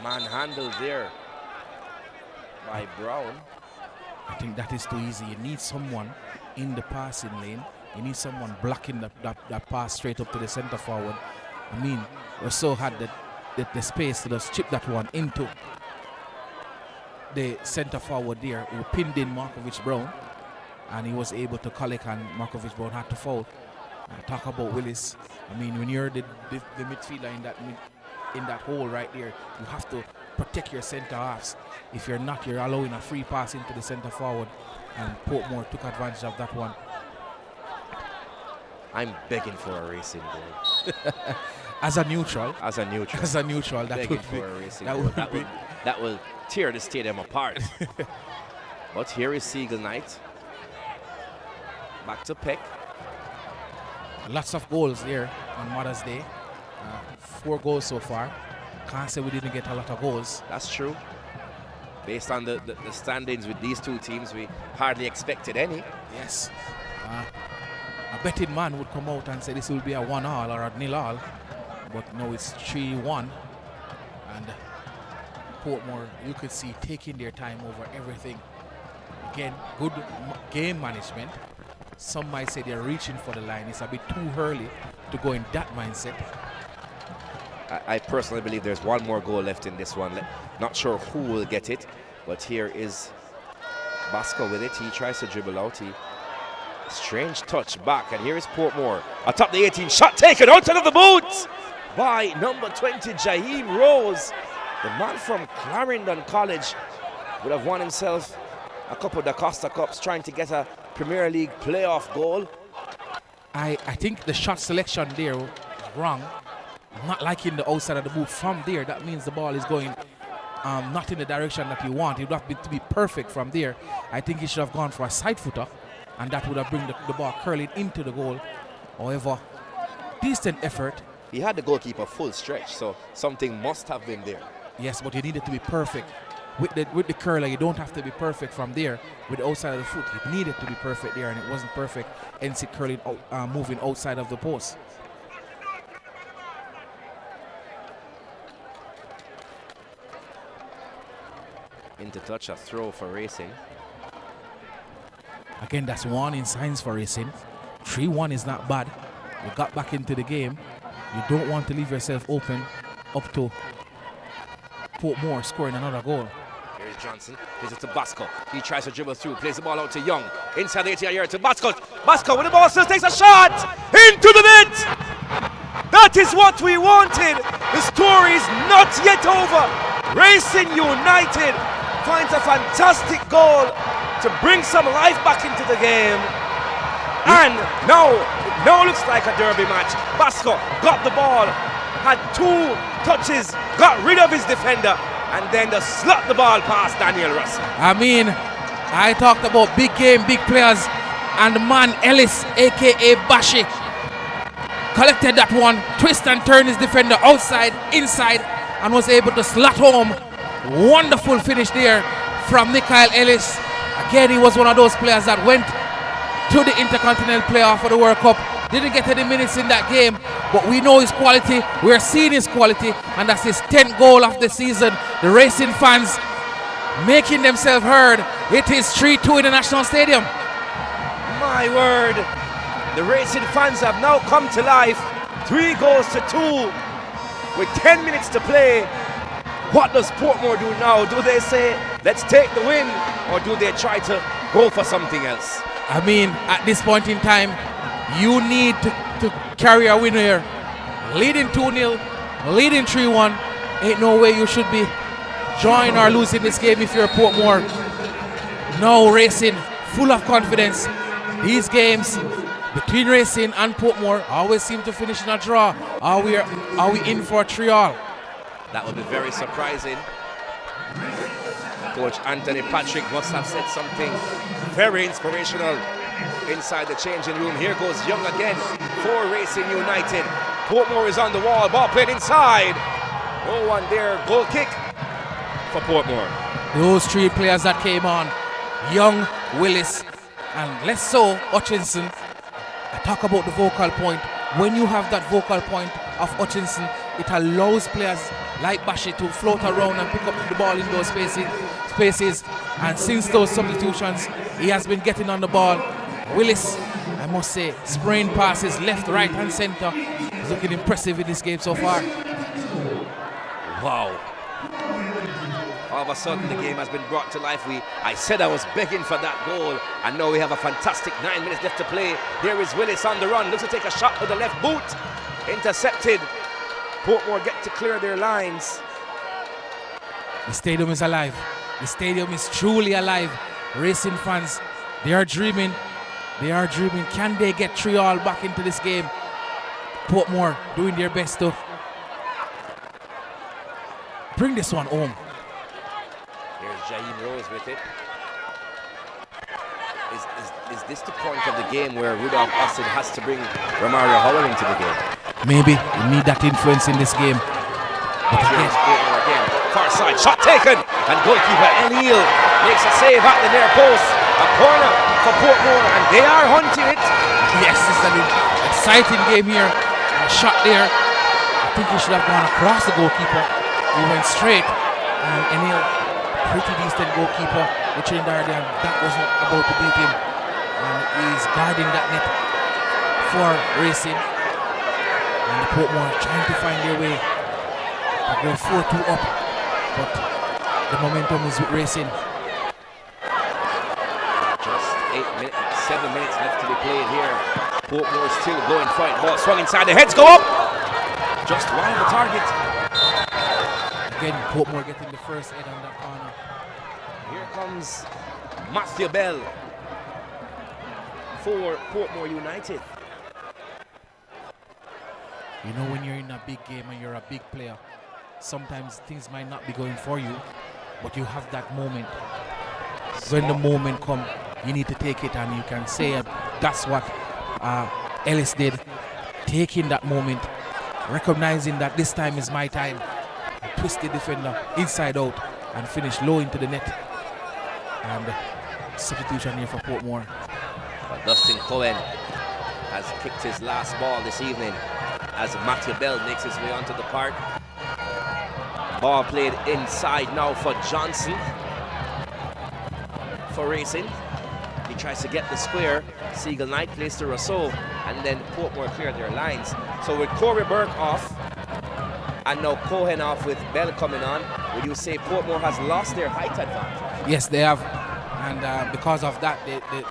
Manhandled there by Brown. I think that is too easy. You need someone in the passing lane. You need someone blocking that pass straight up to the center forward. I mean, Rousseau had the space to just chip that one into the center forward there, who pinned in Markovich Brown, and he was able to collect, and Markovich Brown had to foul. Talk about Willis. I mean, when you're the midfielder in that hole right there, you have to protect your center halves. If you're not, you're allowing a free pass into the center forward, and Portmore took advantage of that one. I'm begging for a Racing goal. As a neutral, that will tear the stadium apart. But here is Seagull Knight. Back to Peck. Lots of goals here on Mother's Day. 4 goals so far. Can't say we didn't get a lot of goals. That's true. Based on the standings with these two teams, we hardly expected any. Yes. A betting man would come out and say this will be a 1-1 or a 0-0. But no, it's 3-1. And Portmore, you could see, taking their time over everything. Again, good game management. Some might say they're reaching for the line. It's a bit too early to go in that mindset. I personally believe there's one more goal left in this one. Not sure who will get it, but here is Basco with it. He tries to dribble out. Strange touch back, and here is Portmore atop the 18. Shot taken outside of the boot by number 20, Jaheim Rose. The man from Clarendon College would have won himself a couple of Da Costa Cups trying to get a Premier League playoff goal. I think the shot selection there was wrong. Not liking the outside of the boot. From there, that means the ball is going not in the direction that you want. It would have to be perfect from there. I think he should have gone for a side footer, and that would have bring the ball curling into the goal. However, decent effort. He had the goalkeeper full stretch, so something must have been there. Yes, but you needed to be perfect. With the curler, you don't have to be perfect from there. With the outside of the foot, you needed to be perfect there, and it wasn't perfect. Hence it curling out, moving outside of the post. Into touch, a throw for Racing. Again, that's warning signs for Racing. 3-1 is not bad. You got back into the game. You don't want to leave yourself open up to Portmore scoring another goal. Johnson. Plays it to Bosco. He tries to dribble through. Plays the ball out to Young. Inside the 80 yard to Bosco. Bosco with the ball still takes a shot into the net. That is what we wanted. The story is not yet over. Racing United finds a fantastic goal to bring some life back into the game. And now looks like a derby match. Bosco got the ball, had 2 touches, got rid of his defender, and then just slot the ball past Daniel Russell. I mean, I talked about big game, big players, and the man Ellis, aka Bashi, collected that one, twist and turn his defender outside, inside, and was able to slot home. Wonderful finish there from Mikael Ellis. Again, he was one of those players that went to the Intercontinental Playoff for the World Cup. Didn't get any minutes in that game, but we know his quality. We're seeing his quality, and that's his 10th goal of the season. The Racing fans making themselves heard. It is 3-2 in the National Stadium. My word, the Racing fans have now come to life. 3 goals to 2 with 10 minutes to play. What does Portmore do now? Do they say, let's take the win, or do they try to go for something else? I mean, at this point in time, you need to carry a win here. Leading 2-0, leading 3-1. Ain't no way you should be drawing or losing this game if you're Portmore. No, Racing, full of confidence. These games between Racing and Portmore always seem to finish in a draw. Are we in for a 3-all? That would be very surprising. Coach Anthony Patrick must have said something very inspirational inside the changing room. Here goes Young again for Racing United. Portmore is on the wall, ball played inside. No one there, goal kick for Portmore. Those 3 players that came on, Young, Willis, and less so Hutchinson. I talk about the vocal point. When you have that vocal point of Hutchinson, it allows players like Bashi to float around and pick up the ball in those spaces. And since those substitutions, he has been getting on the ball. Willis, I must say, spraying passes left, right, and center. He's looking impressive in this game so far. Wow. All of a sudden, the game has been brought to life. I said I was begging for that goal, and now we have a fantastic 9 minutes left to play. Here is Willis on the run. Looks to take a shot with the left boot. Intercepted. Portmore get to clear their lines. The stadium is alive. The stadium is truly alive. Racing fans, they are dreaming. They are dreaming. Can they get 3-all back into this game? Portmore doing their best to bring this one home. Here's Jaheim Rose with it. Is this the point of the game where Rudolph Austin has to bring Romario Howell into the game? Maybe you need that influence in this game. But again, far side, shot taken, and goalkeeper O'Neill makes a save at the near post. A corner for Portmore, and they are hunting it. Yes, it's an exciting game here. A shot there. I think he should have gone across the goalkeeper. He went straight, and O'Neill, pretty decent goalkeeper, the Trinidadian, that wasn't about to beat him. And he's guarding that net for Racing. And Portmore trying to find their way. They're going 4-2 up, but the momentum is with Racing. Just 7 minutes left to be played here. Portmore still going for it. Ball swung inside. The heads go up. Just wide of the target. Again, Portmore getting the first head on that corner. Here comes Matthew Bell for Portmore United. You know, when you're in a big game and you're a big player, sometimes things might not be going for you, but you have that moment. When the moment comes, you need to take it, and you can say that's what Ellis did. Taking that moment, recognizing that this time is my time. Twist the defender inside out and finish low into the net. And substitution here for Portmore. But Dustin Cohen has kicked his last ball this evening as Matthew Bell makes his way onto the park. Ball played inside now for Johnson. For Racing. He tries to get the square. Siegel Knight plays to Rousseau, and then Portmore clear their lines. So with Corey Burke off, and now Cohen off with Bell coming on, would you say Portmore has lost their height advantage? Yes, they have. And because of that,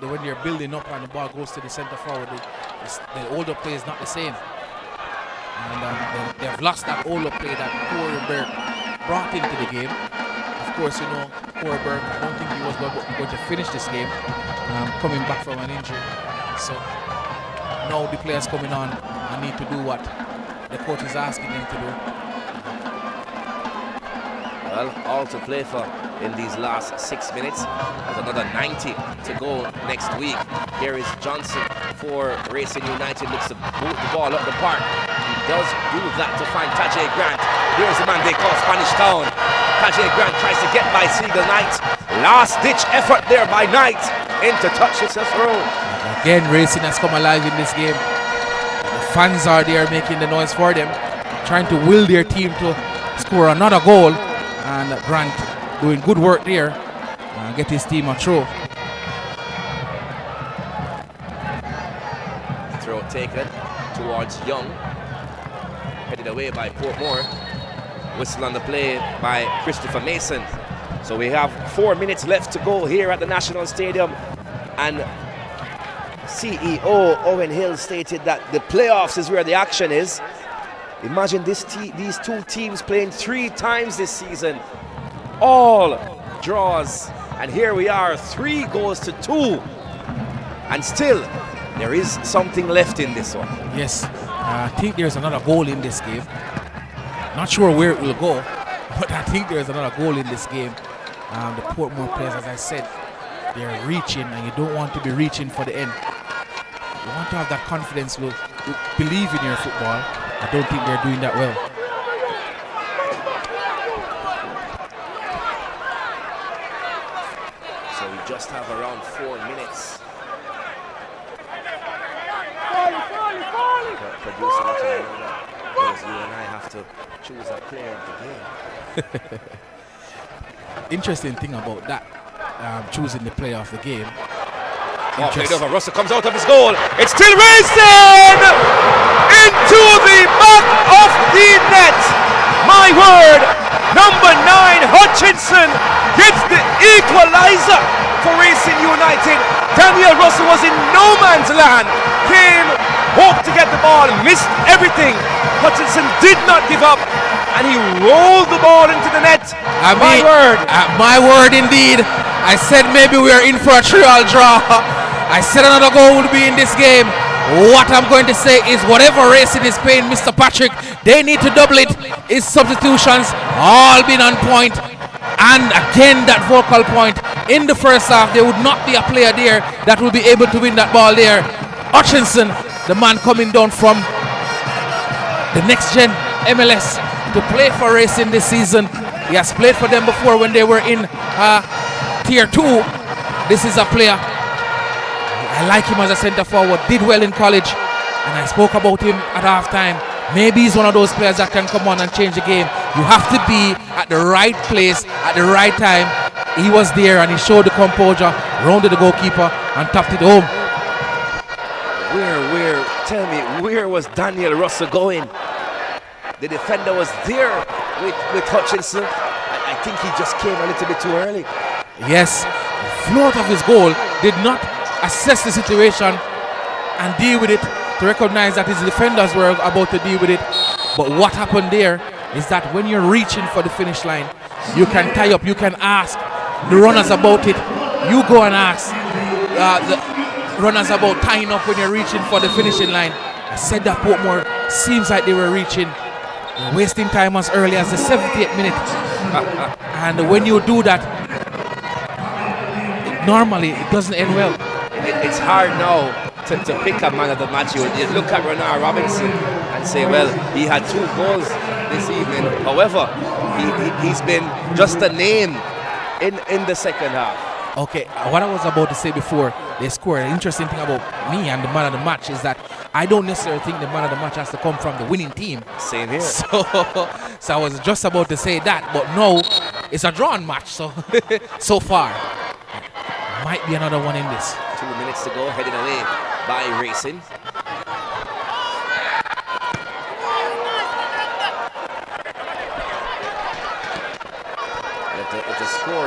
when they're building up and the ball goes to the center forward, the hold up play is not the same. And they've lost that hold up play that Corey Burke brought into the game. Of course, you know, Corey Burke, I don't think he was going to finish this game coming back from an injury. So now the players coming on and need to do what the coach is asking them to do. Well, all to play for in these last 6 minutes. There's another 90 to go next week. Here is Johnson for Racing United. Looks to boot the ball up the park. He does do that to find Tajay Grant. Here's the man they call Spanish Town. Tajay Grant tries to get by Seagull Knight. Last ditch effort there by Knight into touch. It's a throw. Again, Racing has come alive in this game. The fans are there making the noise for them, trying to will their team to score another goal. And Grant doing good work there and get his team a throw. Throw taken towards Young. Headed away by Portmore. Whistle on the play by Christopher Mason. So we have 4 minutes left to go here at the National Stadium. And CEO Owen Hill stated that the playoffs is where the action is. Imagine these two teams playing 3 times this season. All draws. And here we are, 3 goals to 2. And still, there is something left in this one. Yes, I think there's another goal in this game. Not sure where it will go, but I think there's another goal in this game. The Portmore players, as I said, they're reaching, and you don't want to be reaching for the end. You want to have that confidence to believe in your football. I don't think they're doing that well. So we just have around 4 minutes. Producer, because you and I have to choose a player of the game. Interesting thing about that, choosing the player of the game. Oh, played over. Russell comes out of his goal. It's still racing into the back of the net. My word, number 9 Hutchinson gets the equalizer for Racing United. Daniel Russell was in no man's land. Came, hoped to get the ball, missed everything. Hutchinson did not give up, and he rolled the ball into the net. My word. My word indeed. I said maybe we are in for a 3-all draw. I said another goal would be in this game. What I'm going to say is whatever Racing is paying Mr. Patrick, they need to double it. His substitutions all been on point. And again, that vocal point. In the first half, there would not be a player there that will be able to win that ball there. Hutchinson, the man coming down from the next gen MLS to play for Racing this season. He has played for them before when they were in Tier 2. This is a player. I like him as a centre forward, did well in college, and I spoke about him at halftime. Maybe he's one of those players that can come on and change the game. You have to be at the right place at the right time. He was there and he showed the composure, rounded the goalkeeper and tapped it home. Tell me, where was Daniel Russell going? The defender was there with Hutchinson. I think he just came a little bit too early. Yes, the float of his goal did not assess the situation and deal with it to recognize that his defenders were about to deal with it. But what happened there is that when you're reaching for the finish line, you can tie up, you can ask the runners about it. You go and ask the runners about tying up when you're reaching for the finishing line. I said that Portmore seems like they were reaching. They're wasting time as early as the 78th minute. And when you do that, normally it doesn't end well. It's hard now to pick a man of the match. You look at Renard Robinson and say, well, he had 2 goals this evening. However, he's been just a name in the second half. Okay, what I was about to say before they scored, an interesting thing about me and the man of the match is that I don't necessarily think the man of the match has to come from the winning team. Same here. So I was just about to say that, but no, it's a drawn match, so far. Might be another one in this. 2 minutes to go, headed away by Racing.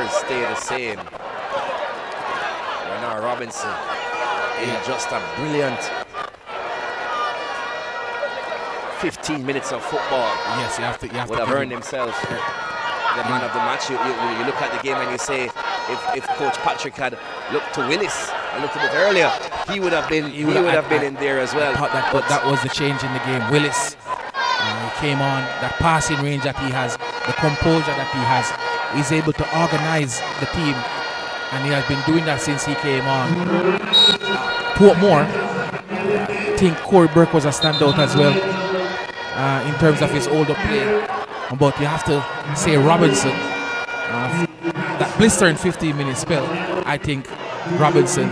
scores stay the same. Bernard Robinson in just a brilliant 15 minutes of football. Yes, you have to would have earned himself the man of the match. You look at the game and you say, if Coach Patrick had looked to Willis and looked a bit earlier, he would have been in there as well. But that was the change in the game. Willis, he came on, that passing range that he has, the composure that he has, he's able to organize the team, and he has been doing that since he came on. Portmore, I think Corey Burke was a standout as well in terms of his older play. But you have to say Robinson, that blistering 15-minute spell, I think Robinson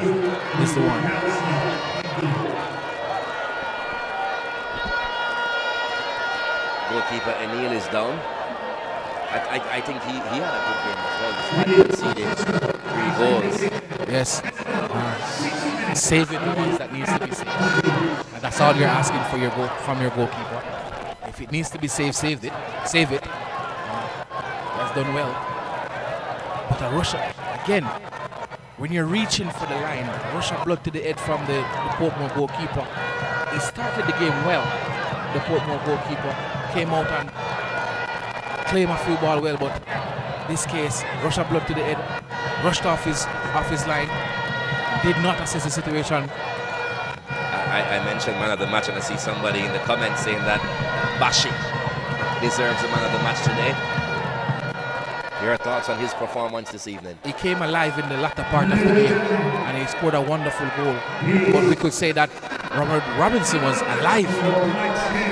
is the one. Goalkeeper O'Neill is down. I think he had a good game as well, despite conceding 3 goals. Yes, saving the ones that needs to be saved. And that's all you're asking for from your goalkeeper. If it needs to be saved, save it. That's done well. But a rush, again, when you're reaching for the line, rush of blood to the head from the Portmore goalkeeper. He started the game well. The Portmore goalkeeper came out and claimed a few ball well, but this case, rush of blood to the head, rushed off his line, did not assess the situation. I mentioned man of the match, and I see somebody in the comments saying that Bashi deserves the man of the match today. Your thoughts on his performance this evening? He came alive in the latter part of the game, and he scored a wonderful goal. But we could say that Robert Robinson was alive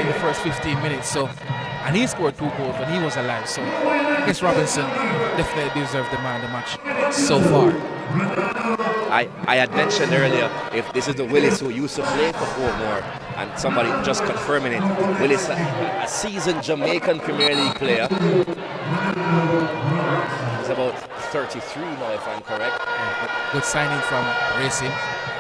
in the first 15 minutes. And he scored 2 goals when he was alive. So I guess Robinson definitely deserved the man of the match so far. I had mentioned earlier, if this is the Willis who used to play for Portmore, and somebody just confirming it, Willis, a seasoned Jamaican Premier League player. He's about 33 now, if I'm correct. Good signing from Racing.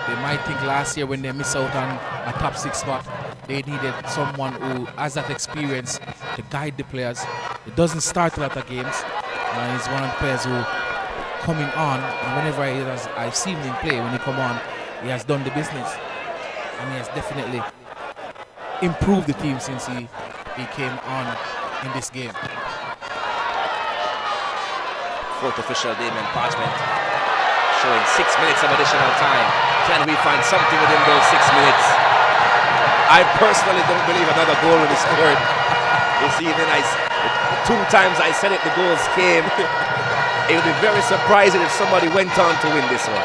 They might think last year when they missed out on a top 6 spot, they needed someone who has that experience to guide the players. He doesn't start a lot of games. He's one of the players who coming on, and whenever I've seen him play, when he come on, he has done the business. And he has definitely improved the team since he came on in this game. Fourth official, Damien Parchment, showing 6 minutes of additional time. Can we find something within those 6 minutes? I personally don't believe another goal will be scored this evening. 2 times I said it, the goals came. It would be very surprising if somebody went on to win this one.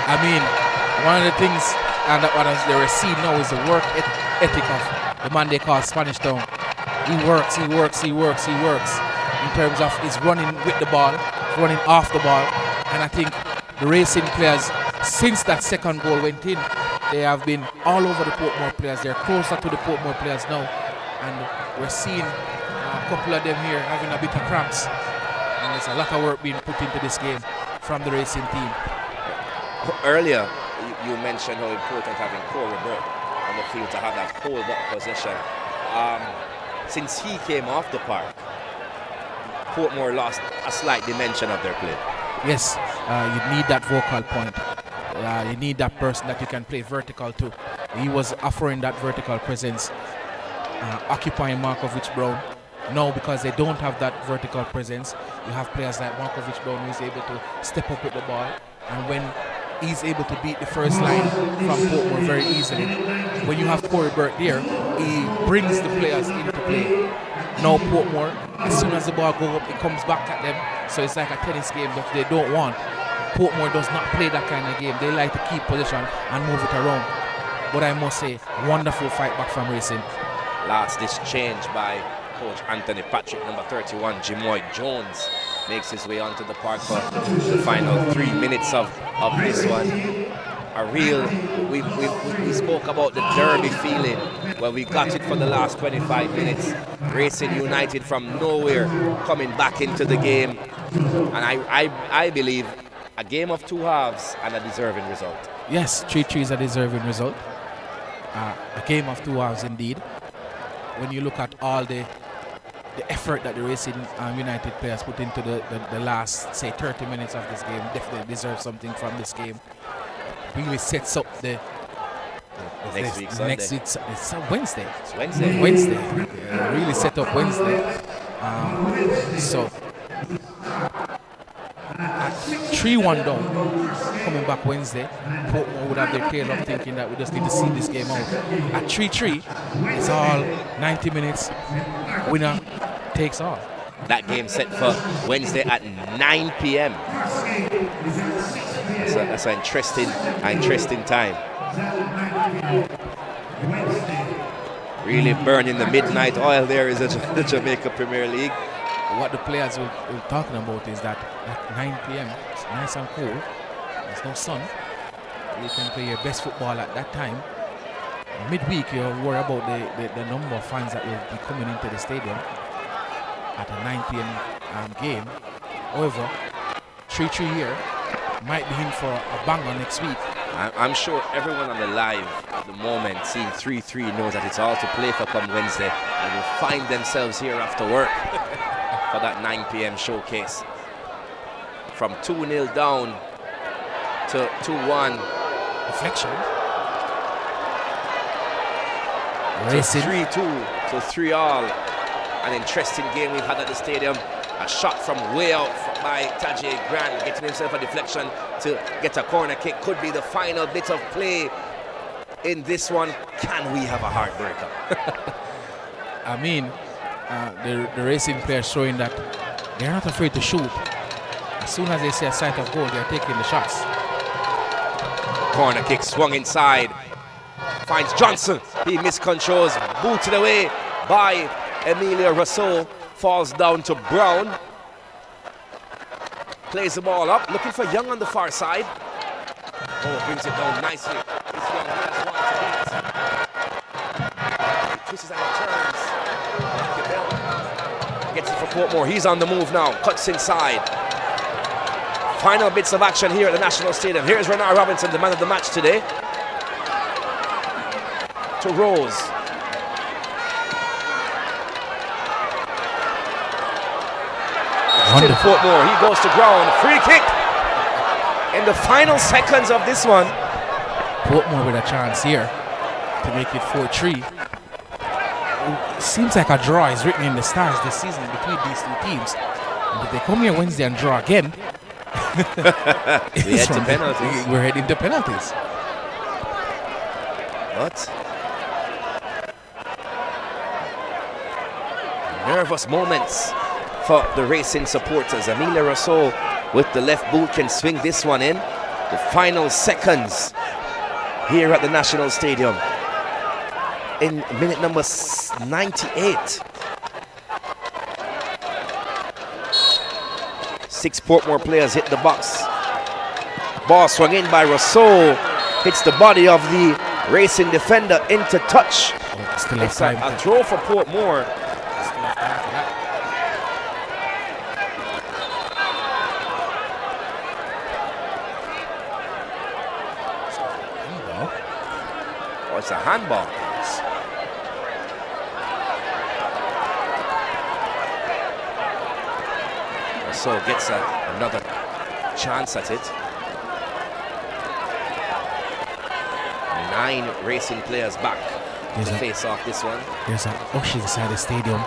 I mean, one of the things and what they were seeing now is the work ethic of the man they call Spanish Town. He works in terms of his running with the ball, running off the ball. And I think the Racing players, since that second goal went in, they have been all over the Portmore players. They're closer to the Portmore players now. And we're seeing a couple of them here having a bit of cramps. And there's a lot of work being put into this game from the Racing team. Earlier, you mentioned how important having Corey Burke on the field to have that hold-up possession. Since he came off the park, Portmore lost a slight dimension of their play. Yes, you need that vocal point. You need that person that you can play vertical to. He was offering that vertical presence, occupying Markovic-Brown. Now, because they don't have that vertical presence, you have players like Markovic-Brown who is able to step up with the ball, and when he's able to beat the first line from Portmore very easily. When you have Corey Burke there, he brings the players into play. Now Portmore, as soon as the ball goes up, it comes back at them. So it's like a tennis game that they don't want. Portmore does not play that kind of game. They like to keep possession and move it around. But I must say, wonderful fight back from Racing. Last ditch change by Coach Anthony Patrick, number 31, Jimoy Jones, makes his way onto the park for the final 3 minutes of this one. A real, we spoke about the derby feeling where we got it for the last 25 minutes. Racing United from nowhere coming back into the game. And I believe a game of 2 halves and a deserving result. Yes, 3-3 is a deserving result. A game of 2 halves indeed. When you look at all the the effort that the Racing United players put into the last, say, 30 minutes of this game definitely deserve something from this game. Really sets up the next week, Sunday. Next week, it's Wednesday. It's Wednesday. Wednesday. Yeah, really set up Wednesday. So, at 3-1 down, coming back Wednesday, Portmore would have their tail up thinking that we just need to see this game out. At 3-3, it's all 90 minutes, winner takes all. That game set for Wednesday at 9 p.m. That's an interesting time. Really burning the midnight oil there is the Jamaica Premier League. What the players were talking about is that at 9 p.m. it's nice and cool. There's no sun. You can play your best football at that time. Midweek, you worry about the number of fans that will be coming into the stadium at a 9 p.m. game. However, 3-3 here might be in for a banger next week. I'm sure everyone on the live at the moment seeing 3-3 knows that it's all to play for come Wednesday and will find themselves here after work for that 9 p.m. showcase. From 2-0 down to 2-1. Deflection. Racing. 3-2 to 3-all. An interesting game we've had at the stadium. A shot from way out by Tajay Grant, getting himself a deflection to get a corner kick. Could be the final bit of play in this one. Can we have a heartbreaker? I mean, the Racing players showing that they're not afraid to shoot. As soon as they see a sight of goal, they're taking the shots. Corner kick swung inside. Finds Johnson. He miscontrols. Booted away by Emilio Rousseau. Falls down to Brown. Plays the ball up. Looking for Young on the far side. Oh, brings it down nicely. This Young has one to beat. He twists and turns. Gets it for Portmore. He's on the move now. Cuts inside. Final bits of action here at the National Stadium. Here's Renard Robinson, the man of the match today. To Rose. Still Portmore, he goes to ground. Free kick in the final seconds of this one. Portmore with a chance here to make it 4-3. It seems like a draw is written in the stars this season between these two teams. And if they come here Wednesday and draw again, we head to penalties. We're heading to penalties. What? Nervous moments for the Racing supporters. Emilio Rousseau with the left boot can swing this one in. The final seconds here at the National Stadium in minute number 98. 6 Portmore players hit the box. Ball swung in by Rousseau. Hits the body of the Racing defender into touch. Still it's a throw for Portmore. Oh, it's a handball. So gets another chance at it. 9 Racing players back to face off this one. There's an Ush inside the stadium.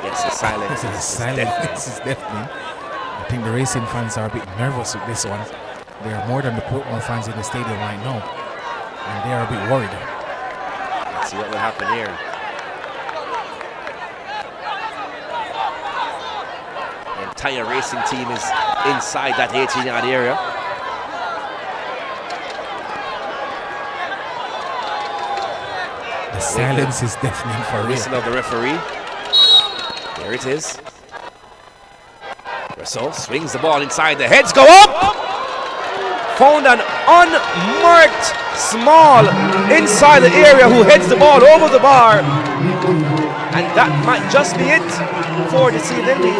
Yes, the silence. This is silent. This is deafening. I think the Racing fans are a bit nervous with this one. There are more than the Portmore fans in the stadium right now, and they are a bit worried. Let's see what will happen here. The entire Racing team is inside that 18-yard area. The silence is deafening for real. Whistle of the referee. There it is. Russell swings the ball inside. The heads go up. Found an unmarked Small inside the area who heads the ball over the bar. And that might just be it for this evening. We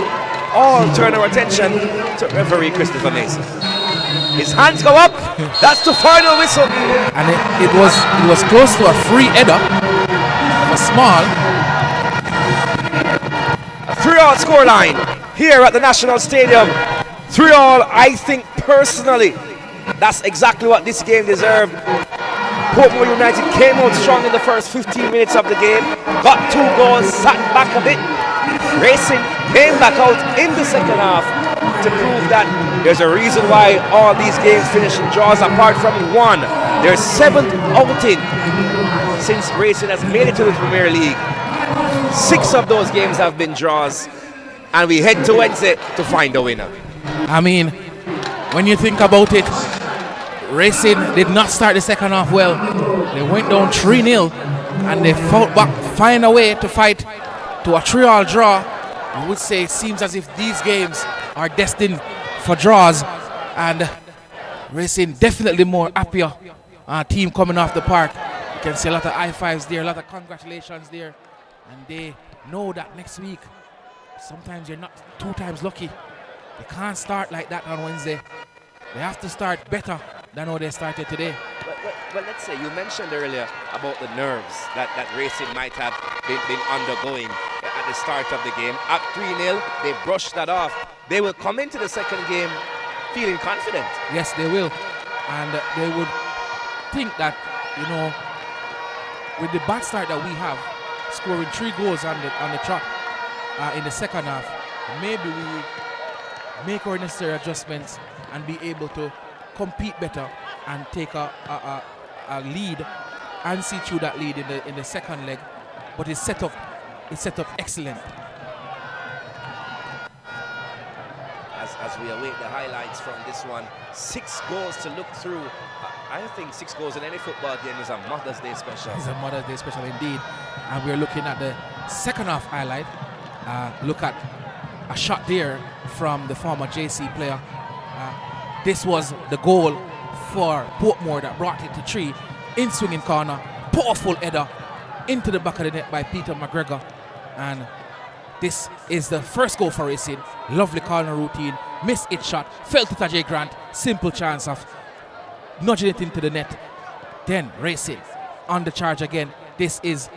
all turn our attention to referee Christopher Mason. His hands go up. That's the final whistle. And it was close to a free header of a Small. A scoreline here at the National Stadium. 3-all, I think personally, that's exactly what this game deserved. Portmore United came out strong in the first 15 minutes of the game, got 2 goals, sat back a bit. Racing came back out in the second half to prove that there's a reason why all these games finish in draws apart from one. Their 7th outing since Racing has made it to the Premier League. 6 of those games have been draws, and we head to Wednesday to find a winner. I mean, when you think about it, Racing did not start the second half well. They went down 3-0 and they fought back, find a way to fight to a 3-all draw. I would say it seems as if these games are destined for draws, and Racing definitely more happier team coming off the park. You can see a lot of high fives there, a lot of congratulations there, and they know that next week sometimes you're not 2 times lucky. They can't start like that on Wednesday. They have to start better than how they started today. But let's say, you mentioned earlier about the nerves that Racing might have been undergoing at the start of the game. At 3-0, they brushed that off. They will come into the second game feeling confident. Yes, they will. And they would think that, you know, with the bad start that we have, scoring 3 goals on the trot in the second half, maybe we make our necessary adjustments and be able to compete better and take a lead and see through that lead in the second leg. But it's set up excellent. As we await the highlights from this one, 6 goals to look through. I think 6 goals in any football game is a Mother's Day special. It's a Mother's Day special indeed. And we're looking at the second half highlight. Look at a shot there from the former JC player. This was the goal for Portmore that brought it to 3. In swinging corner, powerful header into the back of the net by Peter McGregor. And this is the first goal for Racing. Lovely corner routine, missed it shot, fell to Tajay Grant, simple chance of nudging it into the net. Then Racing on the charge again. This is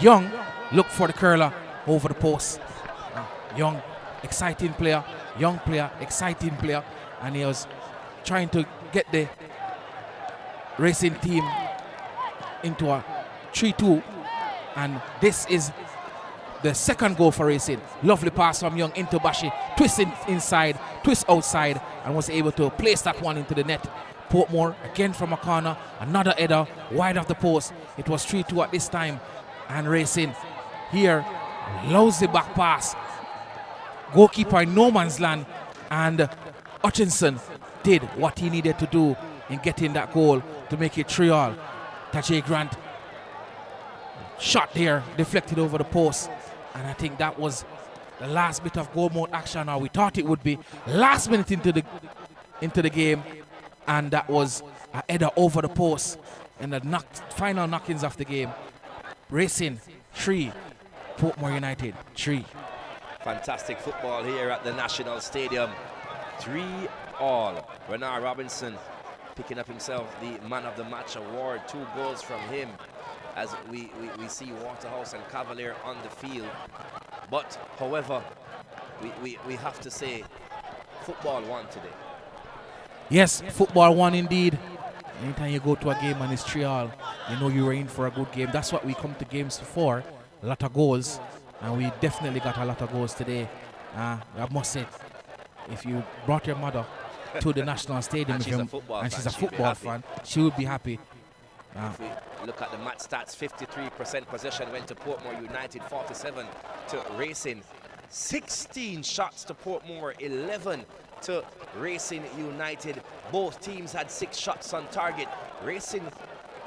Young, look for the curler over the post. Young, exciting player, young player, exciting player, and he was trying to get the Racing team into a 3-2, and this is the second goal for Racing. Lovely pass from Young into Bashi, twist inside, twist outside, and was able to place that one into the net. Portmore again from a corner, another header wide of the post. It was 3-2 at this time, and Racing here lousy back pass. Goalkeeper in no man's land, and Hutchinson did what he needed to do in getting that goal to make it 3-all. Tajay Grant shot there, deflected over the post, and I think that was the last bit of goal mode action, or we thought it would be. Last minute into the game, and that was a header over the post in the final knockings of the game. Racing 3, Portmore United 3. Fantastic football here at the National Stadium. 3-all. Renard Robinson picking up himself the Man of the Match award. 2 goals from him as we see Waterhouse and Cavalier on the field. But, however, we have to say football won today. Yes, football won indeed. Anytime you go to a game and it's 3-all, you know you're in for a good game. That's what we come to games for. A lot of goals. And we definitely got a lot of goals today. I must say, if you brought your mother to the National Stadium and she's a football fan, she would be happy. If we look at the match stats, 53% possession went to Portmore United, 47 to Racing. 16 shots to Portmore, 11 to Racing United. Both teams had 6 shots on target. Racing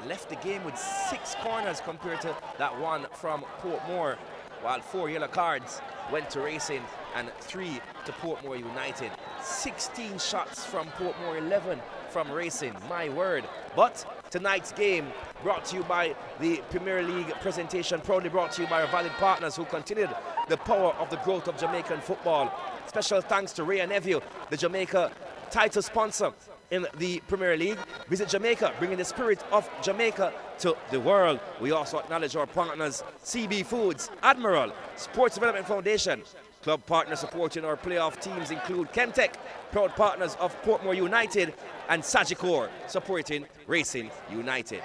left the game with 6 corners compared to that one from Portmore, while 4 yellow cards went to Racing and 3 to Portmore United. 16 shots from Portmore, 11 from Racing, my word. But tonight's game brought to you by the Premier League presentation, proudly brought to you by our valued partners who continued the power of the growth of Jamaican football. Special thanks to Ray and Neville, the Jamaica title sponsor in the Premier League. Visit Jamaica, bringing the spirit of Jamaica to the world. We also acknowledge our partners, CB Foods, Admiral, Sports Development Foundation. Club partners supporting our playoff teams include Chemtech, proud partners of Portmore United, and Sagicor, supporting Racing United.